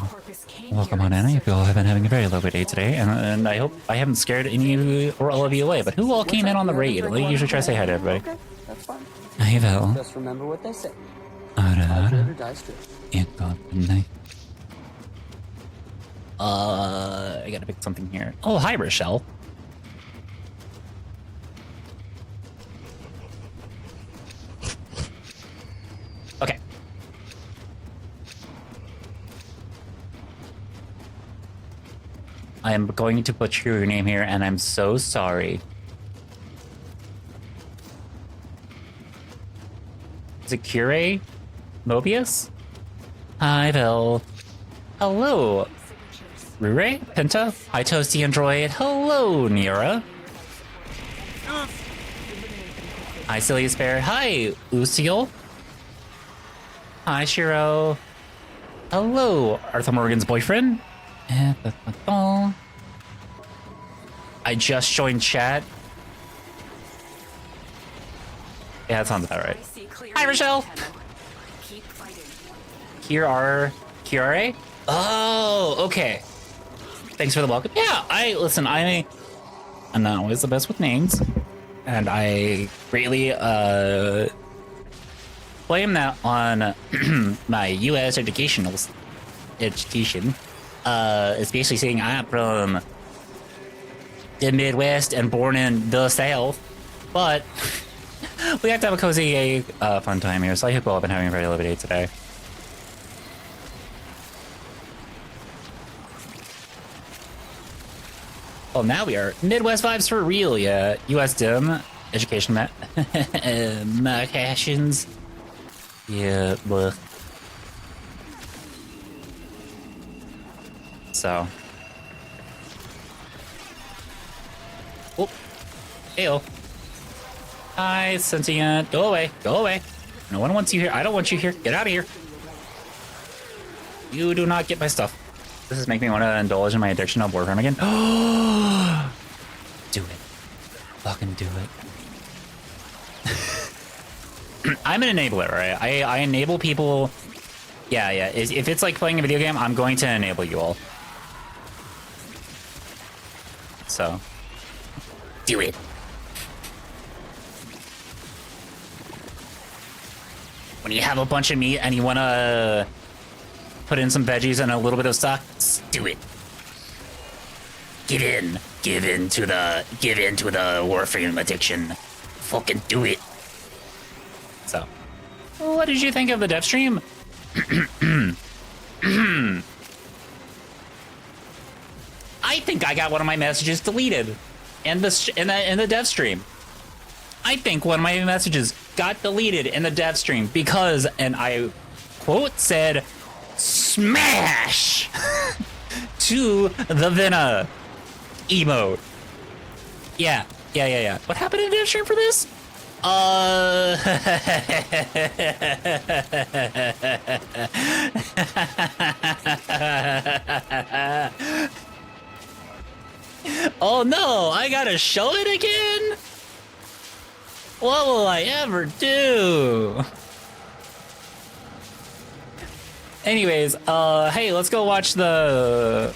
welcome on in. I hope you all have been having a very lovely day today, and I hope I haven't scared any of you or all of you away. But who all came in on the raid? I usually try to say hi to everybody. Okay, that's fine. Hey, Val. Just remember what they say. Ara. Hydrate or die straight. I gotta pick something here. Oh, hi, Rochelle. Okay. I am going to butcher your name here, and I'm so sorry. Is it Cure? Mobius? Hi, Vel. Hello. Rure? Penta? Hi, Toasty Android. Hello, Nira. Hi, Silly Spare. Hi, Usiel. Hi, Shiro. Hello, Arthur Morgan's boyfriend. I just joined chat. Yeah, that sounds about right. Hi, Rochelle. Kiara? Oh, okay. Thanks for the welcome. Yeah, I'm not always the best with names, and I greatly blame that on my U.S. education. It's basically saying I'm from the Midwest and born in the South, but we have to have a cozy, fun time here. So I hope you all have been having a very lovely day today. Well, now we are Midwest vibes for real, yeah. US Dim, education medications. Yeah, bleh. So. Oh. Heyo. Hi, sentient. Go away. Go away. No one wants you here. I don't want you here. Get out of here. You do not get my stuff. This is making me want to indulge in my addiction of Warframe again. Oh, do it. Fucking do it. I'm an enabler, right? I enable people. Yeah. If it's like playing a video game, I'm going to enable you all. So, do it. When you have a bunch of meat and you want to put in some veggies and a little bit of stock, do it. Give in to the Warframe addiction. Fucking do it. So, what did you think of the dev stream? I think I got one of my messages deleted in the dev stream. I think one of my messages got deleted in the dev stream because, and I quote said, smash to the Vena emote. Yeah. What happened in dev stream for this? Oh no, I gotta show it again? What will I ever do? Anyways, hey, let's go watch the...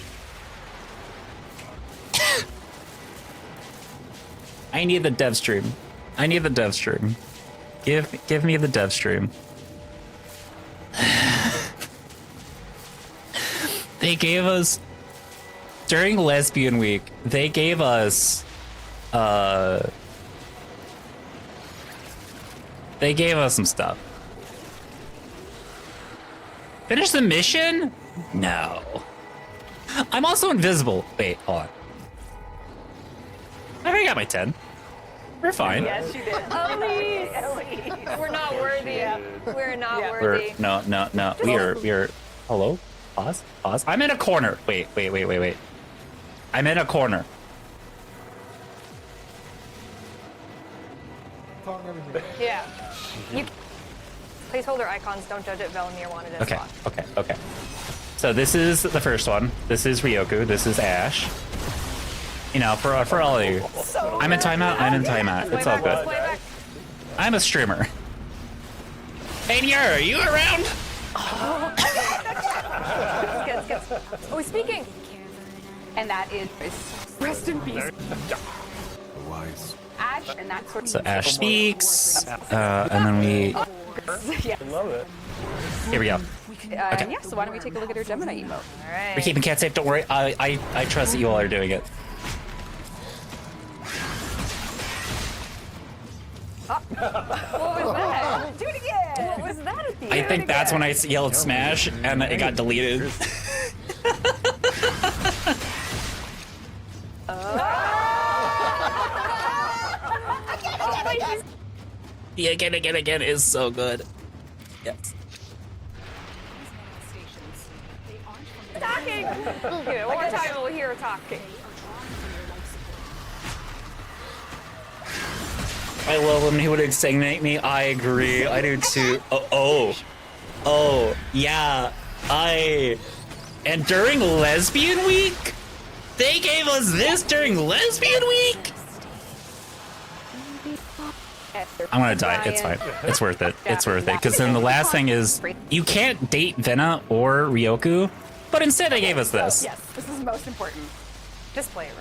I need the dev stream. I need the dev stream. Give me the dev stream. They gave us... During Lesbian Week, they gave us... They gave us some stuff. Finish the mission? No. I'm also invisible. Wait, hold on. I already got my 10. We're fine. Yes, you did. Ellie. We're not worthy. We're not worthy. No. We are. Hello? Pause. I'm in a corner. Wait. I'm in a corner. Yeah. You placeholder icons, don't judge it. Velimir wanted it. Okay. So this is the first one. This is Ryoku. This is Ash. You know, for all of you. I'm in timeout. It's all good. I'm a streamer. Hey, Nier, are you around? Oh, speaking. And that is rest in peace. Wise. Ash, and that sort of. So Ash speaks, and then we. Yeah. I love it. Here we go. Yeah. So why don't we take a look at her Gemini emote? All right. We're keeping cat safe. Don't worry. I trust that you all are doing it. What was that? Do it again. What was that at the end? I think that's when I yelled smash and it got deleted. The again is so good. Yes. Talking. Okay, one more time we'll hear her talking. I love when he would exsanguinate me. I agree. I do too. Oh, yeah. And during Lesbian Week? They gave us this during Lesbian Week? I'm gonna die. It's fine. It's worth it. It's worth it. Because then the last thing is, you can't date Vena or Ryoku, but instead they gave us this. Yes, this is most important. Just play it.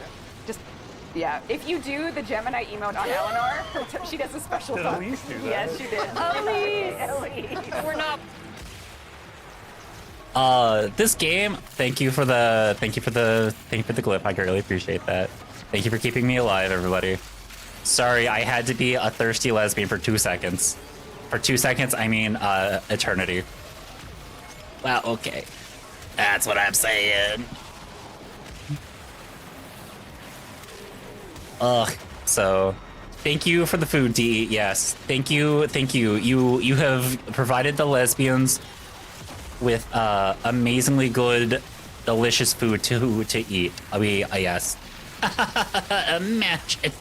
Yeah, if you do the Gemini emote on Eleanor, she does a special Did fun. Elise do that? Yes, she did. Ellie. We're not. This game, thank you for the glyph. I really appreciate that. Thank you for keeping me alive, everybody. Sorry, I had to be a thirsty lesbian for 2 seconds. For 2 seconds, I mean, eternity. Well, okay. That's what I'm saying. So thank you for the food, D. Yes, thank you. You have provided the lesbians with amazingly good, delicious food to eat. Yes. Imagine.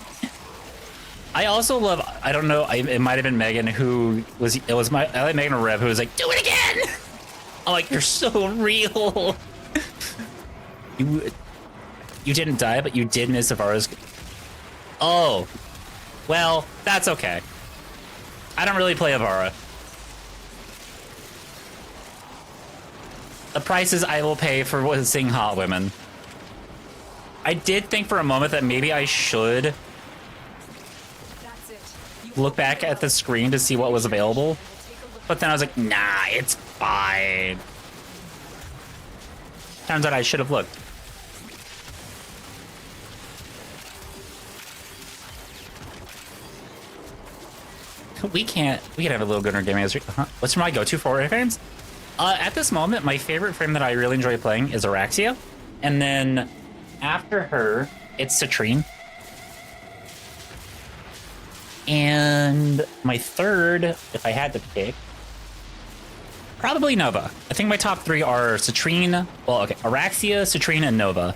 I also love. I don't know. It might have been Megan who was. It was my. I like Megan or Rev who was like, "Do it again." I'm like, "You're so real." You didn't die, but you did miss Avara's. Oh, well, that's okay. I don't really play Avara. The prices I will pay for seeing hot women. I did think for a moment that maybe I should look back at the screen to see what was available, but then I was like, nah, it's fine. Turns out I should have looked. We can have a little Gunner gaming. What's my go-to for frames? At this moment, my favorite frame that I really enjoy playing is Araxia. And then after her, it's Citrine. And my third, if I had to pick, Probably Nova. I think my top 3 are Citrine, well, okay, Araxia, Citrine, and Nova.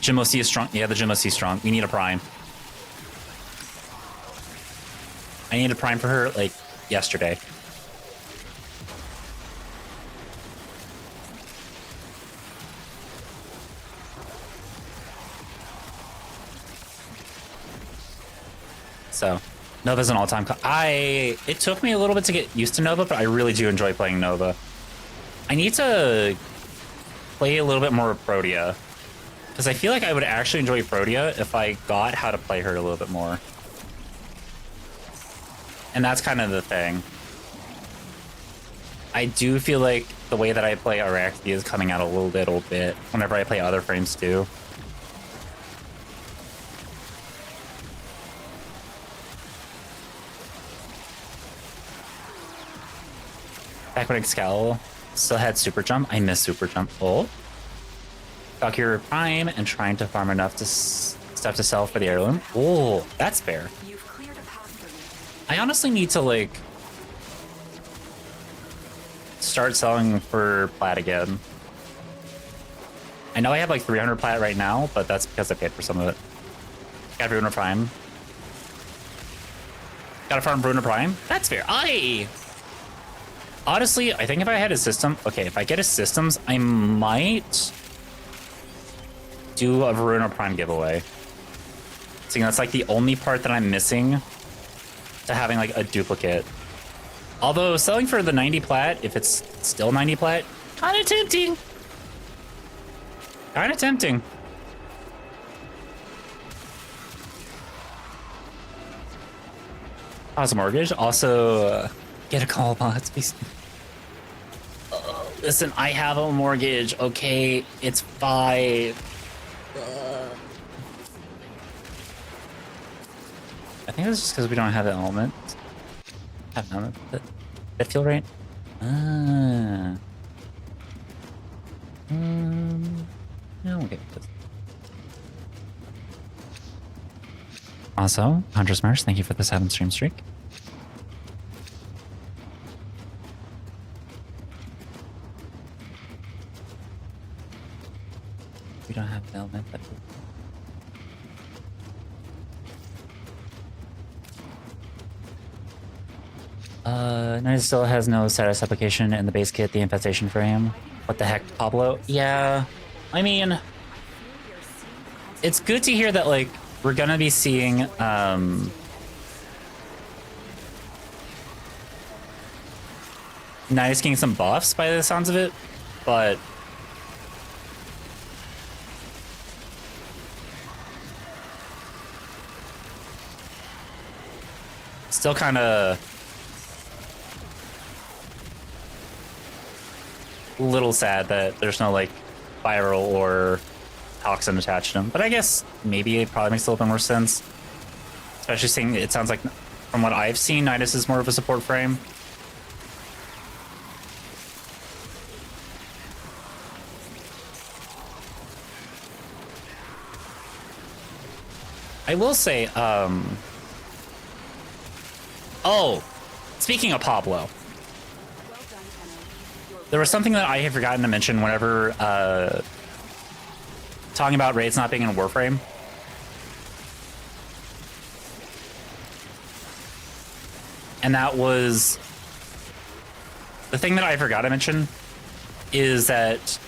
Jimosi is strong. Yeah, the Jimosi is strong. We need a prime. I need a prime for her, like, yesterday. So, Nova's an all-time. It took me a little bit to get used to Nova, but I really do enjoy playing Nova. I need to play a little bit more of Protea, because I feel like I would actually enjoy Protea if I got how to play her a little bit more. And that's kind of the thing. I do feel like the way that I play Araxia is coming out a little bit whenever I play other frames too. Back when Excal still had Super Jump, I miss Super Jump. Oh. Valkyrie Prime and trying to farm enough to stuff to sell for the heirloom. Oh, that's fair. You've cleared a path for me. I honestly need to, like, start selling for plat again. I know I have like 300 plat right now, but that's because I paid for some of it. Got Runa Prime. Got to farm Runa Prime? That's fair. Honestly, I think if I had a system... Okay, if I get a systems, I might do a Varuna Prime giveaway. See, that's like the only part that I'm missing to having like a duplicate. Although selling for the 90 plat, if it's still 90 plat, kind of tempting. Kind of tempting. How's a mortgage? Also, get a call bots. Listen, I have a mortgage. Okay, it's 5. I think it's just because we don't have the element. Have an element that feel right. No, we'll get this. Also, Huntress Marsh, thank you for the 7 stream streak. We don't have the element that. Night still has no status application in the base kit, the infestation frame. What the heck, Pablo? Yeah, I mean, it's good to hear that, like, we're gonna be seeing, Nidus getting some buffs by the sounds of it, but still kind of a little sad that there's no, like, viral or toxin attached to them. But I guess maybe it probably makes a little bit more sense. Especially seeing it sounds like, from what I've seen, Nidus is more of a support frame. I will say, oh, speaking of Pablo, there was something that I had forgotten to mention whenever talking about raids not being in Warframe. And that was the thing that I forgot to mention is that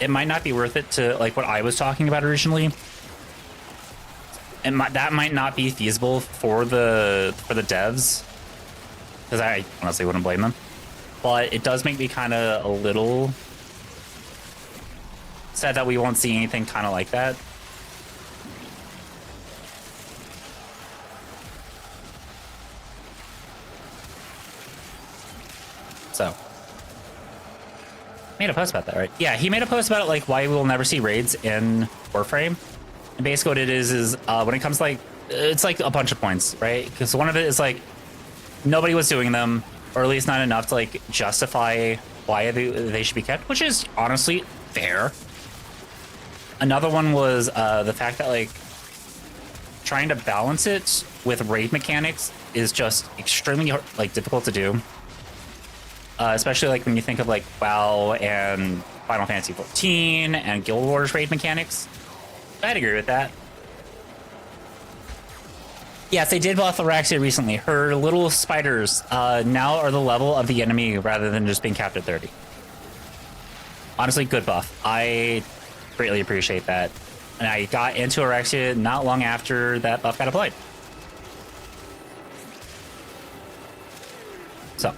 it might not be worth it to, like, what I was talking about originally. That might not be feasible for the devs, because I honestly wouldn't blame them. But it does make me kind of a little sad that we won't see anything kind of like that. So, made a post about that, right? Yeah, he made a post about it, like, why we will never see raids in Warframe. And basically what it is when it comes to, like, it's like a bunch of points, right? Because one of it is, like, nobody was doing them, or at least not enough to, like, justify why they should be kept, which is honestly fair. Another one was the fact that, like, trying to balance it with raid mechanics is just extremely, like, difficult to do. especially like when you think of like WoW and Final Fantasy 14 and Guild Wars raid mechanics. I'd agree with that. Yes, they did buff Araxia recently. Her little spiders now are the level of the enemy rather than just being capped at 30. Honestly, good buff. I greatly appreciate that. And I got into Araxia not long after that buff got applied. So.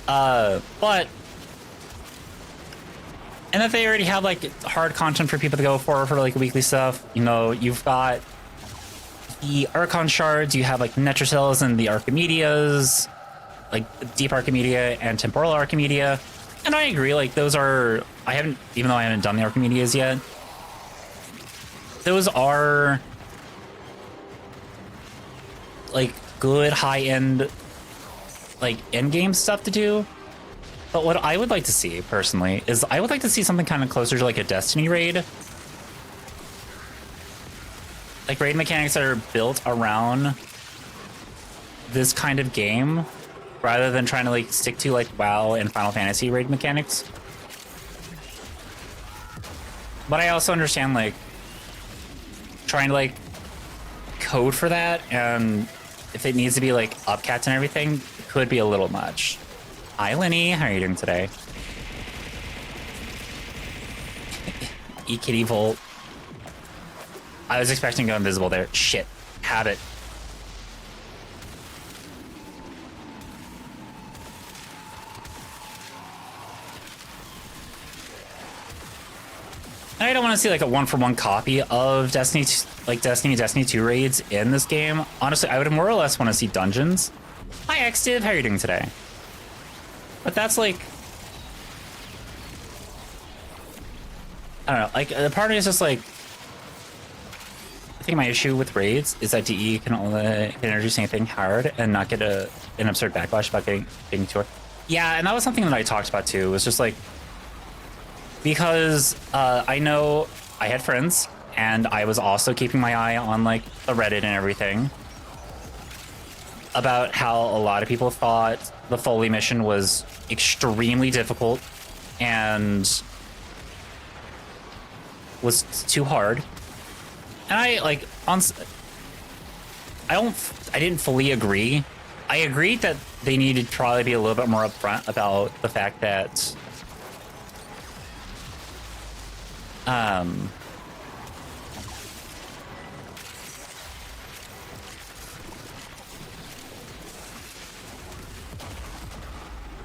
But... And that they already have, like, hard content for people to go for like, weekly stuff. You know, you've got the Archon shards, you have, like, Netrocells and the Archimedias, like, Deep Archimedia and Temporal Archimedia. And I agree, like, those are... even though I haven't done the Archimedias yet, those are, like, good high-end, like, end-game stuff to do. But what I would like to see, personally, is I would like to see something kind of closer to, like, a Destiny raid. Like, raid mechanics that are built around this kind of game, rather than trying to, like, stick to, like, WoW and Final Fantasy raid mechanics. But I also understand, like, trying to, like, code for that, and if it needs to be, like, upcats and everything, it could be a little much. Hi, Lenny. How are you doing today? E-Kitty Volt. I was expecting to go invisible there. Shit. Habit. I don't want to see like a one-for-one copy of Destiny 2 raids in this game. Honestly, I would more or less want to see dungeons. Hi, Xdiv. How are you doing today? But that's like... I don't know. Like, the part of me is just like... I think my issue with raids is that DE can only introduce anything hard and not get an absurd backlash about getting to it. Yeah, and that was something that I talked about too. It was just like... Because I know I had friends, and I was also keeping my eye on, like, the Reddit and everything, about how a lot of people thought the Foley mission was extremely difficult and was too hard. And I didn't fully agree. I agreed that they needed to probably be a little bit more upfront about the fact that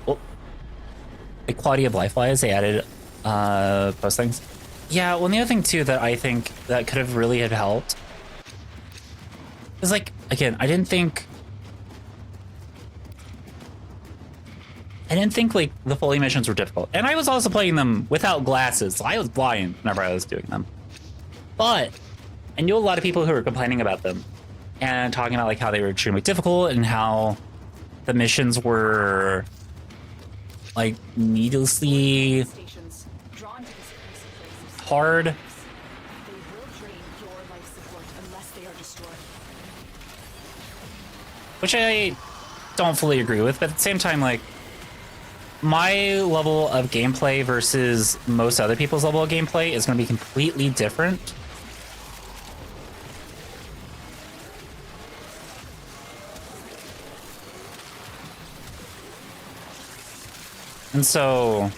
well, the quality of life wise, they added post things. Yeah, well, and the other thing too that I think that could have really helped is, like, again, I didn't think like the Foley missions were difficult, and I was also playing them without glasses, so I was blind whenever I was doing them. But I knew a lot of people who were complaining about them and talking about like how they were extremely difficult and how the missions were like needlessly hard. They will drain your life support unless they are destroyed. Which I don't fully agree with, but at the same time, like, my level of gameplay versus most other people's level of gameplay is going to be completely different. And so...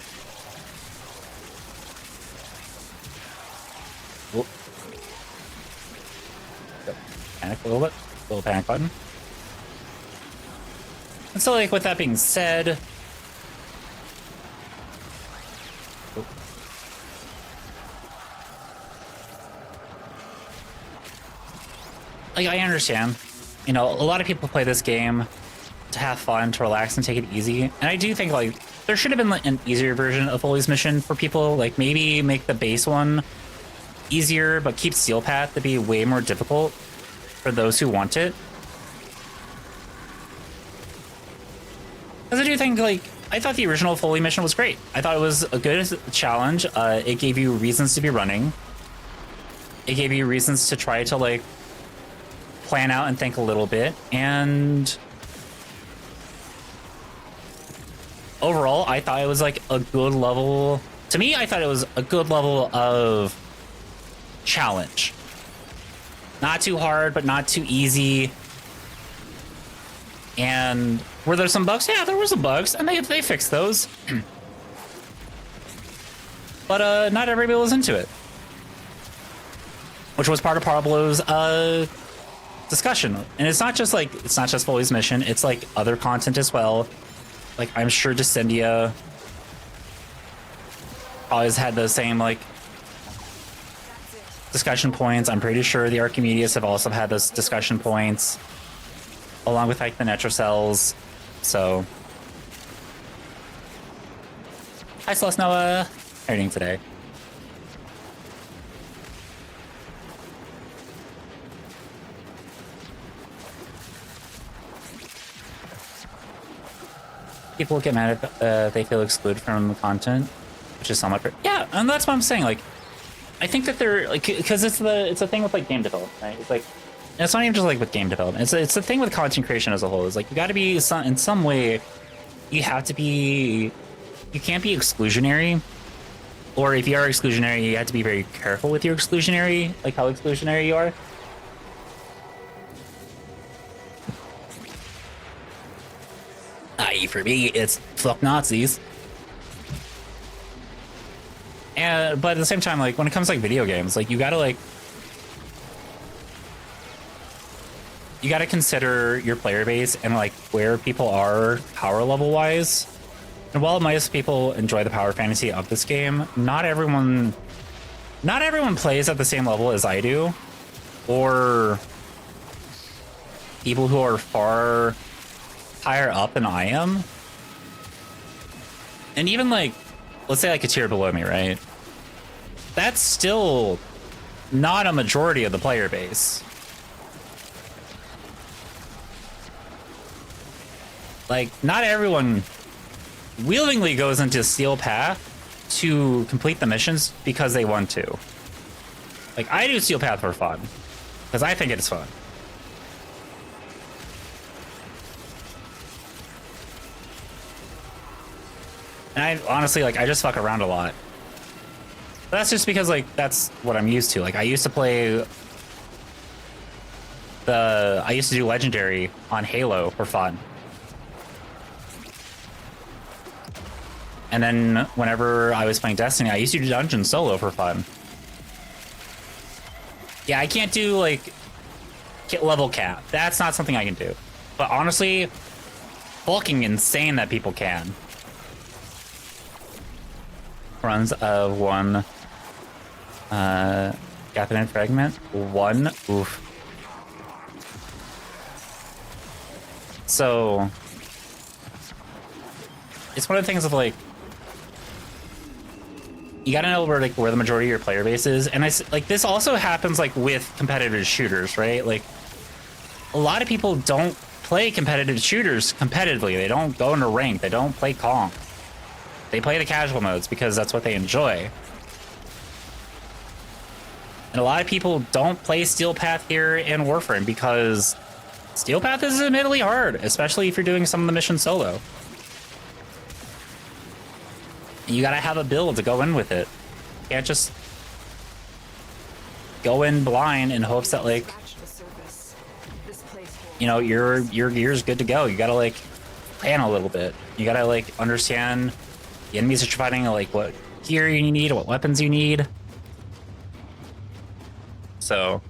Whoop. Panic a little bit. Little panic button. And so, like, with that being said... Like, I understand, you know, a lot of people play this game to have fun, to relax and take it easy. And I do think, like, there should have been like, an easier version of Foley's mission for people. Like, maybe make the base one easier, but keep Steel Path to be way more difficult for those who want it. Because I do think, like, I thought the original Foley mission was great. I thought it was a good challenge. It gave you reasons to be running. It gave you reasons to try to, like, plan out and think a little bit, and overall, I thought it was like a good level. To me, I thought it was a good level of challenge. Not too hard, but not too easy. And were there some bugs? Yeah, there were some bugs, and they fixed those. But not everybody was into it, which was part of Pablo's discussion. And it's not just Foley's mission; it's like other content as well. Like I'm sure Descendia always had the same like discussion points. I'm pretty sure the Archimedes have also had those discussion points, along with like the Netrocells. So, hi Celeste Noah, how are you doing today? People get mad if they feel excluded from content, which is somewhat yeah, and that's what I'm saying. Like, I think that they're like because it's a thing with like game development, right? It's like it's not even just like with game development. It's the thing with content creation as a whole. Is like you got to be in some way, you have to be, you can't be exclusionary, or if you are exclusionary, you have to be very careful with your exclusionary, like how exclusionary you are. For me, it's fuck Nazis. And but at the same time, like when it comes to like video games, like you gotta consider your player base and like where people are power level wise. And while most people enjoy the power fantasy of this game, not everyone plays at the same level as I do, or people who are far higher up than I am. And even like, let's say like a tier below me, right? That's still not a majority of the player base. Like, not everyone willingly goes into Steel Path to complete the missions because they want to. Like, I do Steel Path for fun, because I think it's fun. And I honestly, like, I just fuck around a lot. But that's just because, like, that's what I'm used to. Like, I used to play I used to do Legendary on Halo for fun. And then whenever I was playing Destiny, I used to do Dungeon solo for fun. Yeah, I can't do, like, level cap. That's not something I can do. But honestly, fucking insane that people can. Runs of one Gathering Fragment. One. Oof. So it's one of the things of like you gotta know where the majority of your player base is, and this also happens like with competitive shooters, right? Like a lot of people don't play competitive shooters competitively. They don't go into rank. They don't play Kong. They play the casual modes because that's what they enjoy. And a lot of people don't play Steel Path here in Warframe because Steel Path is admittedly hard, especially if you're doing some of the missions solo. You gotta have a build to go in with it. You can't just go in blind in hopes that, like, you know, your gear's good to go. You gotta, like, plan a little bit. You gotta, like, understand the enemies that you're fighting, like, what gear you need, what weapons you need. So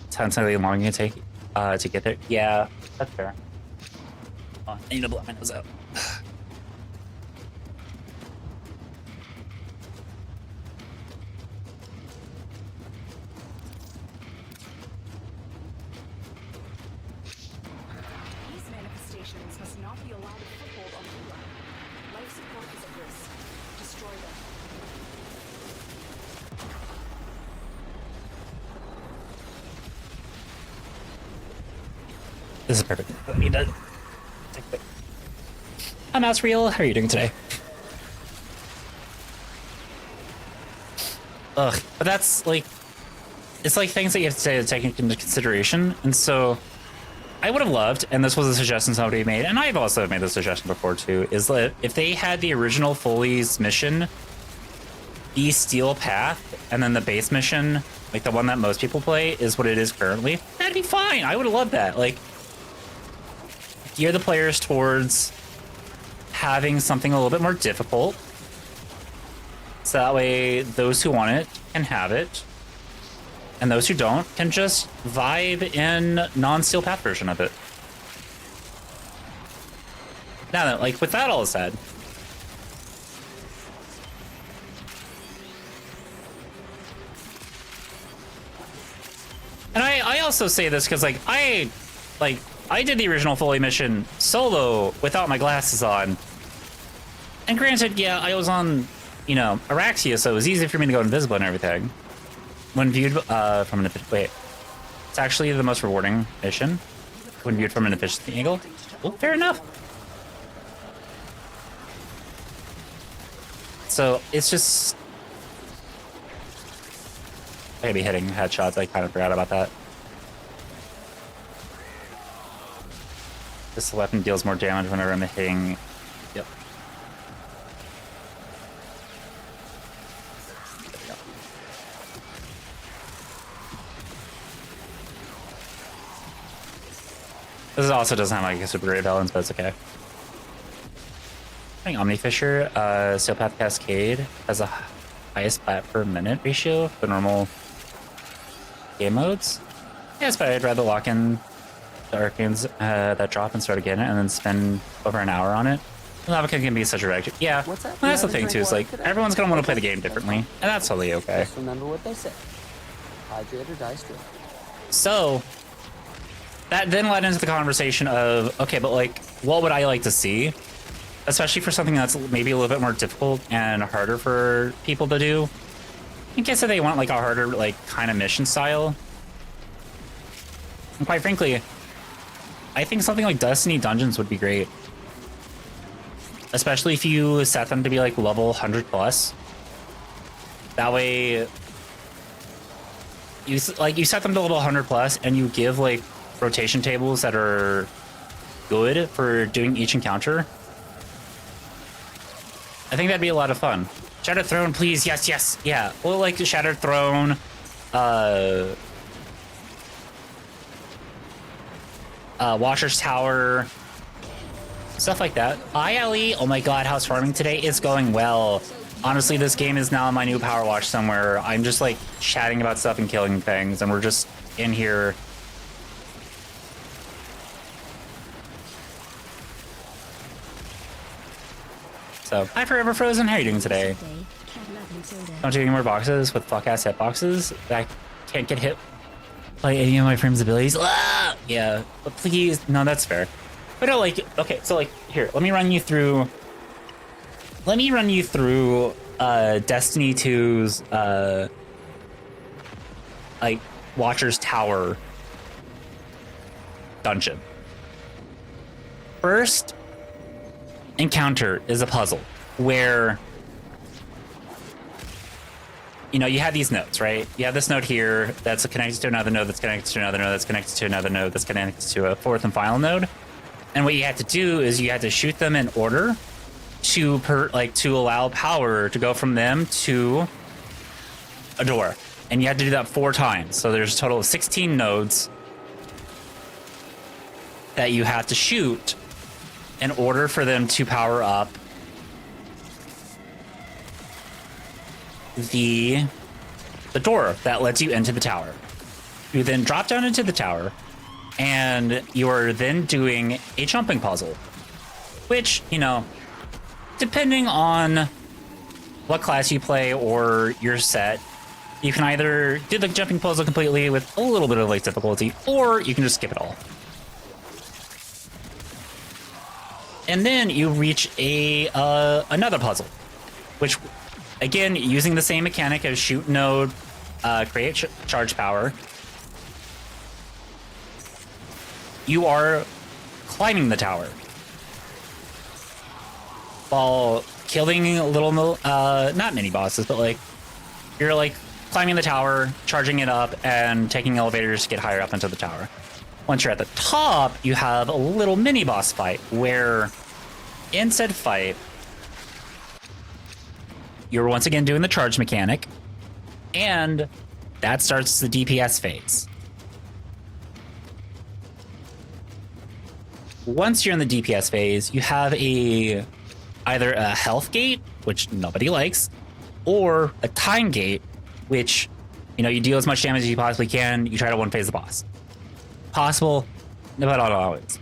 sounds like long you take to get there. Yeah, that's fair. Oh, I need to blow my nose out. These manifestations must not be allowed a foothold on the ground. Life support is at risk. Destroy them. This is perfect. I need to take a break. Hi, Mouse Real. How are you doing today? Ugh, but that's like, it's like things that you have to take into consideration. And so I would have loved, and this was a suggestion somebody made, and I've also made this suggestion before too, is that if they had the original Foley's mission be Steel Path, and then the base mission, like the one that most people play, is what it is currently, that'd be fine. I would have loved that. Like, gear the players towards having something a little bit more difficult, so that way those who want it can have it, and those who don't can just vibe in non-Steel Path version of it. Now that, like, with that all said, and I also say this because I did the original Foley mission solo without my glasses on, and granted, yeah, I was on, you know, Araxia, so it was easy for me to go invisible and everything. When viewed from an wait, it's actually the most rewarding mission when viewed from an efficiency angle. Well, fair enough. So it's just I gotta be hitting headshots. I kind of forgot about that. This weapon deals more damage whenever I'm hitting. Yep. This also doesn't have like a super great balance, but it's okay. I think Omnifisher, Steel Path Cascade has a highest plat per minute ratio for normal game modes. Yes, but I'd rather lock in the arcanes that drop and start again, and then spend over an hour on it. Lava can be such a wreck. Yeah, well, that's the thing too. Is like everyone's gonna want to play the game differently, and that's totally okay. Just remember what they say: hydrate or die straight. So that then led into the conversation of, okay, but like, what would I like to see? Especially for something that's maybe a little bit more difficult and harder for people to do. In case that they want like a harder, like, kind of mission style. And quite frankly, I think something like Destiny Dungeons would be great. Especially if you set them to be like level 100 plus. That way, you set them to level 100 plus, and you give like rotation tables that are good for doing each encounter. I think that'd be a lot of fun. Shattered Throne, please. Yes, yes, yeah. Well, like the Shattered Throne, Washer's Tower, stuff like that. Hi, Ellie. Oh my god, how's farming today? It's going well. Honestly, this game is now my new Powerwash somewhere. I'm just like chatting about stuff and killing things, and we're just in here. So, hi Forever Frozen, how are you doing today? Don't you any more boxes with fuck-ass hitboxes that can't get hit by any of my frame's abilities? Ah! Yeah, but please, no, that's fair. But no, like, okay, so like, here, let me run you through Destiny 2's, like, Watcher's Tower dungeon. First encounter is a puzzle where, you know, you have these nodes, right? You have this node here that's connected to another node that's connected to another node that's connected to another node that's connected to a fourth and final node. And what you had to do is you had to shoot them in order to allow power to go from them to a door. And you had to do that 4 times. So there's a total of 16 nodes that you have to shoot in order for them to power up the door that lets you into the tower. You then drop down into the tower, and you're then doing a jumping puzzle, which, you know, depending on what class you play or your set, you can either do the jumping puzzle completely with a little bit of like difficulty, or you can just skip it all. And then you reach another puzzle, which, again, using the same mechanic as shoot node, create charge power, you are climbing the tower while killing little, not mini bosses, but like you're like climbing the tower, charging it up, and taking elevators to get higher up into the tower. Once you're at the top, you have a little mini boss fight where in said fight, you're once again doing the charge mechanic, and that starts the DPS phase. Once you're in the DPS phase, you have either a health gate, which nobody likes, or a time gate, which, you know, you deal as much damage as you possibly can. You try to one phase the boss. Possible, but not always.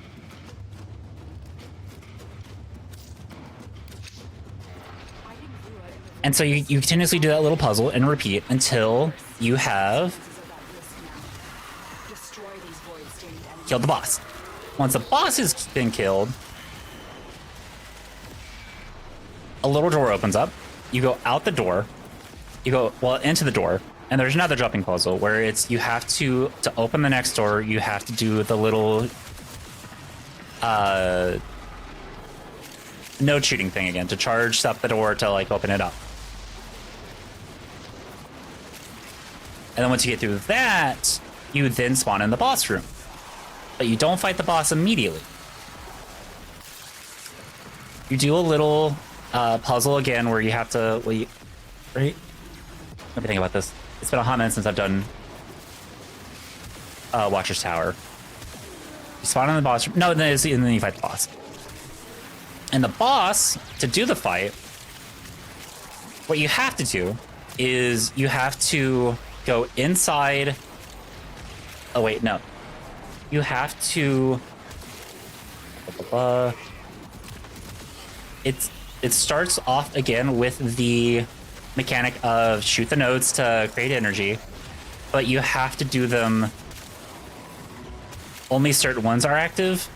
And so you continuously do that little puzzle and repeat until you have killed the boss. Once the boss has been killed, a little door opens up. You go out the door. You go, well, into the door. And there's another jumping puzzle where it's you have to open the next door, you have to do the little node shooting thing again to charge up the door to like open it up. And then once you get through that, you then spawn in the boss room. But you don't fight the boss immediately. You do a little puzzle again where you have to, right? Let me think about this. It's been a hot minute since I've done Watcher's Tower. You spawn in the boss room. No, and then you fight the boss. And the boss, to do the fight, what you have to do is you have to go inside. Oh, wait, no. You have to. It starts off again with the mechanic of shoot the nodes to create energy, but you have to do them. Only certain ones are active,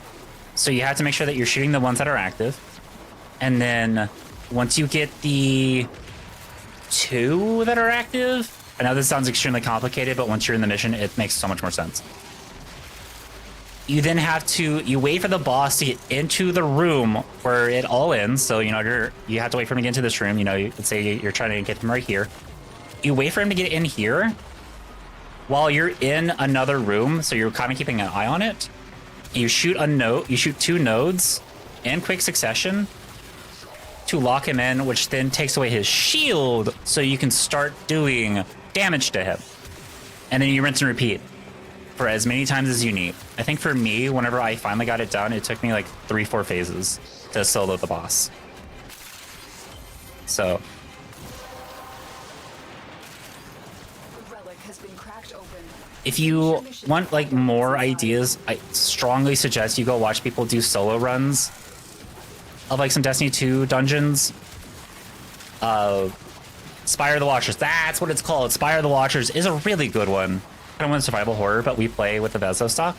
so you have to make sure that you're shooting the ones that are active. And then once you get the 2 that are active, I know this sounds extremely complicated, but once you're in the mission, it makes so much more sense. You then have to, you wait for the boss to get into the room where it all ends. So, you know, you have to wait for him to get into this room. You know, let's say you're trying to get him right here. You wait for him to get in here while you're in another room. So you're kind of keeping an eye on it. You shoot a node, you shoot 2 nodes in quick succession to lock him in, which then takes away his shield so you can start doing damage to him. And then you rinse and repeat for as many times as you need. I think for me, whenever I finally got it done, it took me like 3-4 phases to solo the boss. So. If you want like more ideas, I strongly suggest you go watch people do solo runs of like some Destiny 2 dungeons. Spire of the Watchers, that's what it's called. Spire of the Watchers is a really good one. I don't want survival horror, but we play with the Vezo stock.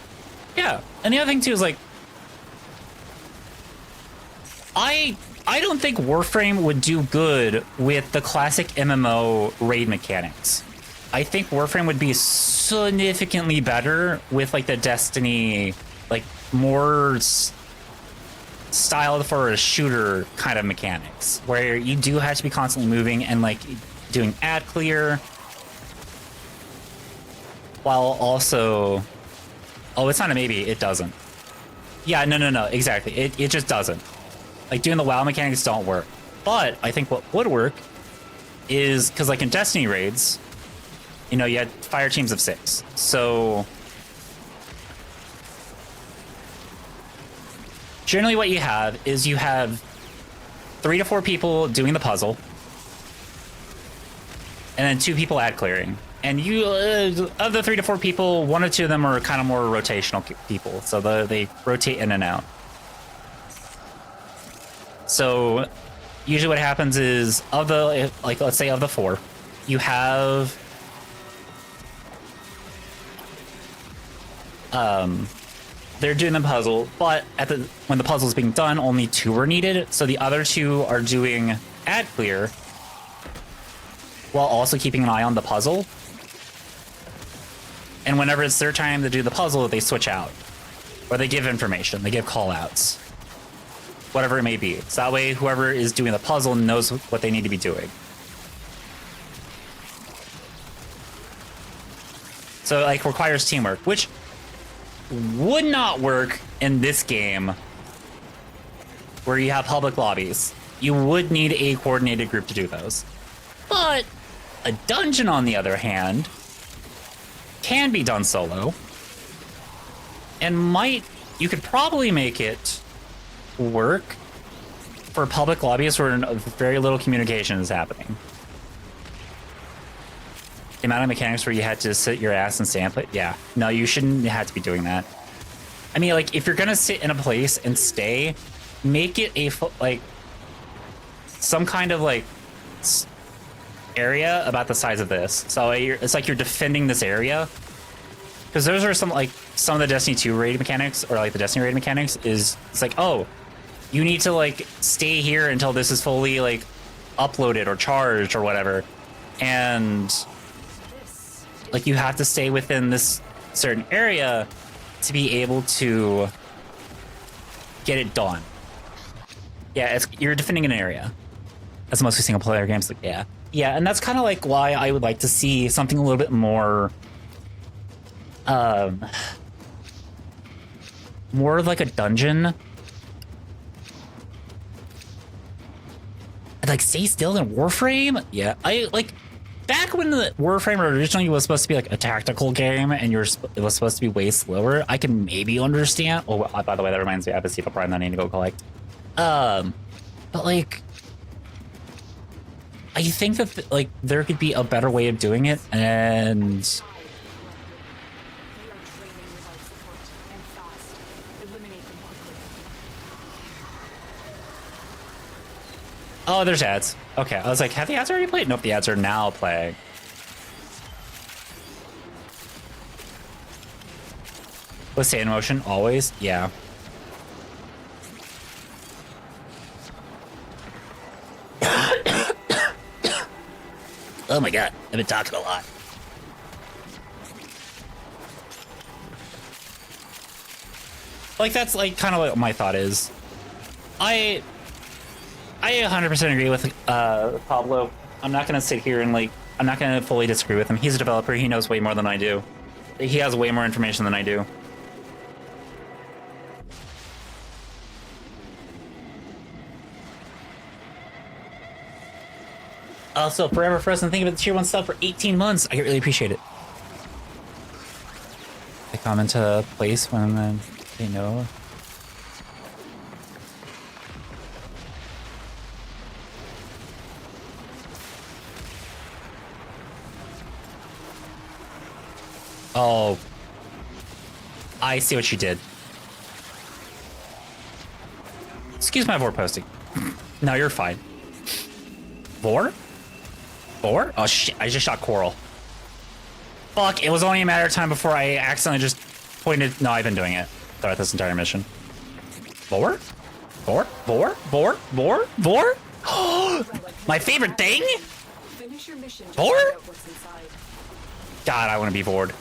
Yeah, and the other thing too is like, I don't think Warframe would do good with the classic MMO raid mechanics. I think Warframe would be significantly better with like the Destiny, like more style for a shooter kind of mechanics, where you do have to be constantly moving and like doing ad clear, while also, oh, it's not a maybe, it doesn't. Yeah, no, exactly. It just doesn't. Like doing the WoW mechanics don't work. But I think what would work is, because like in Destiny raids, you know, you had fire teams of 6. So generally what you have is you have 3 to 4 people doing the puzzle, and then 2 people ad clearing. And you, of the 3 to 4 people, 1 or 2 of them are kind of more rotational people. So they rotate in and out. So usually what happens is, of the, like, let's say of the 4, you have they're doing the puzzle, but when the puzzle is being done, only 2 are needed. So the other 2 are doing ad clear while also keeping an eye on the puzzle. And whenever it's their time to do the puzzle, they switch out. Or they give information, they give call outs. Whatever it may be. So that way, whoever is doing the puzzle knows what they need to be doing. So like requires teamwork, which would not work in this game where you have public lobbies. You would need a coordinated group to do those. But a dungeon, on the other hand, can be done solo. And you could probably make it work for public lobbies where very little communication is happening. The amount of mechanics where you had to sit your ass and stand play, yeah. No, you shouldn't have to be doing that. I mean, like, if you're gonna sit in a place and stay, make it like some kind of like area about the size of this. So it's like you're defending this area. Because those are some of the Destiny 2 raid mechanics, or like the Destiny raid mechanics, is it's like, oh, you need to like stay here until this is fully like uploaded or charged or whatever. And like you have to stay within this certain area to be able to get it done. Yeah, you're defending an area. As mostly single player games, like, yeah. Yeah, and that's kind of like why I would like to see something a little bit more more of like a dungeon. Like stay still in Warframe? Yeah, I like back when the Warframe originally was supposed to be like a tactical game and it was supposed to be way slower, I can maybe understand. Oh, by the way, that reminds me, I have a Cephal Prime that I need to go collect. But like I think that like there could be a better way of doing it, and oh, there's ads. Okay, I was like, have the ads already played? Nope, the ads are now playing. Let's stay in motion, always? Yeah. Oh my god, I've been talking a lot. Like, that's like kind of what my thought is. I 100% agree with Pablo. I'm not gonna sit here and like, I'm not gonna fully disagree with him. He's a developer, he knows way more than I do. He has way more information than I do. Also, Forever Frozen, thinking about the tier 1 stuff for 18 months. I really appreciate it. They come into place when they know. Oh. I see what you did. Excuse my vor posting. No, you're fine. Vor? Vor? Oh shit, I just shot Coral. Fuck, it was only a matter of time before I accidentally just pointed. No, I've been doing it throughout this entire mission. Vor? Vor? Vor? Vor? Vor? Vor? My favorite thing? Vor? God, I want to be bored.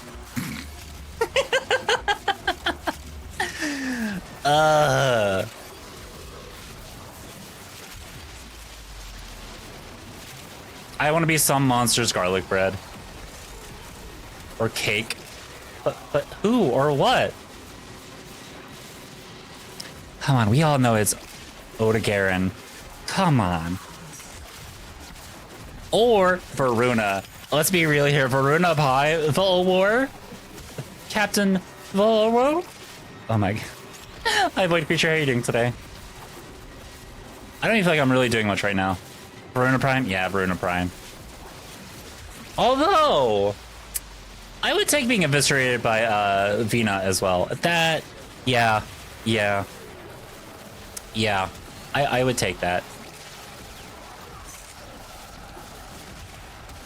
I want to be some monster's garlic bread. Or cake. But who or what? Come on, we all know it's Oda Garen. Come on. Or Varuna. Let's be real here. Varuna Pie. Volwar. Captain Volwar. Oh my god. Hi, Void Creature. How are you doing today? I don't even feel like I'm really doing much right now. Varuna Prime? Yeah, Varuna Prime. Although, I would take being eviscerated by Vena as well. That, yeah. I would take that.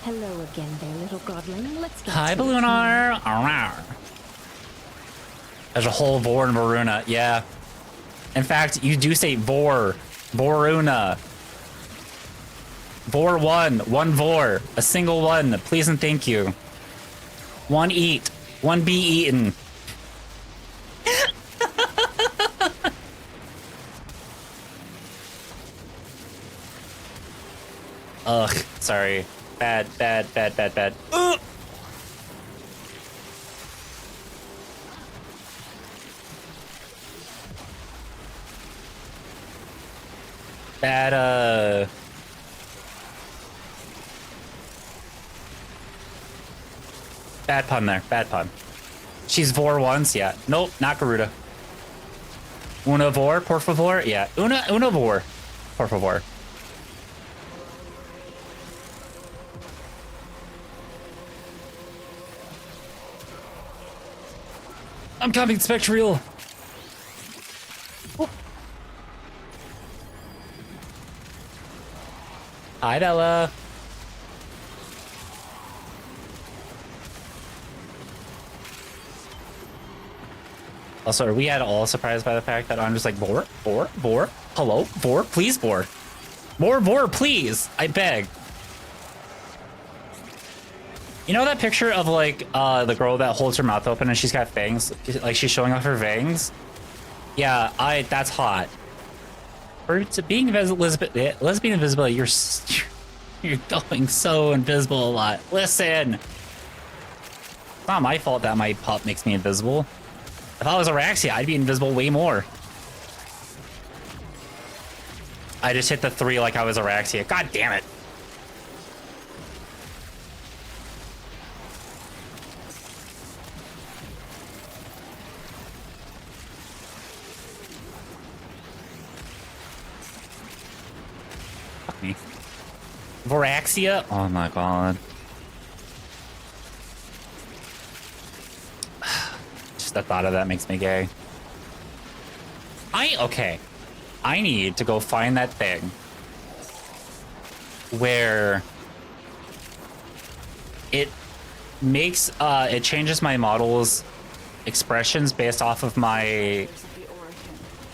Hello again there, little godling. Let's get Hi, to the Ballunar. There's a whole Vor in Varuna, yeah. In fact, you do say Vor. Voruna. Vor one Vor. A single one, please and thank you. One eat. One be eaten. Ugh, sorry. Bad. Ugh. Bad, bad pun there. Bad pun. She's Vor once, yeah. Nope, not Garuda. Una Vor, por favor? Yeah, Una Vor, por favor. I'm coming, Spectreal. Hi, Bella. Also, are we at all surprised by the fact that I'm just like, Vor, hello, Vor, please, Vor. More Vor, please, I beg. You know that picture of like the girl that holds her mouth open and she's got fangs, like she's showing off her fangs? Yeah, that's hot. For being lesbian invisible, you're going so invisible a lot. Listen, it's not my fault that my pup makes me invisible. If I was Araxia, I'd be invisible way more. I just hit the 3 like I was Araxia. God damn it. Fuck me. Voraxia? Oh my god. The thought of that makes me gay. Okay. I need to go find that thing where it makes it changes my model's expressions based off of my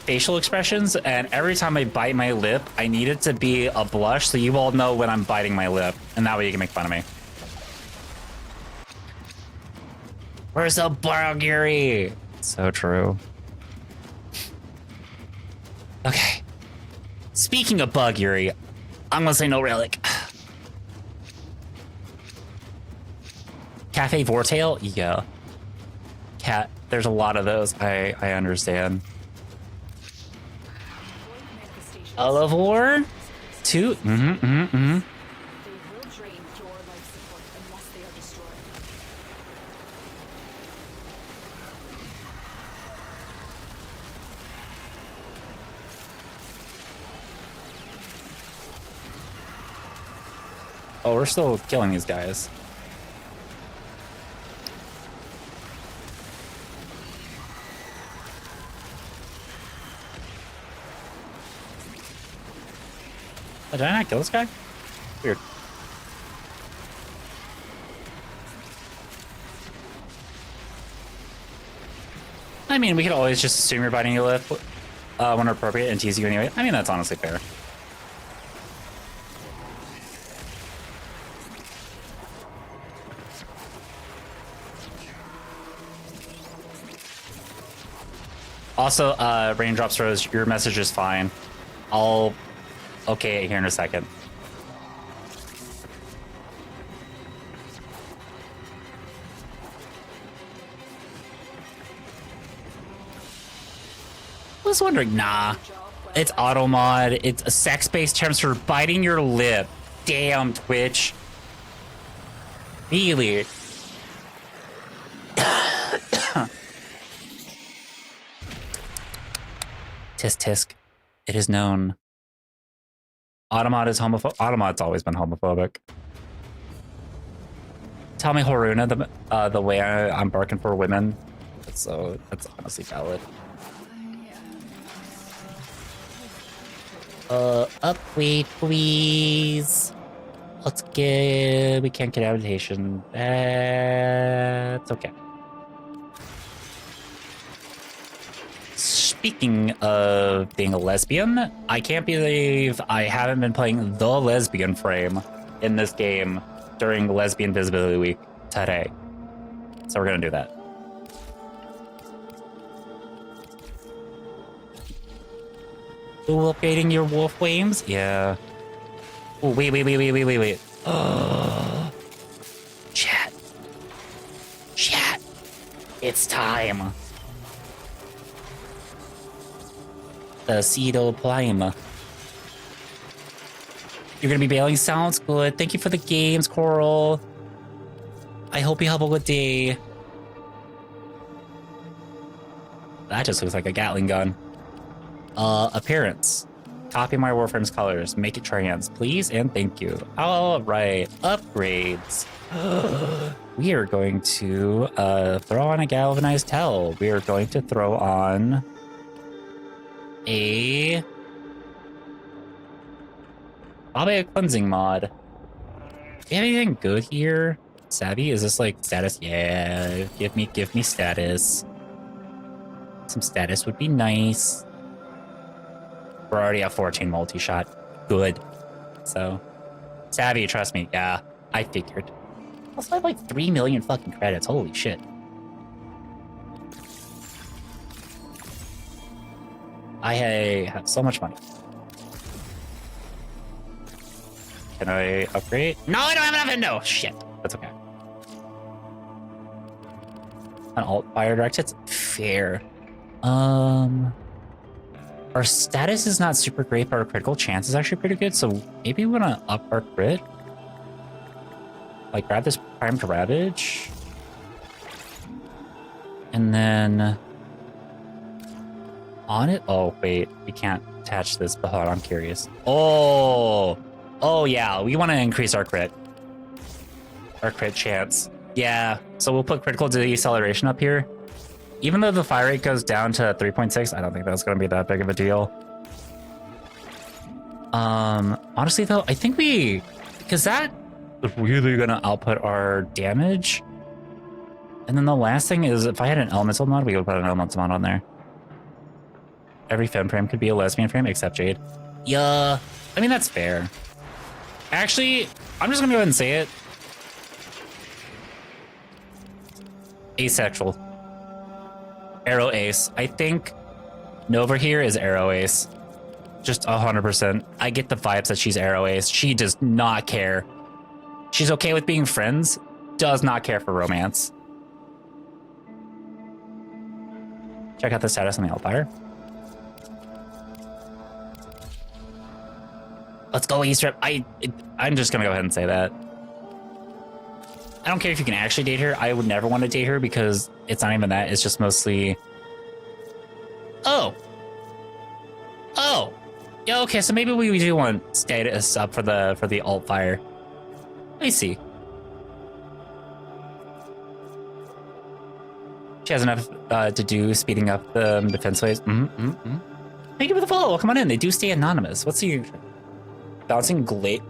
facial expressions, and every time I bite my lip, I need it to be a blush so you all know when I'm biting my lip, and that way you can make fun of me. Where's the Bargiri? So true. Okay. Speaking of Buggery, I'm gonna say no relic. Cafe Vortail? Yeah. Cat, there's a lot of those. I understand. Olivor? 2? They will drain your life support unless they are destroyed. Oh, we're still killing these guys. Oh, did I not kill this guy? Weird. I mean, we could always just assume you're biting your lip when appropriate and tease you anyway. I mean, that's honestly fair. Also, Raindrops Rose, your message is fine. I'll okay it here in a second. I was wondering, nah. It's auto mod. It's a sex-based terms for biting your lip. Damn, Twitch. Really? Tisk tisk. It is known. Automod is homophobic. Automod's always been homophobic. Tell me, Horuna, the way I'm barking for women. That's honestly valid. Upweight, please. Let's get. We can't get adaptation. That's okay. Speaking of being a lesbian, I can't believe I haven't been playing the lesbian frame in this game during Lesbian Visibility Week today. So we're gonna do that. Ooh, updating your Warframes? Yeah. Oh, wait. Oh. Chat. It's time. The Cedo Prime. You're gonna be bailing. Sounds good. Thank you for the games, Coral. I hope you have a good day. That just looks like a Gatling gun. Appearance. Copy my Warframe's colors. Make it trans, please and thank you. All right, upgrades. We are going to throw on a galvanized hell. We are going to throw on probably a cleansing mod. Do you have anything good here? Savvy? Is this like status? Yeah, give me status. Some status would be nice. We're already at 14 multi-shot. Good. So, Savvy, trust me. Yeah, I figured. Also, I have like 3 million fucking credits. Holy shit. I have so much money. Can I upgrade? No, I don't have enough window. Shit. That's okay. An alt fire direct hits? Fair. Our status is not super great, but our critical chance is actually pretty good, so maybe we want to up our crit. Like, grab this primed ravage. And then... on it? Oh, wait. We can't attach this, but hold on, I'm curious. Oh! Oh, yeah. We want to increase our crit. Our crit chance. Yeah. So we'll put critical deceleration up here. Even though the fire rate goes down to 3.6, I don't think that's going to be that big of a deal. Honestly, though, I think because that is really going to output our damage. And then the last thing is, if I had an elemental mod, we would put an elemental mod on there. Every fem frame could be a lesbian frame, except Jade. Yeah, I mean, that's fair. Actually, I'm just going to go ahead and say it. Asexual. Arrow Ace. I think Nova here is Arrow Ace. Just 100%. I get the vibes that she's Arrow Ace. She does not care. She's okay with being friends, does not care for romance. Check out the status on the Outfire. Let's go, Easter. I'm just gonna go ahead and say that. I don't care if you can actually date her. I would never want to date her because it's not even that. It's just mostly... Oh. Yeah, okay, so maybe we do want status up for the alt fire. I see. She has enough to do speeding up the defense waves. Thank you for the follow. Come on in. They do stay anonymous. What's the... Bouncing glaive?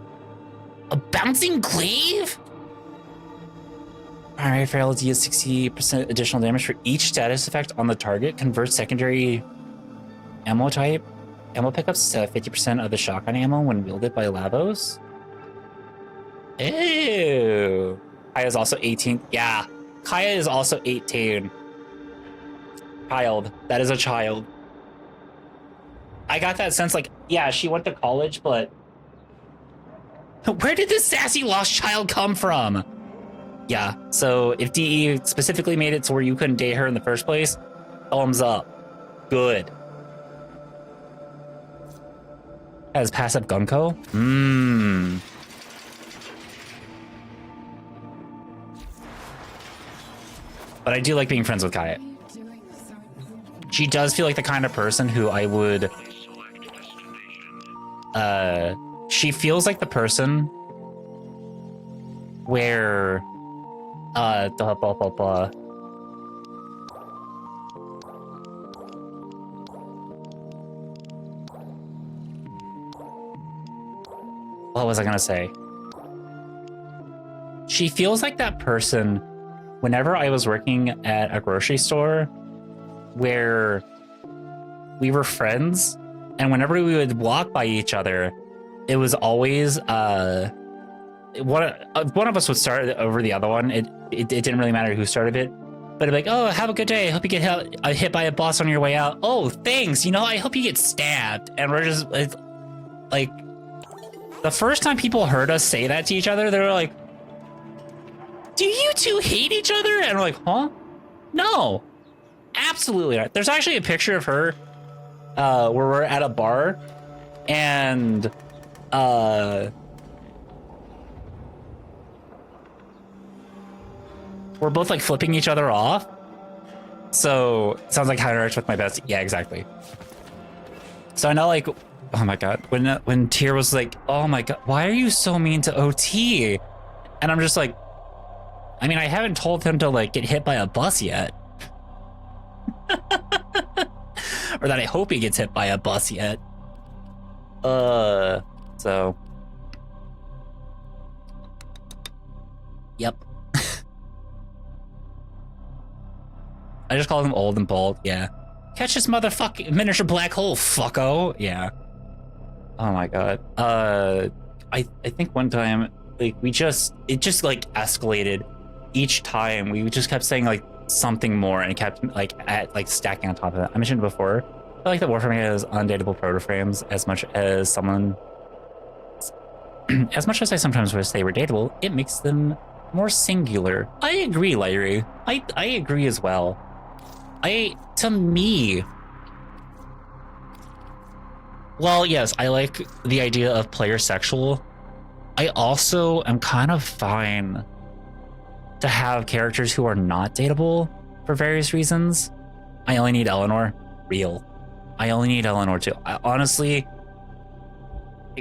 A bouncing glaive? Alright, Feral deals 60% additional damage for each status effect on the target. Converts secondary ammo type. Ammo pickups to 50% of the shotgun ammo when wielded by Lavos. Ew. Kaya is also 18. Yeah, Kaya is also 18. Child. That is a child. I got that sense, like, yeah, she went to college, but... Where did this sassy lost child come from? Yeah, so if DE specifically made it to where you couldn't date her in the first place, thumbs up. Good. Has passive Gunko? But I do like being friends with Kaya. She does feel like the kind of person who I would... she feels like the person where... What was I gonna say? She feels like that person whenever I was working at a grocery store where we were friends, and whenever we would walk by each other, it was always one of us would start over the other one. It didn't really matter who started it, but it'd be like, oh, have a good day. I hope you get hit by a boss on your way out. Oh, thanks. You know, I hope you get stabbed. And we're just like, the first time people heard us say that to each other, they were like, do you two hate each other? And we're like, huh? No, absolutely not. There's actually a picture of her where we're at a bar, and we're both like flipping each other off. So sounds like HyperX with my best. Yeah, exactly. So I know, like, oh my god, when Tyr was like, oh my god, why are you so mean to OT? And I'm just like, I mean, I haven't told him to like get hit by a bus yet. Or that I hope he gets hit by a bus yet. So. Yep. I just call him old and bald, yeah. Catch this motherfucking miniature black hole, fucko. Yeah. Oh my god. I think one time, like, it just like escalated each time. We just kept saying like something more and it kept like stacking on top of it. I mentioned before, I like that Warframe has undateable proto-frames as much as as much as I sometimes wish they were dateable, it makes them more singular. I agree, Lyrie. I agree as well. To me, well, yes, I like the idea of player sexual. I also am kind of fine to have characters who are not dateable for various reasons. I only need Eleanor. Real. I only need Eleanor too. I honestly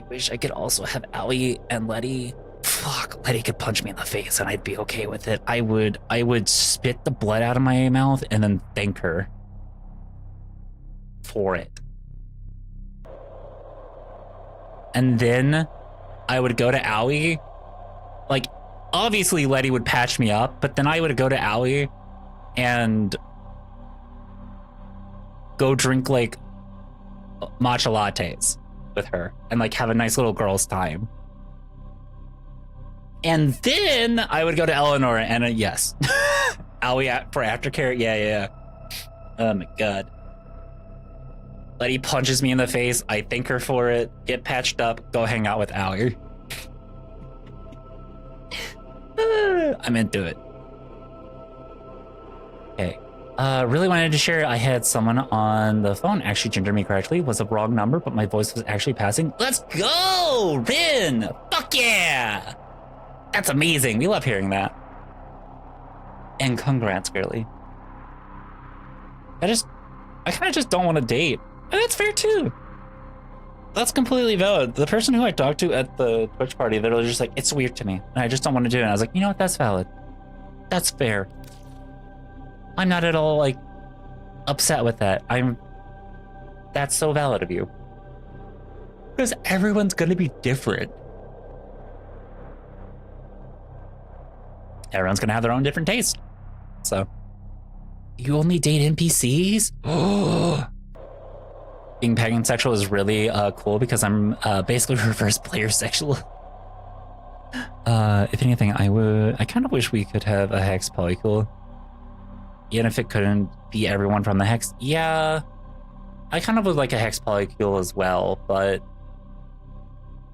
wish I could also have Allie and Letty. Fuck, Letty could punch me in the face and I'd be okay with it. I would spit the blood out of my mouth and then thank her for it. And then I would go to Allie. Like, obviously Letty would patch me up, but then I would go to Allie and go drink like matcha lattes with her and like have a nice little girl's time. And then I would go to Eleanor and yes. Allie for aftercare. Yeah. Oh my god. Letty punches me in the face. I thank her for it. Get patched up. Go hang out with Allie. I'm into it. Okay. Really wanted to share. I had someone on the phone actually gender me correctly. Was a wrong number, but my voice was actually passing. Let's go, Rin! Fuck yeah! That's amazing. We love hearing that. And congrats, girly. I kind of just don't want to date. And that's fair too. That's completely valid. The person who I talked to at the Twitch party, they're just like, it's weird to me. And I just don't want to do it. And I was like, you know what? That's valid. That's fair. I'm not at all like upset with that. That's so valid of you. Because everyone's gonna be different. Everyone's gonna have their own different taste. So, you only date NPCs? Oh, being pansexual is really cool because I'm basically reverse player sexual. If anything, I kind of wish we could have a hex polycule. Even if it couldn't be everyone from the hex. Yeah, I kind of would like a hex polycule as well, but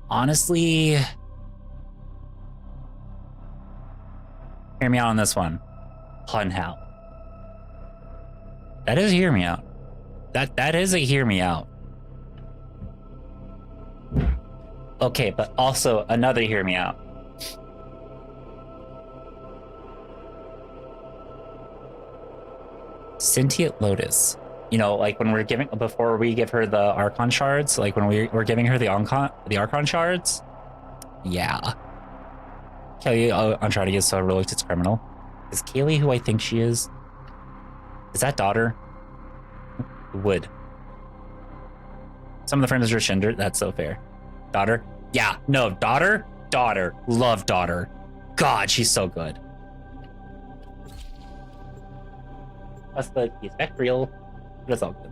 honestly, hear me out on this one. Pun how. That is hear me out. That is a hear me out. Okay, but also another hear me out. Sentient Lotus. You know, like when we're giving, before we give her the Archon shards, like when we're giving her the Archon shards. Yeah. Kelly Uncharted is so realistic it's criminal. Is Kaylee who I think she is? Is that daughter? Would. Some of the friends are gender. That's so fair. Daughter? Yeah. No, daughter? Daughter. Love daughter. God, she's so good. That's the key spec real. That's all good.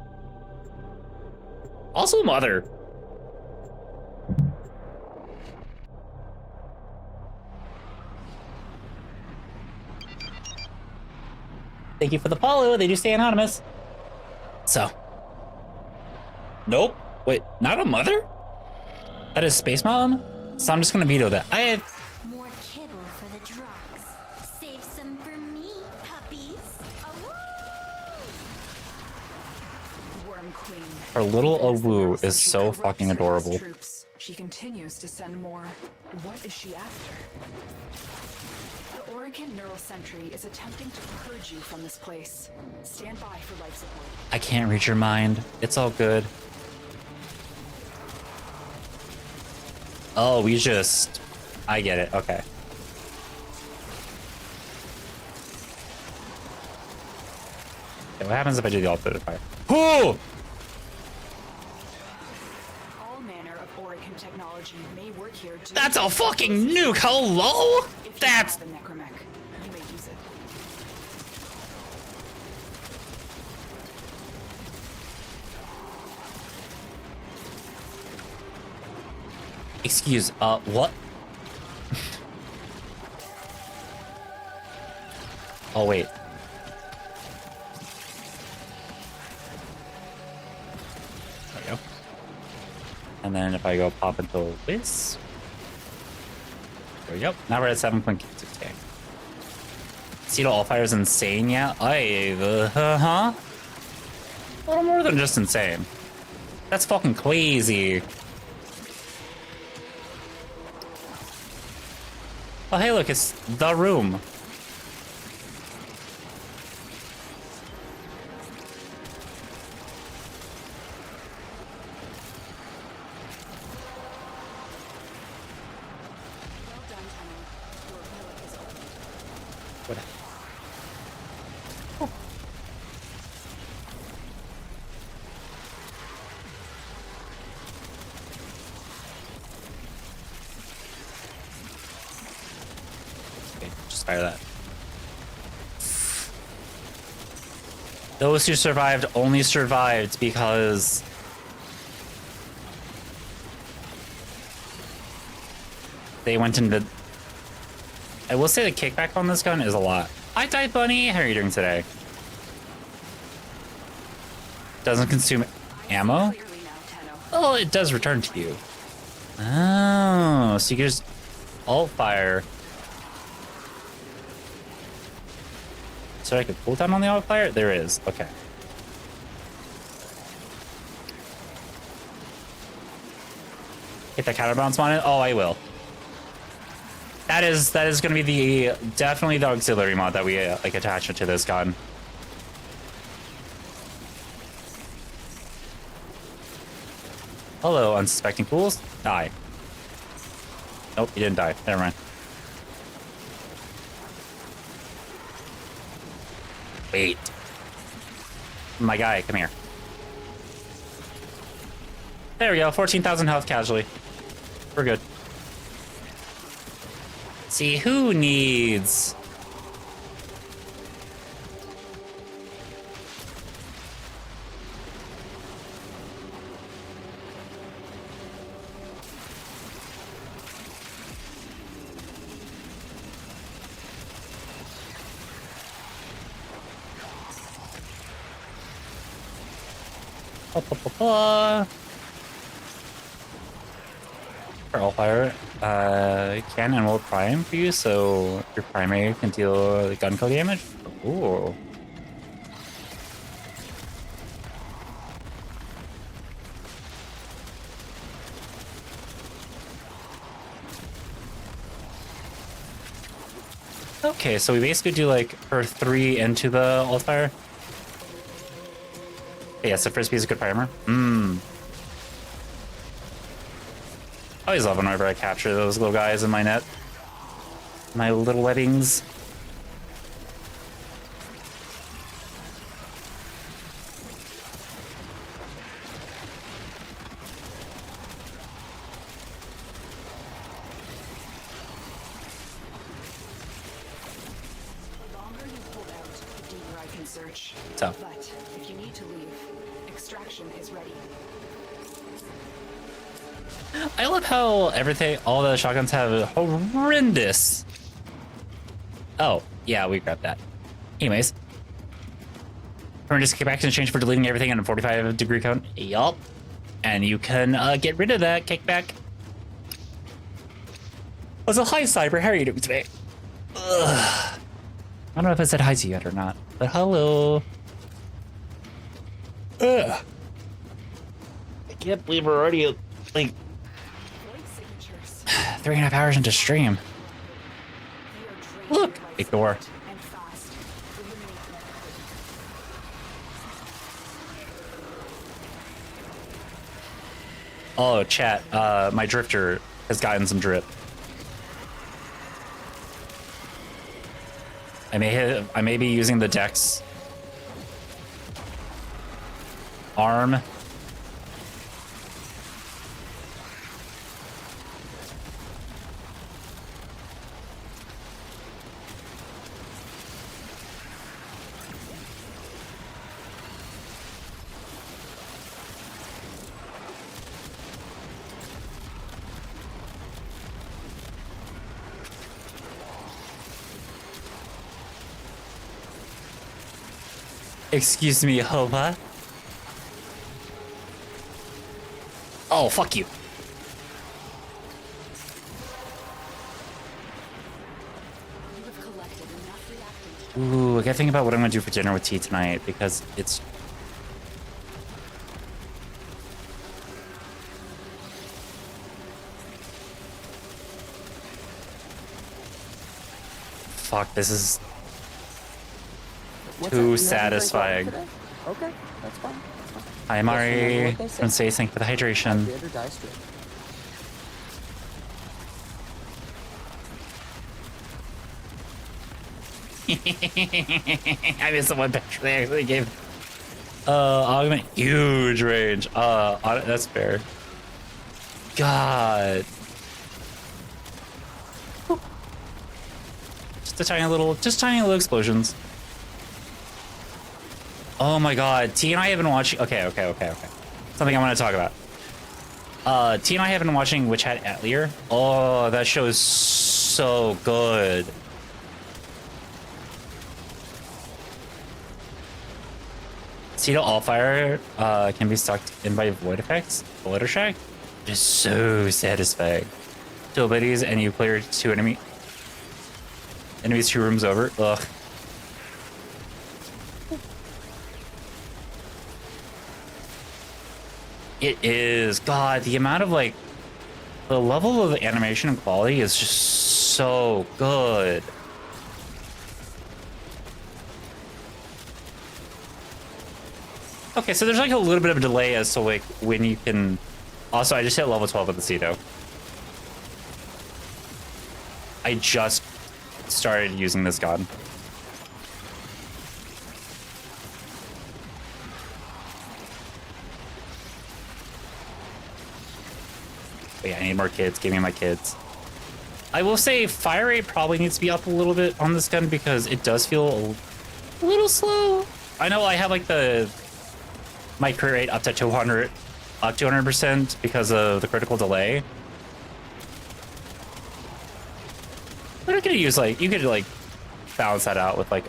Also mother. Thank you for the follow. They do stay anonymous. So. Nope. Wait, not a mother? That is Space Mom? So I'm just gonna veto that. I have more kibble for the drugs. Save some for me, puppies. Worm Queen. her little Owu is so fucking adorable. She continues to send more. What is she after? The Oregon Neural Sentry is attempting to purge you from this place. Stand by for life support. I can't read your mind. It's all good. Oh, we just... I get it. Okay. Okay, what happens if I do the ultimate fire? Whoo! All manner of Oregon technology may work here to... That's a fucking nuke! Hello? If you That's... have the necromech, you may use it. Excuse, what? Oh, wait. There we go. And then if I go pop into this. There we go. Now we're at 7.6k. Cedar Allfire is insane, yeah? A little more than just insane. That's fucking crazy. Oh, hey, look, it's the room. Well done, Tenno. Your relic is open. What? Okay, just fire that. Those who survived only survived because they went into... I will say the kickback on this gun is a lot. Hi, Type Bunny. How are you doing today? Doesn't consume ammo? Clearly now, Tenno. Oh, it does return to you. Oh, so you can just alt fire. So I could cooldown on the alt fire? There is. Okay. Hit that counterbalance on it? Oh, I will. That is going to be definitely the auxiliary mod that we like attach it to this gun. Hello, unsuspecting fools. Die. Nope, you didn't die. Never mind. Wait. My guy, come here. There we go. 14,000 health casually. We're good. See, who needs... For Allfire, can and will prime for you, so your primary can deal the gun kill damage. Ooh. Okay, so we basically do like her 3 into the Allfire. Yes, the frisbee is a good primer. I always love whenever I capture those little guys in my net. My little weddings. The longer you hold out, the deeper I can search. So. But if you need to leave, extraction is ready. I love how everything, all the shotguns have horrendous. Oh, yeah, we grabbed that. Anyways. Horrendous kickback in exchange for deleting everything on a 45-degree count. Yup. And you can get rid of that kickback. Also, hi, Cyber. How are you doing today? Ugh. I don't know if I said hi to you yet or not, but hello. Ugh. I can't believe we're already, like, 3.5 hours into stream. Look, big door. And fast. Eliminate them. Oh, chat. My drifter has gotten some drip. I may be using the Dex arm. Excuse me, Hova. Oh, fuck you. You have collected enough reactant. Ooh, I gotta think about what I'm gonna do for dinner with tea tonight because it's. Fuck, this is What's too that? You haven't drank satisfying. water today? Okay, that's fine. That's fine. Hi, Just remember Mari. what they say. Don't say thank you for the hydration. Hydrate or die straight. I missed the one picture they actually gave. Augment huge range. That's fair. God. Just tiny little explosions. Oh my God, T and I have been watching. Okay. Something I want to talk about. T and I have been watching Witch Hat Atelier. Oh, that show is so good. Cedo Allfire can be sucked in by void effects. Void Shack is so satisfying. Two abilities and you clear enemies 2 rooms over. Ugh. It is. God, the amount of like the level of animation and quality is just so good. Okay, so there's like a little bit of a delay as to like when you can. Also, I just hit level 12 with the Cedo. I just started using this god. But yeah, I need more kids. Give me my kids. I will say fire rate probably needs to be up a little bit on this gun because it does feel a little slow. I know I have like my crit rate up to 200% because of the critical delay. But I could use like, you could like balance that out with like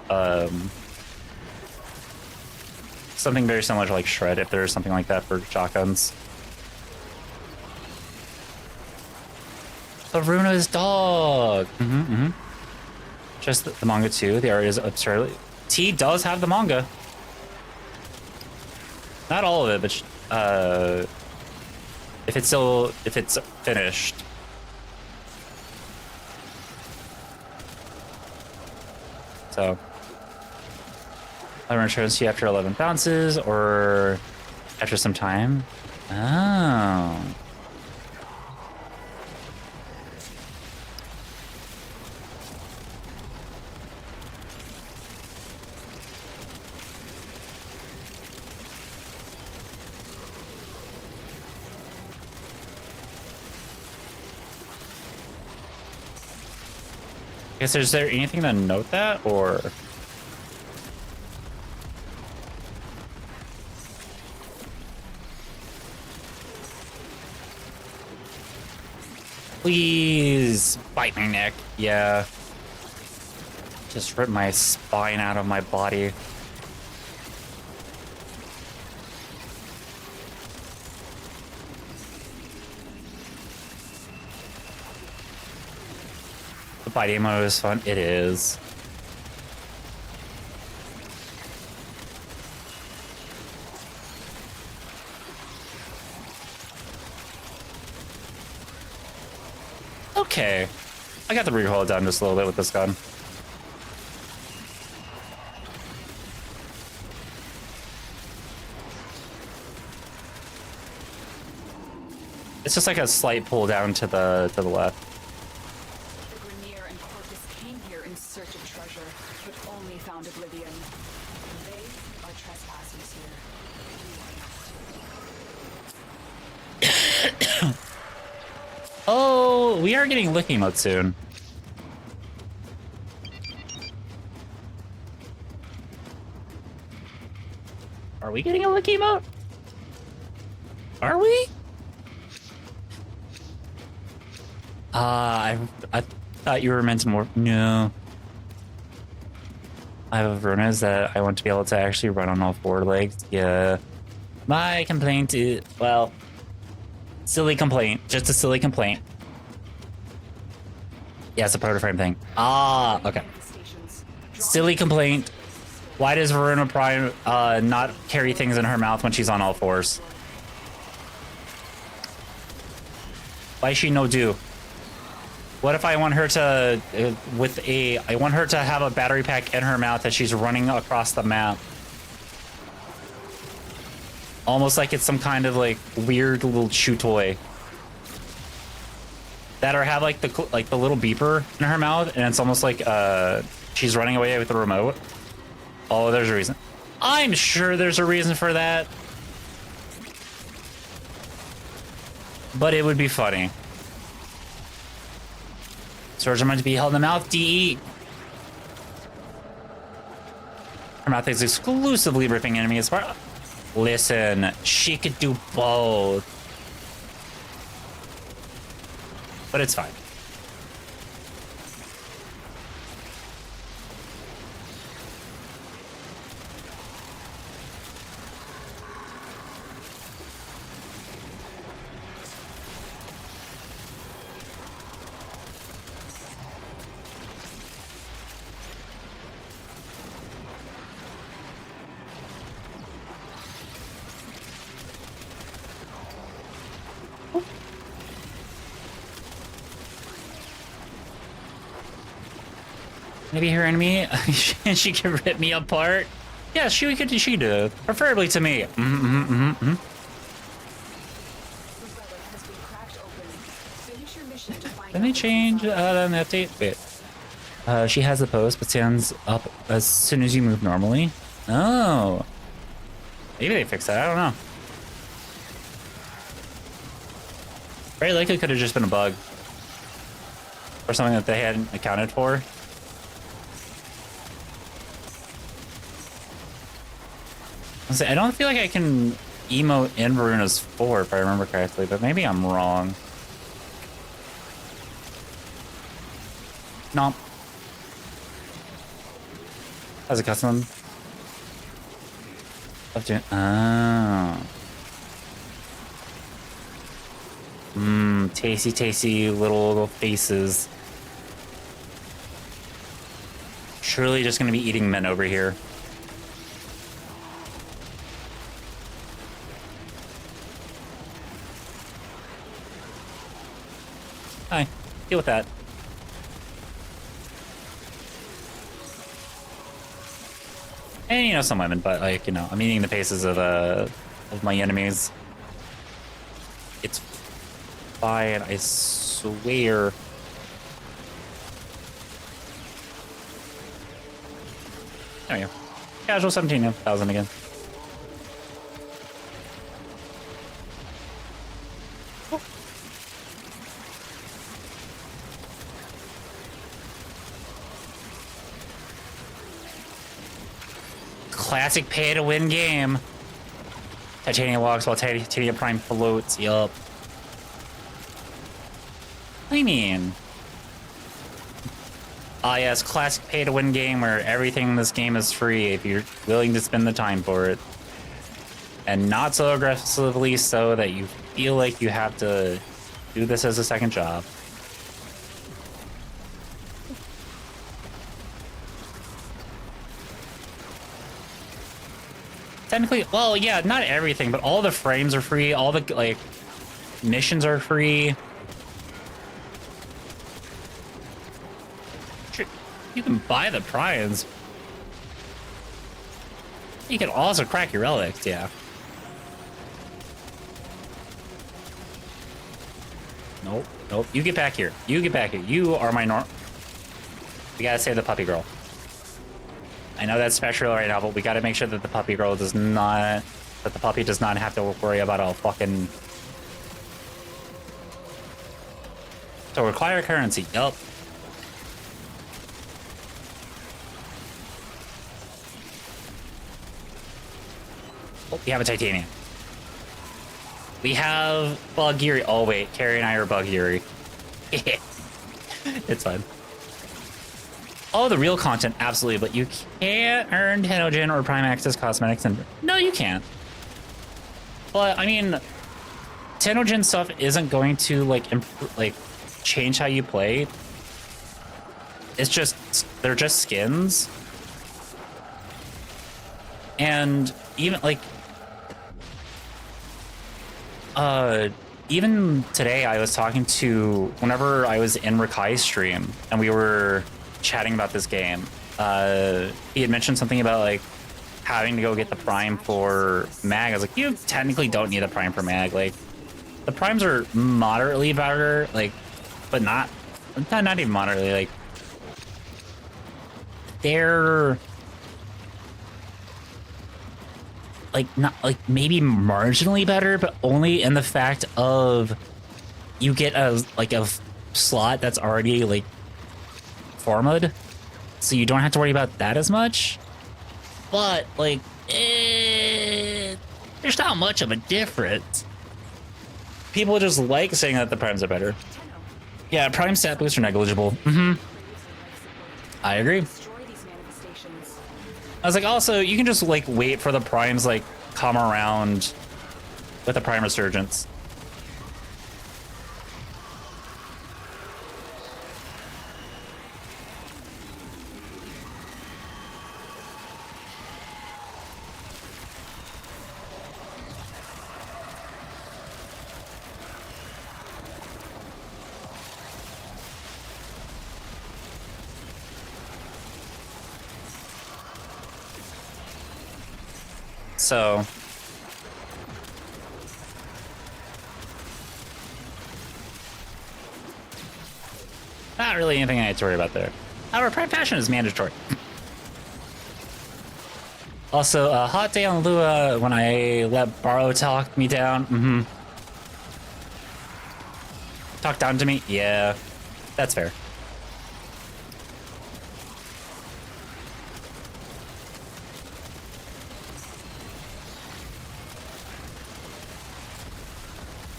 something very similar to like Shred if there's something like that for shotguns. Aruna's dog. Just the manga too. The art is absurdly. T does have the manga. Not all of it, but if it's finished. So I returns to you after 11 bounces or after some time. Oh. Is there anything to note that, or? Please bite my neck. Yeah. Just rip my spine out of my body. The bite mode is fun. It is. Okay. I got the recoil down just a little bit with this gun. It's just like a slight pull down to the left. The Grenier and Corpus came here in search of treasure, but only found oblivion. They are trespassers here. Oh, we are getting licking mode soon. Are we getting a licking mode? Are we? I thought you were meant to more. No. I have a Verona's that I want to be able to actually run on all four legs. Yeah. My complaint is, well, silly complaint. Just a silly complaint. Yeah, it's a Powerframe thing. Ah, okay. Silly complaint. Why does Verona Prime not carry things in her mouth when she's on all fours? Why is she no do? What if I want her to, I want her to have a battery pack in her mouth as she's running across the map? Almost like it's some kind of like weird little chew toy. That or have like the little beeper in her mouth, and it's almost like she's running away with the remote. Oh, there's a reason. I'm sure there's a reason for that. But it would be funny. Swords are meant to be held in the mouth. DE. Her mouth is exclusively ripping enemies apart. Listen, she could do both. But it's fine. Maybe her enemy, and she can rip me apart. Yeah, she could do. Preferably to me. Did they change on the update? Wait. She has the post, but stands up as soon as you move normally. Oh. Maybe they fixed that. I don't know. Very likely could have just been a bug. Or something that they hadn't accounted for. I don't feel like I can emote in Veruna's 4 if I remember correctly, but maybe I'm wrong. No. As a custom. Oh. Tasty little faces. Surely just gonna be eating men over here. Hi, deal with that. And, you know, some women, but, like, you know, I'm eating the faces of my enemies. It's fine, I swear. There we go. Casual 17,000 again. Classic pay-to-win game. Titania walks while Titania Prime floats. Yup. What do you mean? Ah, yes, classic pay-to-win game where everything in this game is free if you're willing to spend the time for it. And not so aggressively so that you feel like you have to do this as a second job. Technically, well, yeah, not everything, but all the frames are free. All the, like, missions are free. You can buy the primes. You can also crack your relics, yeah. Nope, nope. You get back here. You get back here. You are my We gotta save the puppy girl. I know that's special right now, but we gotta make sure that the puppy girl does not... That the puppy does not have to worry about a fucking... So require currency. Yup. Oh, we have a titanium. We have Bug Geary. Oh wait, Carrie and I are Bug Geary. It's fun. Oh, the real content, absolutely, but you can't earn Tenogen or Prime Access Cosmetics, and no, you can't. But I mean, Tenogen stuff isn't going to like change how you play. It's just they're just skins, and even like. Even today I was talking to, whenever I was in Rakai's stream and we were chatting about this game, he had mentioned something about like having to go get the prime for mag. I was like, you technically don't need a prime for mag. Like the primes are moderately better, like, but not even moderately, like they're like not like maybe marginally better, but only in the fact of you get a slot that's already like formed, so you don't have to worry about that as much. But like there's not much of a difference. People just like saying that the primes are better. Yeah, prime stat boosts are negligible. I agree. I was like, also, you can just like wait for the primes like come around with a prime resurgence. So not really anything I had to worry about there. However, prime fashion is mandatory. Also, a hot day on Lua when I let Barrow talk me down. Talk down to me? Yeah, that's fair.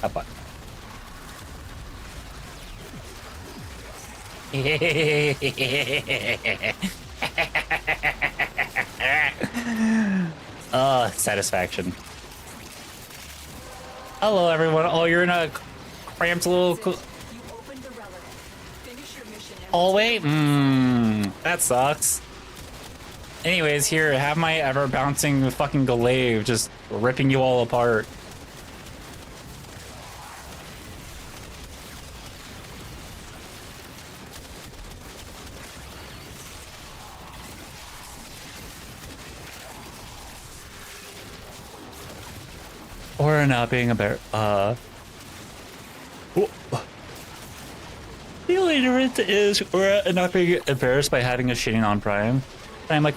Have fun. Satisfaction. Hello, everyone. Oh, you're in a cramped little hallway? That sucks. Anyways, here, have my ever bouncing fucking glaive just ripping you all apart. Or not being a bear. The only difference is we're not being embarrassed by having a shitting on Prime. I'm like,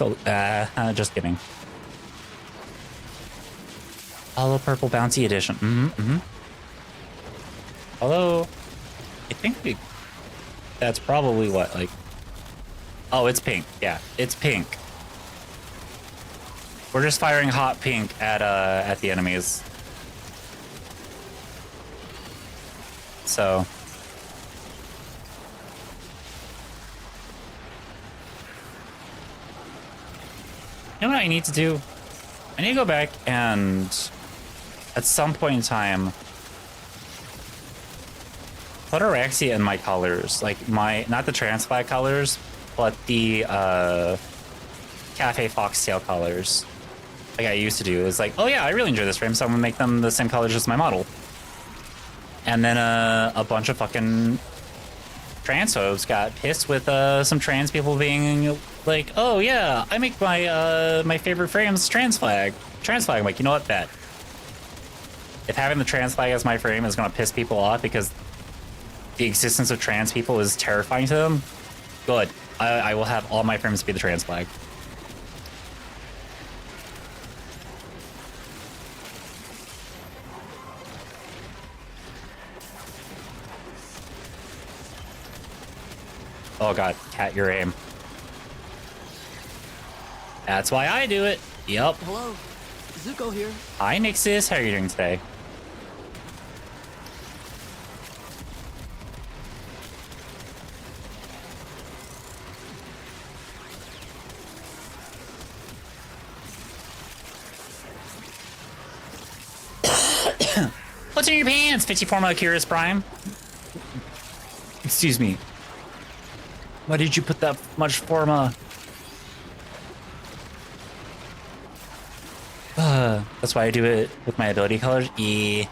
just kidding. Hollow Purple Bouncy Edition. Although, I think that's probably what, like... Oh, it's pink. Yeah, it's pink. We're just firing hot pink at the enemies. So... You know what I need to do? I need to go back and at some point in time put Araxia in my colors. Like not the trans flag colors, but the Cafe Foxtail colors. Like I used to do. It's like, oh yeah, I really enjoy this frame, so I'm gonna make them the same colors as my model. And then a bunch of fucking transphobes got pissed with some trans people being like, oh yeah, I make my my favorite frames trans flag. Trans flag. I'm like, you know what, bet. If having the trans flag as my frame is gonna piss people off because the existence of trans people is terrifying to them, good. I will have all my frames be the trans flag. Oh god, cat, your aim. That's why I do it. Yep. Hello, Zuko here. Hi, Nixus. How are you doing today? What's in your pants? 54 mile Curious Prime. Excuse me. Why did you put that much forma? That's why I do it with my ability colors. Yeah.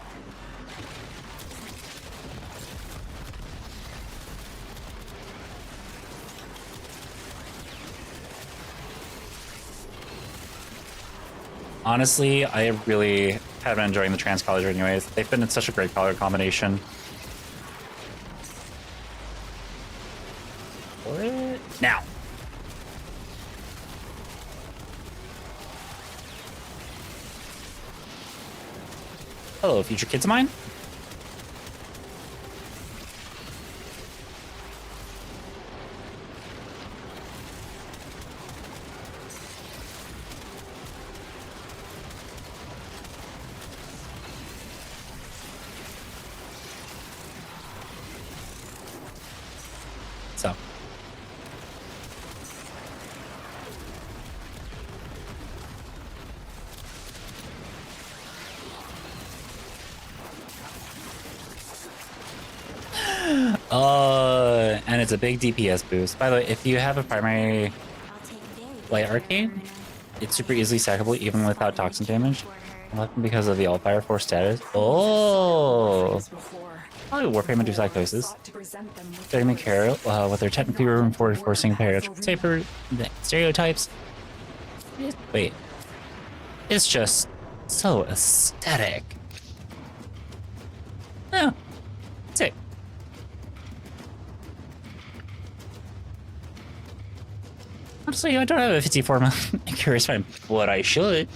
Honestly, I really have been enjoying the trans colors anyways. They've been in such a great color combination. What? Now. Hello, future kids of mine. So. And it's a big DPS boost. By the way, if you have a primary light arcane, it's super easily stackable even without toxin damage. Because of the all fire force status. Oh! Oh, Warframe and psychosis. Vitamin care with their technically reinforcing paper stereotypes. Wait. It's just so aesthetic. Oh. Sick. Honestly, I don't have a 54 mile Curious Prime, but I should.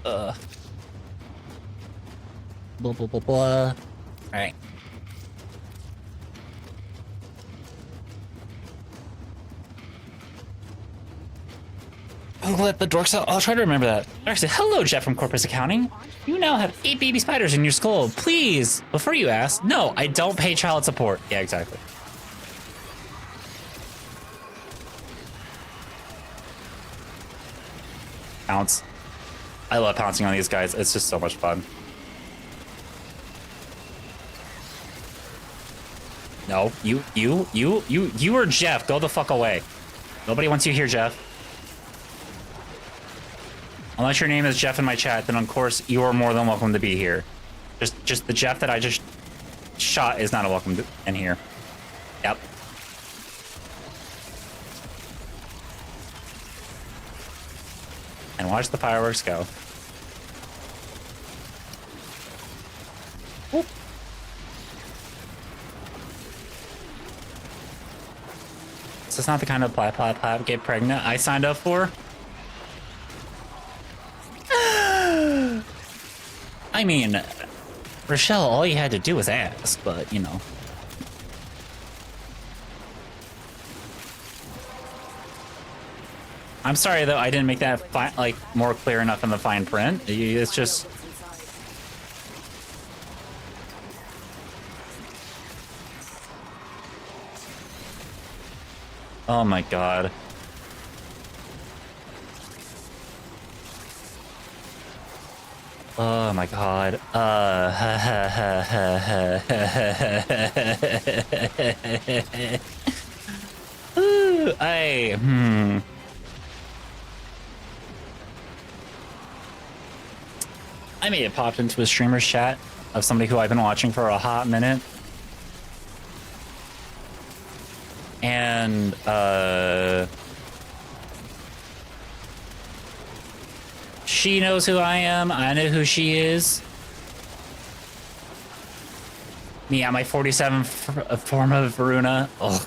Blah, blah, blah, blah. Alright. Who let the dorks out? I'll try to remember that. Actually, hello, Jeff from Corpus Accounting. You now have 8 baby spiders in your skull. Please, before you ask, no, I don't pay child support. Yeah, exactly. Pounce. I love pouncing on these guys. It's just so much fun. No, you are Jeff. Go the fuck away. Nobody wants you here, Jeff. Unless your name is Jeff in my chat, then of course you are more than welcome to be here. Just the Jeff that I just shot is not a welcome in here. Yep. And watch the fireworks go. Whoop. This is not the kind of plap get pregnant I signed up for. I mean, Rochelle, all you had to do was ask, but you know. I'm sorry though, I didn't make that like more clear enough in the fine print. It's just. Oh my god. Oh my god. Ooh, I may have popped into a streamer's chat of somebody who I've been watching for a hot minute. And she knows who I am. I know who she is. Me at my 47 form of Varuna. Oh,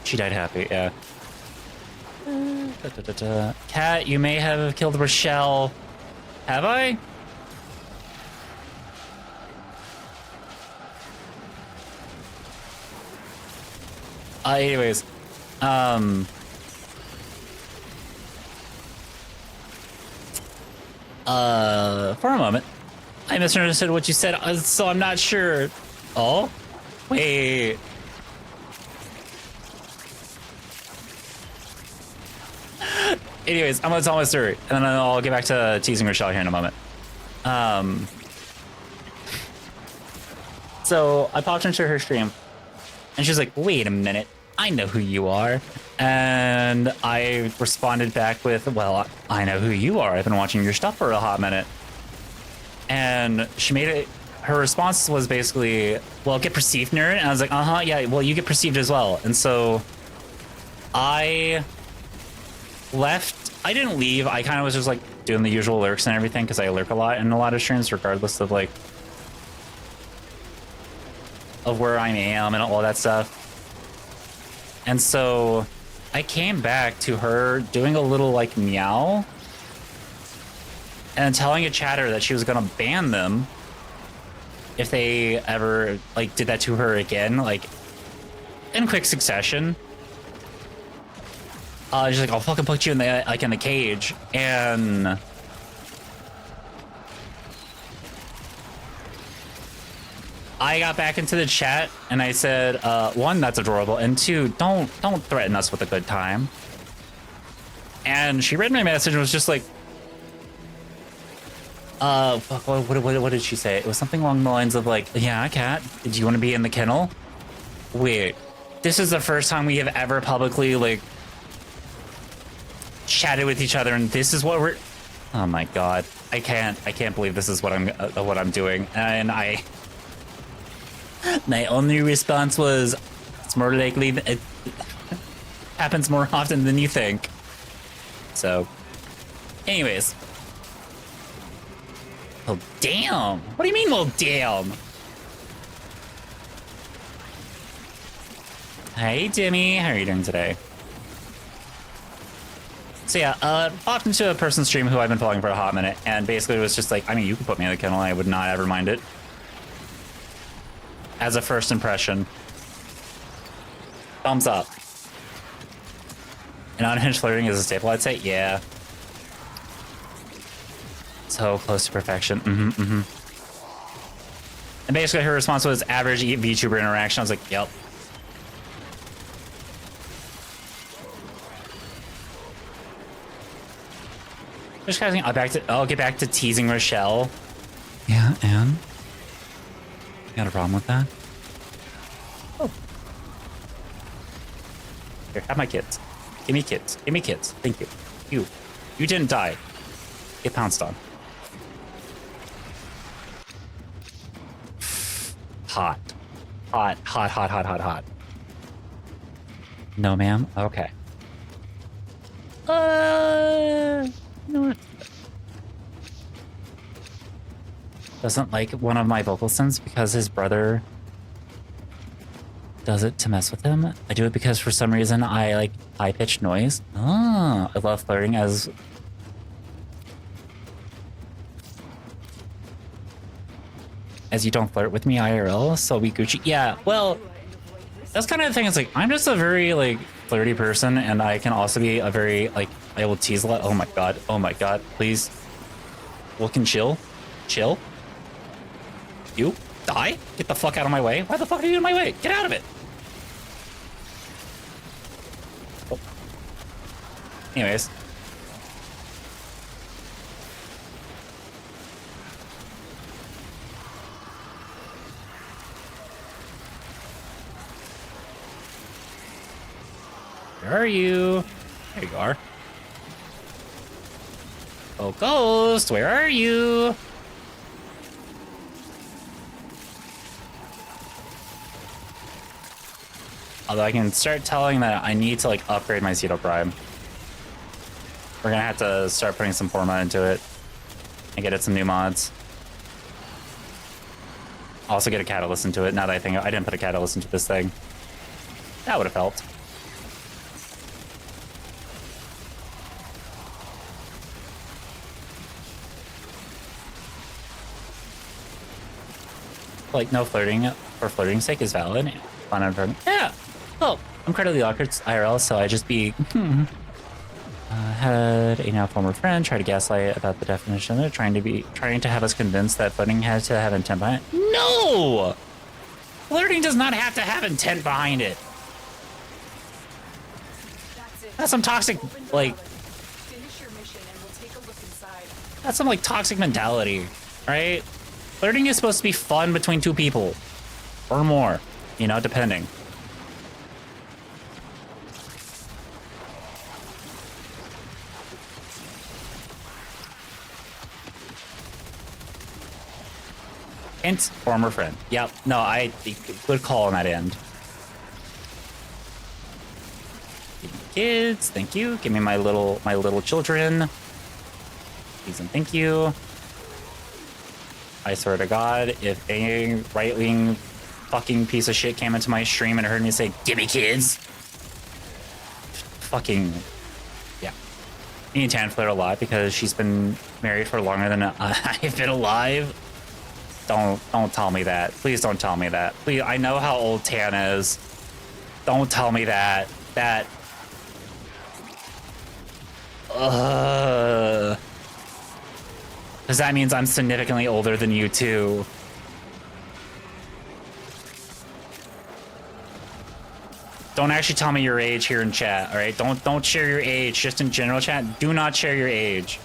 she died happy. Yeah. Cat, you may have killed Rochelle. Have I? Anyways, for a moment, I misunderstood what you said, so I'm not sure. Oh, wait. Anyways, I'm gonna tell my story, and then I'll get back to teasing Rochelle here in a moment. So I popped into her stream, and she's like, wait a minute, I know who you are. And I responded back with, well, I know who you are. I've been watching your stuff for a hot minute. And she made it, her response was basically, well, get perceived, nerd. And I was like, uh-huh, yeah, well, you get perceived as well. And so I left. I didn't leave. I kind of was just like doing the usual lurks and everything because I lurk a lot in a lot of streams, regardless of like of where I am and all that stuff. And so I came back to her doing a little like meow and telling a chatter that she was gonna ban them if they ever like did that to her again, like in quick succession. She's like, I'll fucking put you in the like in the cage. And I got back into the chat and I said, one, that's adorable, and two, don't threaten us with a good time. And she read my message and was just like, what did she say? It was something along the lines of like, yeah, cat, do you want to be in the kennel? Wait, this is the first time we have ever publicly like chatted with each other, and this is what we're. Oh my god, I can't believe this is what I'm doing. And my only response was, it's more likely that it happens more often than you think. So, anyways. Oh, damn. What do you mean, well, damn? Hey, Dimmy. How are you doing today? So yeah, popped into a person's stream who I've been following for a hot minute, and basically it was just like, I mean, you can put me in the kennel, I would not ever mind it. As a first impression. Thumbs up. And unhinged flirting is a staple, I'd say? Yeah. So close to perfection. And basically her response was average VTuber interaction. I was like, yep. Just guys, I'll get back to teasing Rochelle. Yeah, and? You got a problem with that? Oh. Here, have my kids. Give me kids. Give me kids. Thank you. You didn't die. Get pounced on. Hot. Hot. No, ma'am? Okay. You know what? Doesn't like one of my vocal synths because his brother does it to mess with him. I do it because for some reason I like high-pitched noise. Oh, I love flirting as you don't flirt with me IRL, so we Gucci. Yeah, well, that's kind of the thing. It's like, I'm just a very like flirty person, and I can also be a very like, I will tease a lot. Oh my god, please. We can chill. You die? Get the fuck out of my way. Why the fuck are you in my way? Get out of it. Oh. Anyways. Where are you? There you are. Oh, Ghost, where are you? Although I can start telling that I need to like upgrade my Ceto Prime. We're gonna have to start putting some format into it and get it some new mods. Also get a catalyst into it. Now that I think I didn't put a catalyst into this thing. That would have helped. Like, no flirting for flirting's sake is valid. Fun and fun. Yeah. Oh, I'm incredibly awkward IRL, so I just be. Had a now former friend try to gaslight about the definition. They're trying to have us convinced that flirting has to have intent behind it. No! Flirting does not have to have intent behind it. That's some toxic, like. Finish your mission and we'll take a look inside. That's some like toxic mentality, right? Flirting is supposed to be fun between two people, or more, you know, depending. Hint, former friend. Yep. No, good call on that end. Give me kids, thank you. Give me my little children. Please and thank you. I swear to God, if a right-wing fucking piece of shit came into my stream and heard me say, "Give me kids," fucking yeah. Me and Tan flirt a lot because she's been married for longer than I've been alive. Don't tell me that. Please don't tell me that. Please, I know how old Tan is. Don't tell me that. That. Because that means I'm significantly older than you too. Don't actually tell me your age here in chat, all right? Don't share your age. Just in general chat, do not share your age.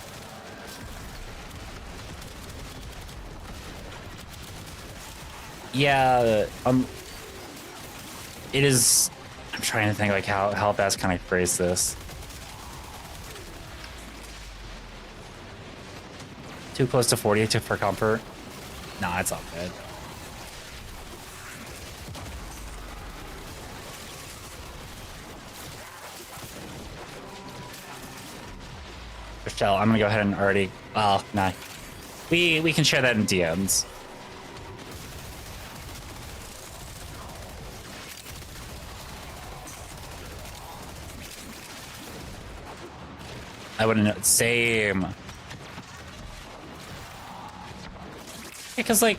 Yeah, it is. I'm trying to think like how best can I phrase this. Too close to 40 for comfort. Nah, it's all good. Michelle, I'm gonna go ahead and already. Oh, nah. We can share that in DMs. I wouldn't know. Same. Because, like,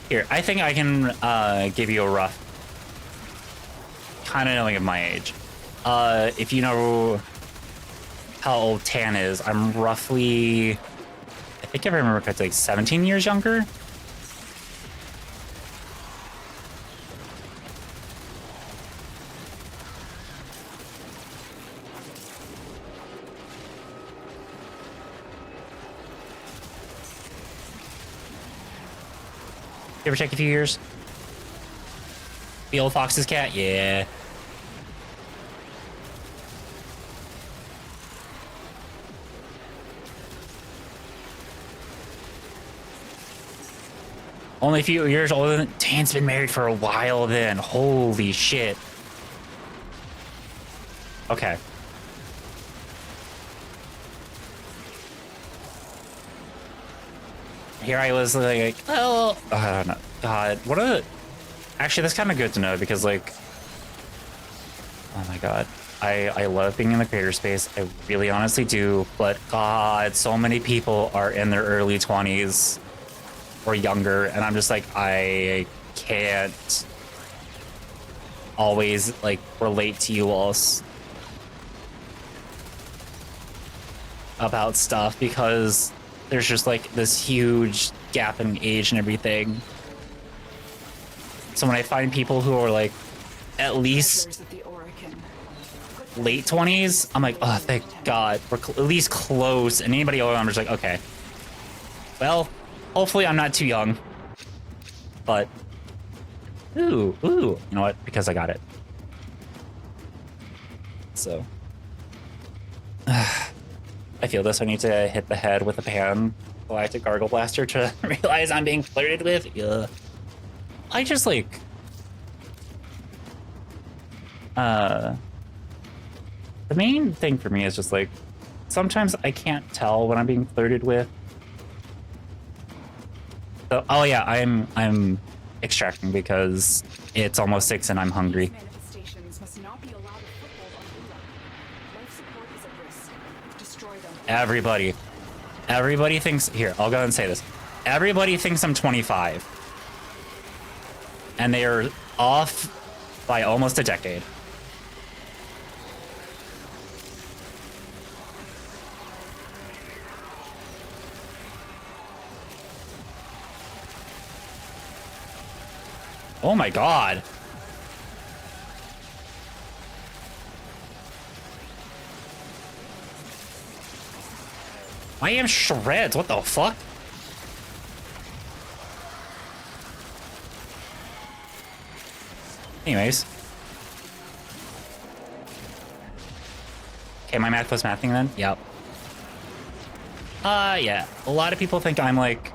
here, I think I can give you a rough kind of knowing of my age. If you know how old Tan is, I'm roughly, I think if I remember correctly, like 17 years younger. You ever check a few years? The old Fox's cat? Yeah. Only a few years older than Tan's been married for a while then. Holy shit. Okay. Here I was like, oh, I don't know. God, what a... Actually, that's kind of good to know because, like... Oh my God. I love being in the creator space. I really honestly do. But God, so many people are in their early 20s or younger. And I'm just like, I can't always, like, relate to you all about stuff because there's just like this huge gap in age and everything. So when I find people who are like at least late 20s, I'm like, oh, thank God, we're at least close. And anybody older, I'm just like, okay. Well, hopefully I'm not too young. But, ooh, you know what? Because I got it. So. I feel this. I need to hit the head with a pan. Galactic Gargle Blaster to realize I'm being flirted with. Ugh. I just like... The main thing for me is just like, sometimes I can't tell when I'm being flirted with. So, oh yeah, I'm extracting because it's almost 6 and I'm hungry. Manifestations must not be allowed a foothold on Vena. Life support is at risk. Destroy them. Everybody thinks, here, I'll go ahead and say this. Everybody thinks I'm 25. And they are off by almost a decade. Oh my god. I am shreds. What the fuck? Anyways. Okay, my math plus mathing then? Yep. Yeah. A lot of people think I'm like...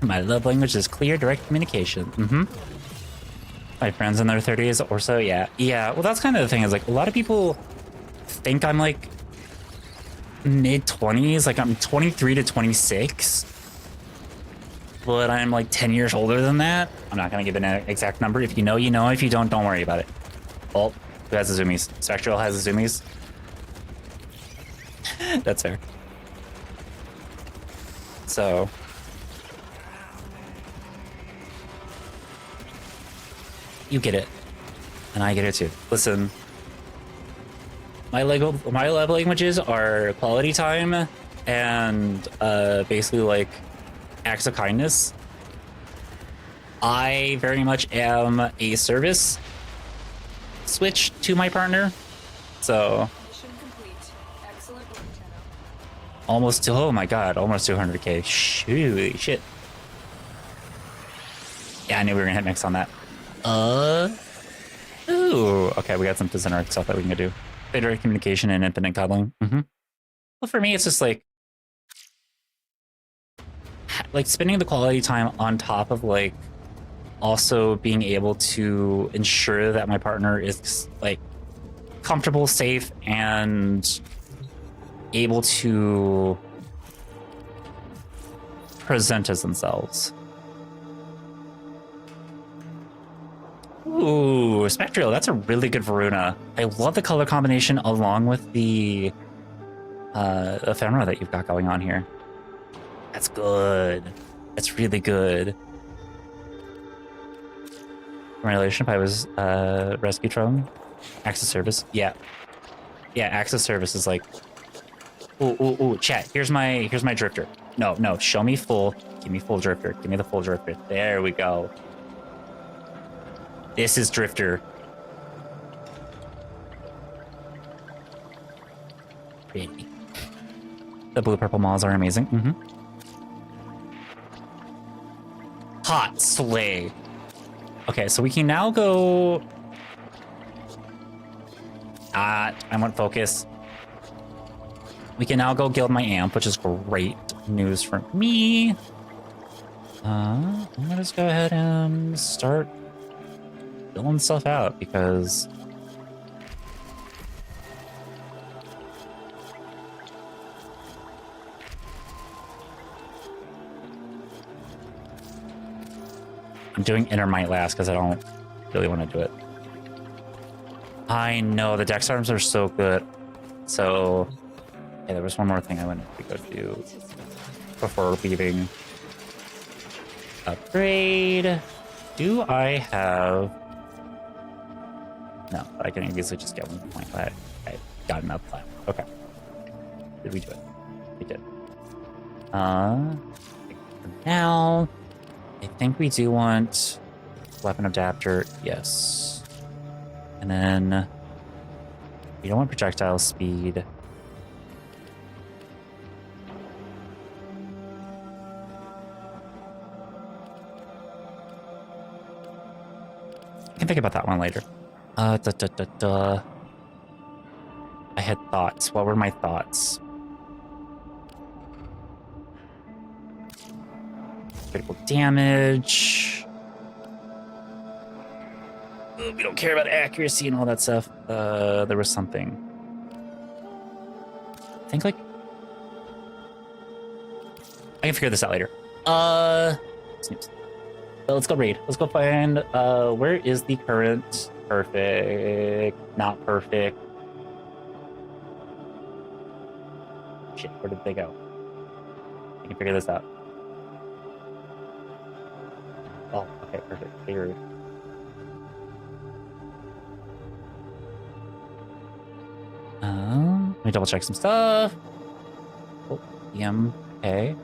My love language is clear, direct communication. My friends in their 30s or so, yeah. Yeah, well, that's kind of the thing is like a lot of people think I'm like mid-20s, like I'm 23 to 26. But I'm like 10 years older than that. I'm not going to give an exact number. If you know, you know. If you don't worry about it. Well, who has the zoomies? Spectral has the zoomies. That's fair. So... you get it. And I get it too. Listen. My love languages are quality time and basically like acts of kindness. I very much am a service switch to my partner. So Mission complete. Excellent work, Tenno. almost to, oh my god, almost 200k. Holy shit. Yeah, I knew we were gonna hit mix on that. Ooh. Okay, we got some designer stuff that we can do. Better communication and infinite cuddling. Well, for me, it's just like spending the quality time on top of like also being able to ensure that my partner is like comfortable, safe, and able to present as themselves. Ooh, Spectral, that's a really good Varuna. I love the color combination along with the ephemera that you've got going on here. That's good. That's really good. My relationship, I was rescue drone. Access service. Yeah. Yeah, access service is like ooh, chat. Here's my drifter. No, show me full. Give me full drifter. Give me the full drifter. There we go. This is Drifter. Pretty. The blue-purple malls are amazing. Hot slay. Okay, so we can now go... I want focus. We can now go guild my amp, which is great news for me. I'm gonna just go ahead and start filling stuff out because I'm doing inner might last because I don't really want to do it. I know the dex arms are so good. So yeah, there was one more thing I wanted to go do before leaving. Upgrade. Do I have... No, but I can easily just get 1 point. I got enough time. Okay. Did we do it? We did. Now, I think we do want weapon adapter. Yes. And then we don't want projectile speed. I can think about that one later. I had thoughts. What were my thoughts? critical damage. We don't care about accuracy and all that stuff. There was something. I think like I can figure this out later. Snoops. So let's go raid. Let's go find where is the current perfect, not perfect. Shit, where did they go? I can figure this out. Oh, okay, perfect. Figured. Let me double check some stuff. Oh, okay.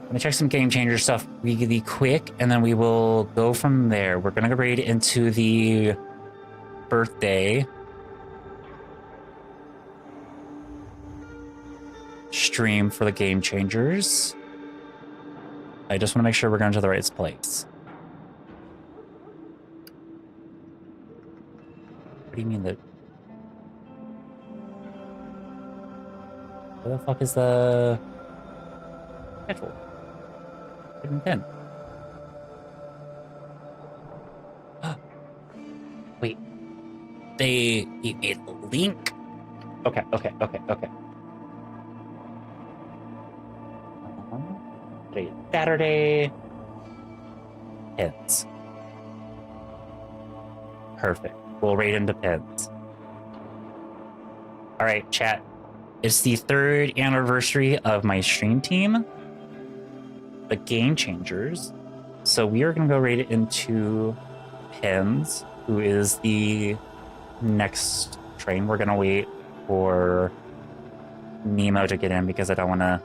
Let me check some game changer stuff really quick, and then we will go from there. We're gonna go raid into the birthday stream for the game changers. I just want to make sure we're going to the right place. What do you mean that? Where the fuck is the schedule? Hidden pin. Wait. They made a link? Okay. Today is Saturday. Pins. Perfect. We'll raid into pins. All right, chat. It's the 3rd anniversary of my stream team, the Game Changers. So we are going to go raid it into Pins, who is the next train. We're going to wait for Nemo to get in because I don't want to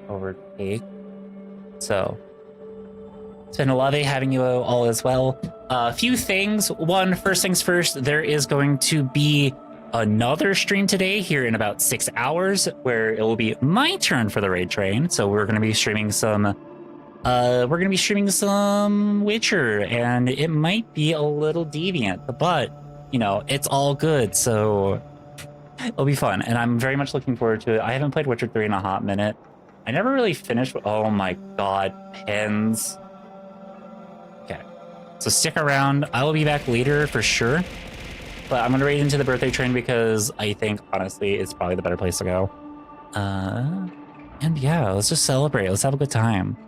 overtake. So it's been lovely having you all as well. A few things. First things first, there is going to be another stream today here in about 6 hours where it will be my turn for the raid train. So we're going to be streaming some Witcher, and it might be a little deviant, but you know, it's all good. So it'll be fun, and I'm very much looking forward to it. I haven't played Witcher 3 in a hot minute. I never really finished. Oh my god, Pins. Okay, so stick around. I will be back later for sure, but I'm gonna raid into the birthday train because I think honestly it's probably the better place to go. And yeah, let's just celebrate. Let's have a good time.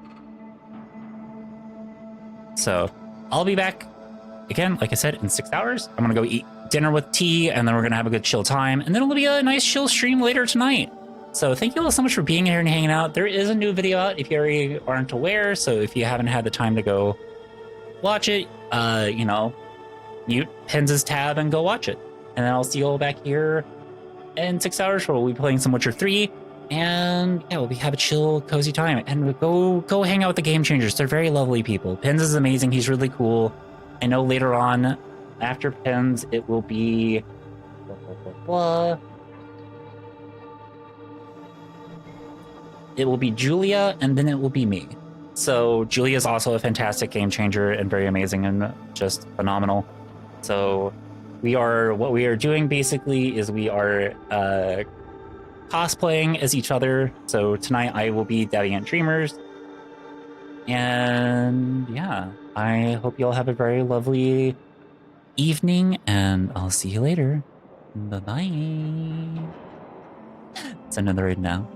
So I'll be back again, like I said, in 6 hours. I'm gonna go eat dinner with tea, and then we're gonna have a good chill time, and then it'll be a nice chill stream later tonight. So thank you all so much for being here and hanging out. There is a new video out if you already aren't aware. So if you haven't had the time to go watch it, you know, mute Pins' tab and go watch it. And then I'll see you all back here in 6 hours where we'll be playing some Witcher 3. And yeah, we'll have a chill, cozy time. And go hang out with the Game Changers. They're very lovely people. Pins is amazing. He's really cool. I know later on, after Pins, it will be it will be Julia, and then it will be me. So Julia is also a fantastic game changer and very amazing and just phenomenal. So what we are doing basically is we are cosplaying as each other. So tonight I will be Deviant Dreamers. And yeah, I hope you all have a very lovely evening, and I'll see you later. Bye-bye. It's another raid now.